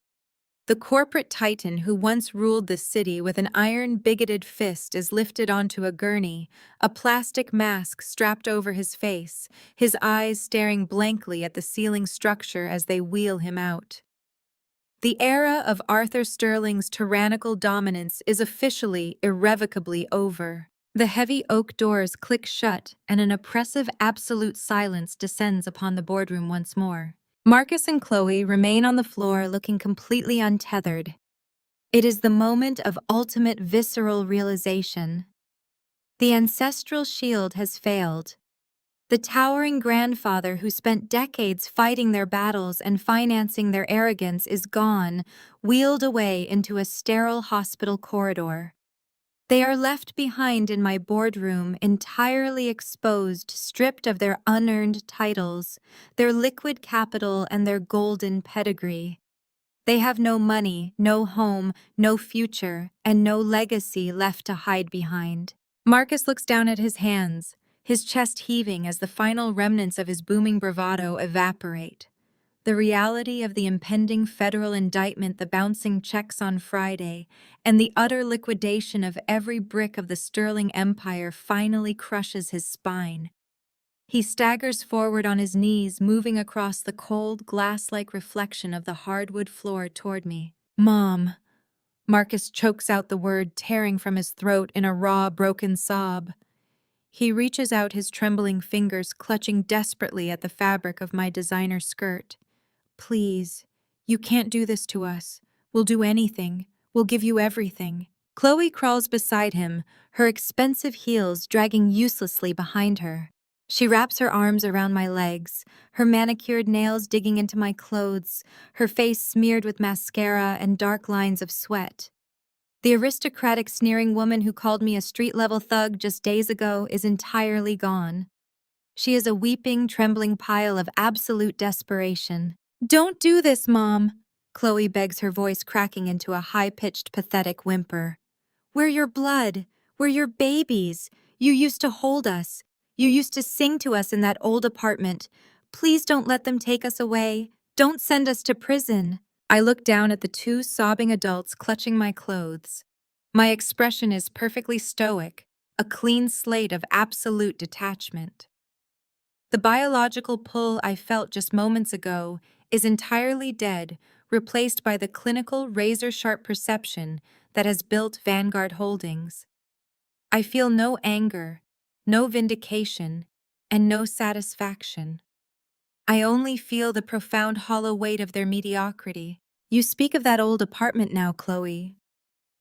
The corporate titan who once ruled the city with an iron, bigoted fist is lifted onto a gurney, a plastic mask strapped over his face, his eyes staring blankly at the ceiling structure as they wheel him out. The era of Arthur Sterling's tyrannical dominance is officially, irrevocably over. The heavy oak doors click shut, and an oppressive absolute silence descends upon the boardroom once more. Marcus and Chloe remain on the floor looking completely untethered. It is the moment of ultimate visceral realization. The ancestral shield has failed. The towering grandfather who spent decades fighting their battles and financing their arrogance is gone, wheeled away into a sterile hospital corridor. They are left behind in my boardroom, entirely exposed, stripped of their unearned titles, their liquid capital, and their golden pedigree. They have no money, no home, no future, and no legacy left to hide behind. Marcus looks down at his hands, his chest heaving as the final remnants of his booming bravado evaporate. The reality of the impending federal indictment, the bouncing checks on Friday, and the utter liquidation of every brick of the Sterling Empire finally crushes his spine. He staggers forward on his knees, moving across the cold, glass-like reflection of the hardwood floor toward me. "Mom." Marcus chokes out the word, tearing from his throat in a raw, broken sob. He reaches out his trembling fingers, clutching desperately at the fabric of my designer skirt. "Please, you can't do this to us. We'll do anything. We'll give you everything." Chloe crawls beside him, her expensive heels dragging uselessly behind her. She wraps her arms around my legs, her manicured nails digging into my clothes, her face smeared with mascara and dark lines of sweat. The aristocratic, sneering woman who called me a street-level thug just days ago is entirely gone. She is a weeping, trembling pile of absolute desperation. "Don't do this, Mom," Chloe begs, her voice cracking into a high-pitched, pathetic whimper. "We're your blood. We're your babies. You used to hold us. You used to sing to us in that old apartment. Please don't let them take us away. Don't send us to prison." I look down at the two sobbing adults clutching my clothes. My expression is perfectly stoic, a clean slate of absolute detachment. The biological pull I felt just moments ago is entirely dead, replaced by the clinical, razor-sharp perception that has built Vanguard Holdings. I feel no anger, no vindication, and no satisfaction. I only feel the profound hollow weight of their mediocrity. "You speak of that old apartment now, Chloe."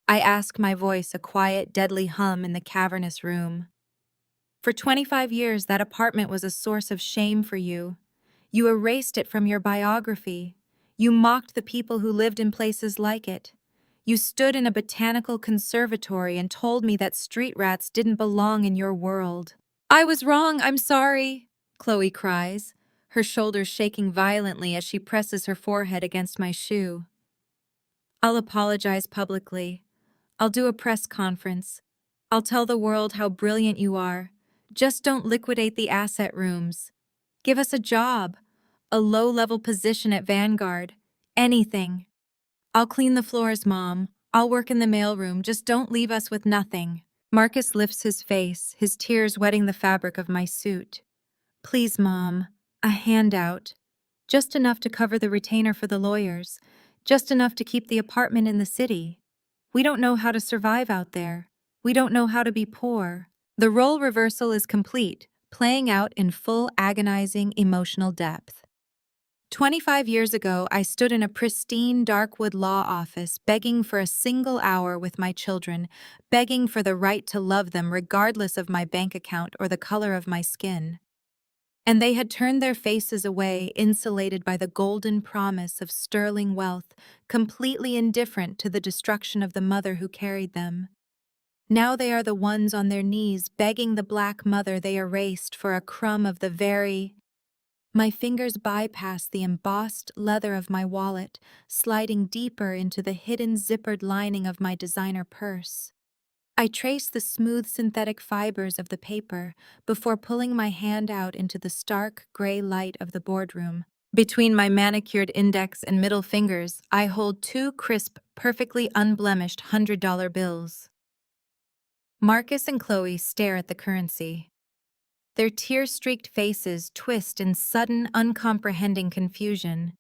I ask, my voice a quiet, deadly hum in the cavernous room. "For 25 years, that apartment was a source of shame for you. You erased it from your biography. You mocked the people who lived in places like it. You stood in a botanical conservatory and told me that street rats didn't belong in your world." "I was wrong, I'm sorry," Chloe cries, her shoulders shaking violently as she presses her forehead against my shoe. "I'll apologize publicly. I'll do a press conference. I'll tell the world how brilliant you are. Just don't liquidate the asset rooms. Give us a job, a low-level position at Vanguard, anything. I'll clean the floors, Mom. I'll work in the mailroom. Just don't leave us with nothing." Marcus lifts his face, his tears wetting the fabric of my suit. "Please, Mom, a handout. Just enough to cover the retainer for the lawyers. Just enough to keep the apartment in the city. We don't know how to survive out there. We don't know how to be poor." The role reversal is complete, playing out in full agonizing emotional depth. 25 years ago, I stood in a pristine Darkwood law office begging for a single hour with my children, begging for the right to love them regardless of my bank account or the color of my skin. And they had turned their faces away, insulated by the golden promise of sterling wealth, completely indifferent to the destruction of the mother who carried them. Now they are the ones on their knees begging the black mother they erased for a crumb of the very... My fingers bypass the embossed leather of my wallet, sliding deeper into the hidden zippered lining of my designer purse. I trace the smooth synthetic fibers of the paper before pulling my hand out into the stark gray light of the boardroom. Between my manicured index and middle fingers, I hold two crisp, perfectly unblemished $100 bills. Marcus and Chloe stare at the currency. Their tear-streaked faces twist in sudden, uncomprehending confusion.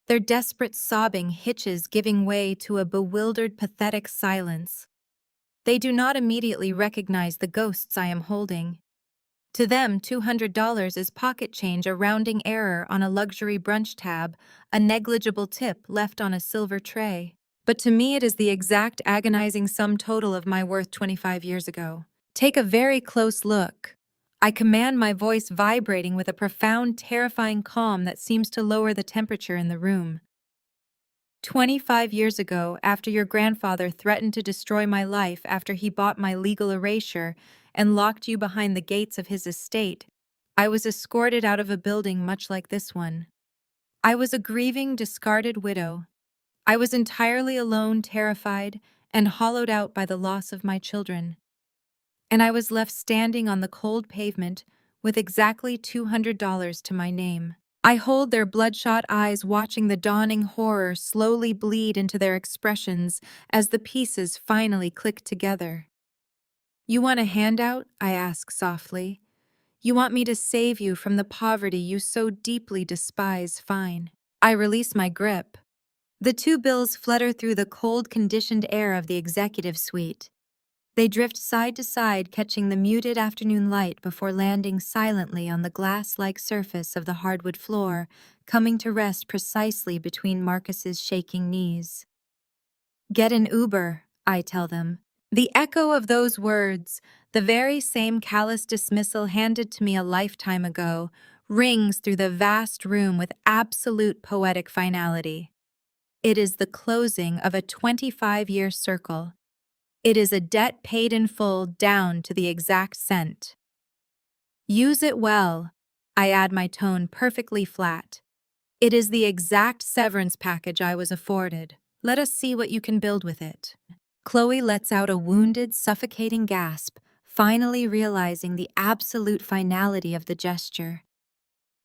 Their desperate sobbing hitches giving way to a bewildered, pathetic silence. They do not immediately recognize the ghosts I am holding. To them, $200 is pocket change, a rounding error on a luxury brunch tab, a negligible tip left on a silver tray. But to me it is the exact agonizing sum total of my worth 25 years ago. Take a very close look. I command, my voice vibrating with a profound, terrifying calm that seems to lower the temperature in the room. 25 years ago, after your grandfather threatened to destroy my life after he bought my legal erasure and locked you behind the gates of his estate, I was escorted out of a building much like this one. I was a grieving, discarded widow. I was entirely alone, terrified, and hollowed out by the loss of my children. And I was left standing on the cold pavement with exactly $200 to my name. I hold their bloodshot eyes, watching the dawning horror slowly bleed into their expressions as the pieces finally click together. You want a handout? I ask softly. You want me to save you from the poverty you so deeply despise? Fine. I release my grip. The two bills flutter through the cold, conditioned air of the executive suite. They drift side to side, catching the muted afternoon light before landing silently on the glass-like surface of the hardwood floor, coming to rest precisely between Marcus's shaking knees. Get an Uber, I tell them. The echo of those words, the very same callous dismissal handed to me a lifetime ago, rings through the vast room with absolute poetic finality. It is the closing of a 25-year circle. It is a debt paid in full down to the exact cent. Use it well. I add, my tone perfectly flat. It is the exact severance package I was afforded. Let us see what you can build with it. Chloe lets out a wounded, suffocating gasp, finally realizing the absolute finality of the gesture.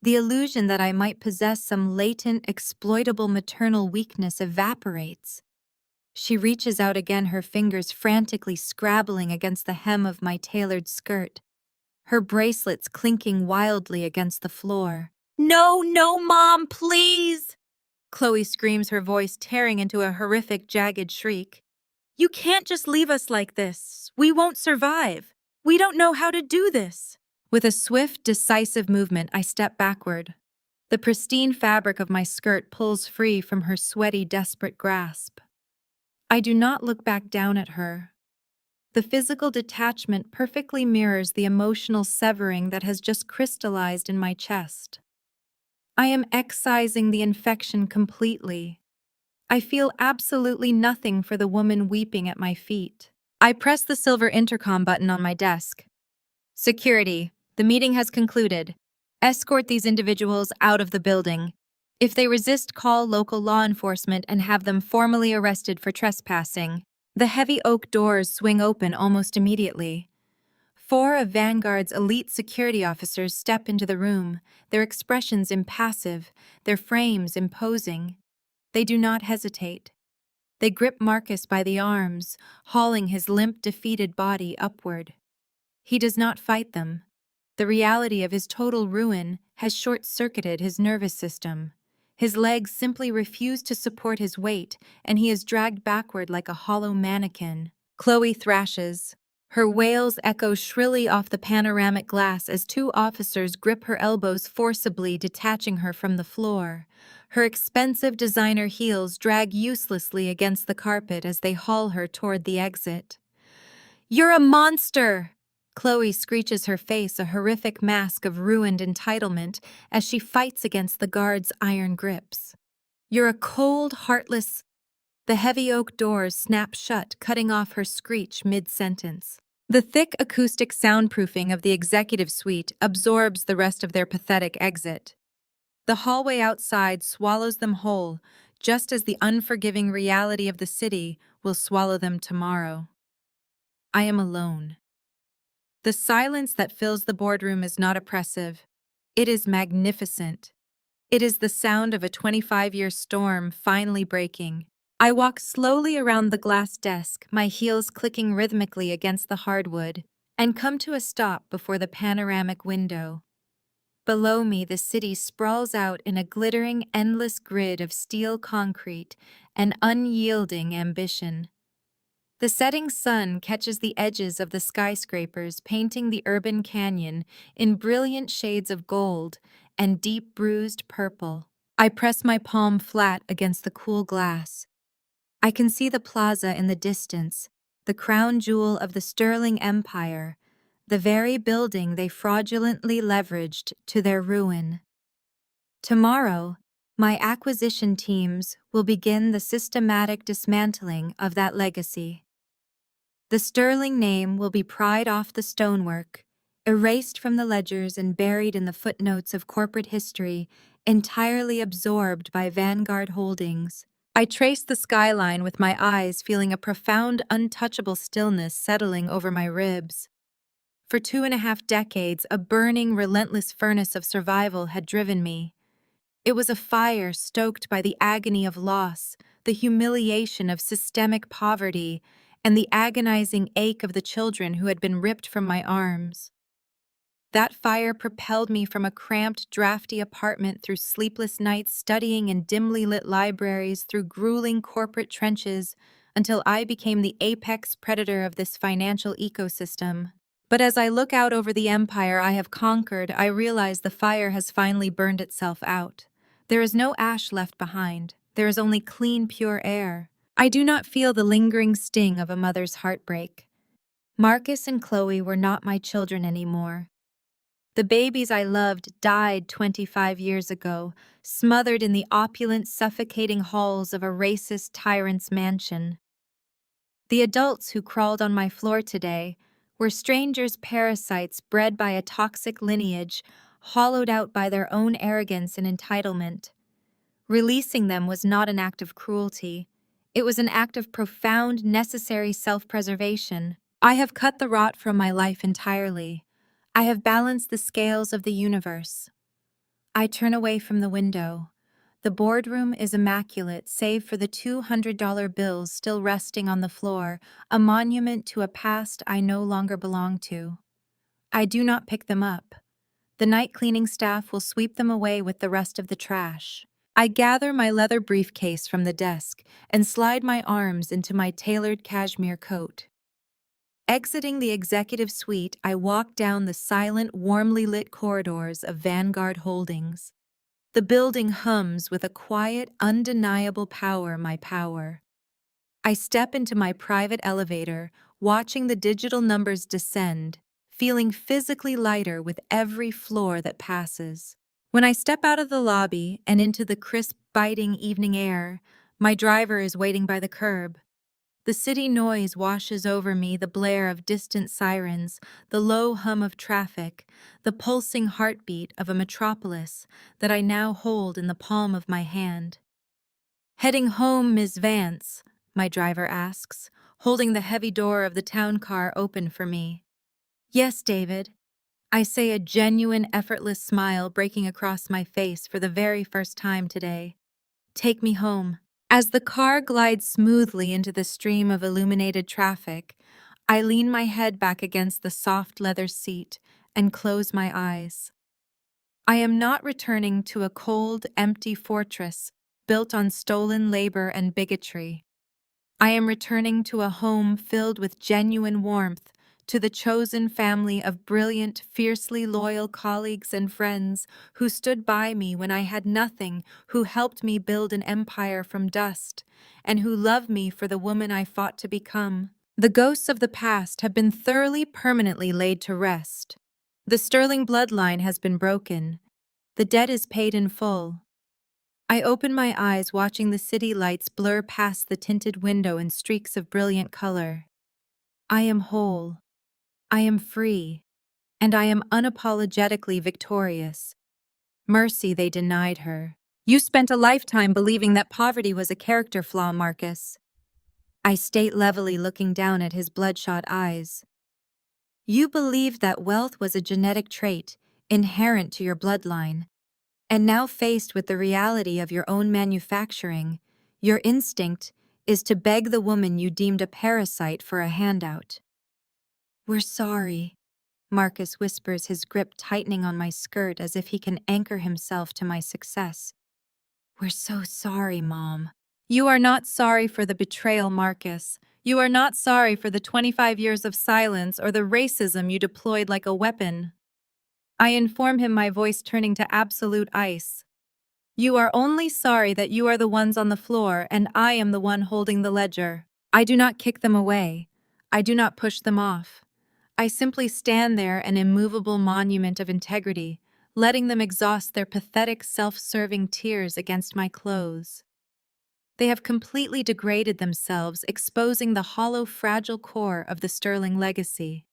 The illusion that I might possess some latent, exploitable maternal weakness evaporates. She reaches out again, her fingers frantically scrabbling against the hem of my tailored skirt, her bracelets clinking wildly against the floor. No, no, Mom, please! Chloe screams, her voice tearing into a horrific, jagged shriek. You can't just leave us like this. We won't survive. We don't know how to do this. With a swift, decisive movement, I step backward. The pristine fabric of my skirt pulls free from her sweaty, desperate grasp. I do not look back down at her. The physical detachment perfectly mirrors the emotional severing that has just crystallized in my chest. I am excising the infection completely. I feel absolutely nothing for the woman weeping at my feet. I press the silver intercom button on my desk. Security, the meeting has concluded. Escort these individuals out of the building. If they resist, call local law enforcement and have them formally arrested for trespassing. The heavy oak doors swing open almost immediately. 4 of Vanguard's elite security officers step into the room, their expressions impassive, their frames imposing. They do not hesitate. They grip Marcus by the arms, hauling his limp, defeated body upward. He does not fight them. The reality of his total ruin has short-circuited his nervous system. His legs simply refuse to support his weight, and he is dragged backward like a hollow mannequin. Chloe thrashes. Her wails echo shrilly off the panoramic glass as 2 officers grip her elbows forcibly, detaching her from the floor. Her expensive designer heels drag uselessly against the carpet as they haul her toward the exit. You're a monster! Chloe screeches, her face a horrific mask of ruined entitlement as she fights against the guard's iron grips. You're a cold, heartless... The heavy oak doors snap shut, cutting off her screech mid-sentence. The thick acoustic soundproofing of the executive suite absorbs the rest of their pathetic exit. The hallway outside swallows them whole, just as the unforgiving reality of the city will swallow them tomorrow. I am alone. The silence that fills the boardroom is not oppressive. It is magnificent. It is the sound of a 25-year storm finally breaking. I walk slowly around the glass desk, my heels clicking rhythmically against the hardwood, and come to a stop before the panoramic window. Below me, the city sprawls out in a glittering, endless grid of steel concrete and unyielding ambition. The setting sun catches the edges of the skyscrapers, painting the urban canyon in brilliant shades of gold and deep bruised purple. I press my palm flat against the cool glass. I can see the plaza in the distance, the crown jewel of the Sterling Empire, the very building they fraudulently leveraged to their ruin. Tomorrow, my acquisition teams will begin the systematic dismantling of that legacy. The sterling name will be pried off the stonework, erased from the ledgers and buried in the footnotes of corporate history, entirely absorbed by Vanguard Holdings. I traced the skyline with my eyes, feeling a profound, untouchable stillness settling over my ribs. For 2.5 decades, a burning, relentless furnace of survival had driven me. It was a fire stoked by the agony of loss, the humiliation of systemic poverty, and the agonizing ache of the children who had been ripped from my arms. That fire propelled me from a cramped, drafty apartment through sleepless nights studying in dimly lit libraries, through grueling corporate trenches, until I became the apex predator of this financial ecosystem. But as I look out over the empire I have conquered, I realize the fire has finally burned itself out. There is no ash left behind. There is only clean, pure air. I do not feel the lingering sting of a mother's heartbreak. Marcus and Chloe were not my children anymore. The babies I loved died 25 years ago, smothered in the opulent, suffocating halls of a racist tyrant's mansion. The adults who crawled on my floor today were strangers' parasites bred by a toxic lineage, hollowed out by their own arrogance and entitlement. Releasing them was not an act of cruelty. It was an act of profound, necessary self-preservation. I have cut the rot from my life entirely. I have balanced the scales of the universe. I turn away from the window. The boardroom is immaculate, save for the $200 bills still resting on the floor, a monument to a past I no longer belong to. I do not pick them up. The night cleaning staff will sweep them away with the rest of the trash. I gather my leather briefcase from the desk and slide my arms into my tailored cashmere coat. Exiting the executive suite, I walk down the silent, warmly lit corridors of Vanguard Holdings. The building hums with a quiet, undeniable power, my power. I step into my private elevator, watching the digital numbers descend, feeling physically lighter with every floor that passes. When I step out of the lobby and into the crisp, biting evening air, my driver is waiting by the curb. The city noise washes over me, the blare of distant sirens, the low hum of traffic, the pulsing heartbeat of a metropolis that I now hold in the palm of my hand. "Heading home, Ms. Vance?" my driver asks, holding the heavy door of the town car open for me. "Yes, David," I say, a genuine, effortless smile breaking across my face for the very first time today. "Take me home." As the car glides smoothly into the stream of illuminated traffic, I lean my head back against the soft leather seat and close my eyes. I am not returning to a cold, empty fortress built on stolen labor and bigotry. I am returning to a home filled with genuine warmth, to the chosen family of brilliant, fiercely loyal colleagues and friends who stood by me when I had nothing, who helped me build an empire from dust, and who love me for the woman I fought to become. The ghosts of the past have been thoroughly, permanently laid to rest. The sterling bloodline has been broken. The debt is paid in full. I open my eyes, watching the city lights blur past the tinted window in streaks of brilliant color. I am whole. I am free. And I am unapologetically victorious. Mercy they denied her. "You spent a lifetime believing that poverty was a character flaw, Marcus," I state levelly, looking down at his bloodshot eyes. "You believed that wealth was a genetic trait, inherent to your bloodline. And now, faced with the reality of your own manufacturing, your instinct is to beg the woman you deemed a parasite for a handout." "We're sorry," Marcus whispers, his grip tightening on my skirt as if he can anchor himself to my success. "We're so sorry, Mom." "You are not sorry for the betrayal, Marcus. You are not sorry for the 25 years of silence or the racism you deployed like a weapon." I inform him, my voice turning to absolute ice. "You are only sorry that you are the ones on the floor and I am the one holding the ledger." I do not kick them away. I do not push them off. I simply stand there, an immovable monument of integrity, letting them exhaust their pathetic self-serving tears against my clothes. They have completely degraded themselves, exposing the hollow, fragile core of the sterling legacy.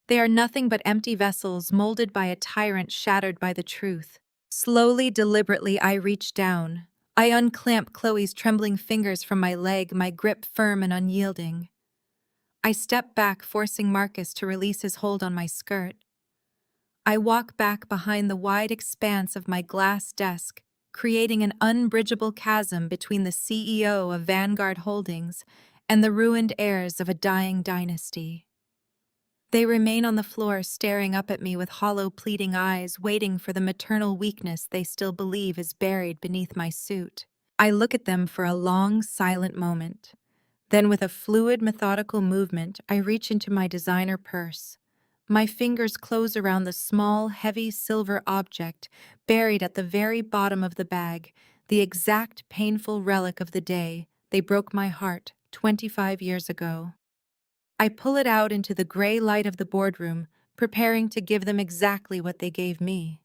They are nothing but empty vessels molded by a tyrant shattered by the truth. Slowly, deliberately, I reach down. I unclamp Chloe's trembling fingers from my leg, my grip firm and unyielding. I step back, forcing Marcus to release his hold on my skirt. I walk back behind the wide expanse of my glass desk, creating an unbridgeable chasm between the CEO of Vanguard Holdings and the ruined heirs of a dying dynasty. They remain on the floor, staring up at me with hollow, pleading eyes, waiting for the maternal weakness they still believe is buried beneath my suit. I look at them for a long, silent moment. Then, with a fluid, methodical movement, I reach into my designer purse. My fingers close around the small, heavy silver object buried at the very bottom of the bag, the exact painful relic of the day they broke my heart 25 years ago. I pull it out into the gray light of the boardroom, preparing to give them exactly what they gave me.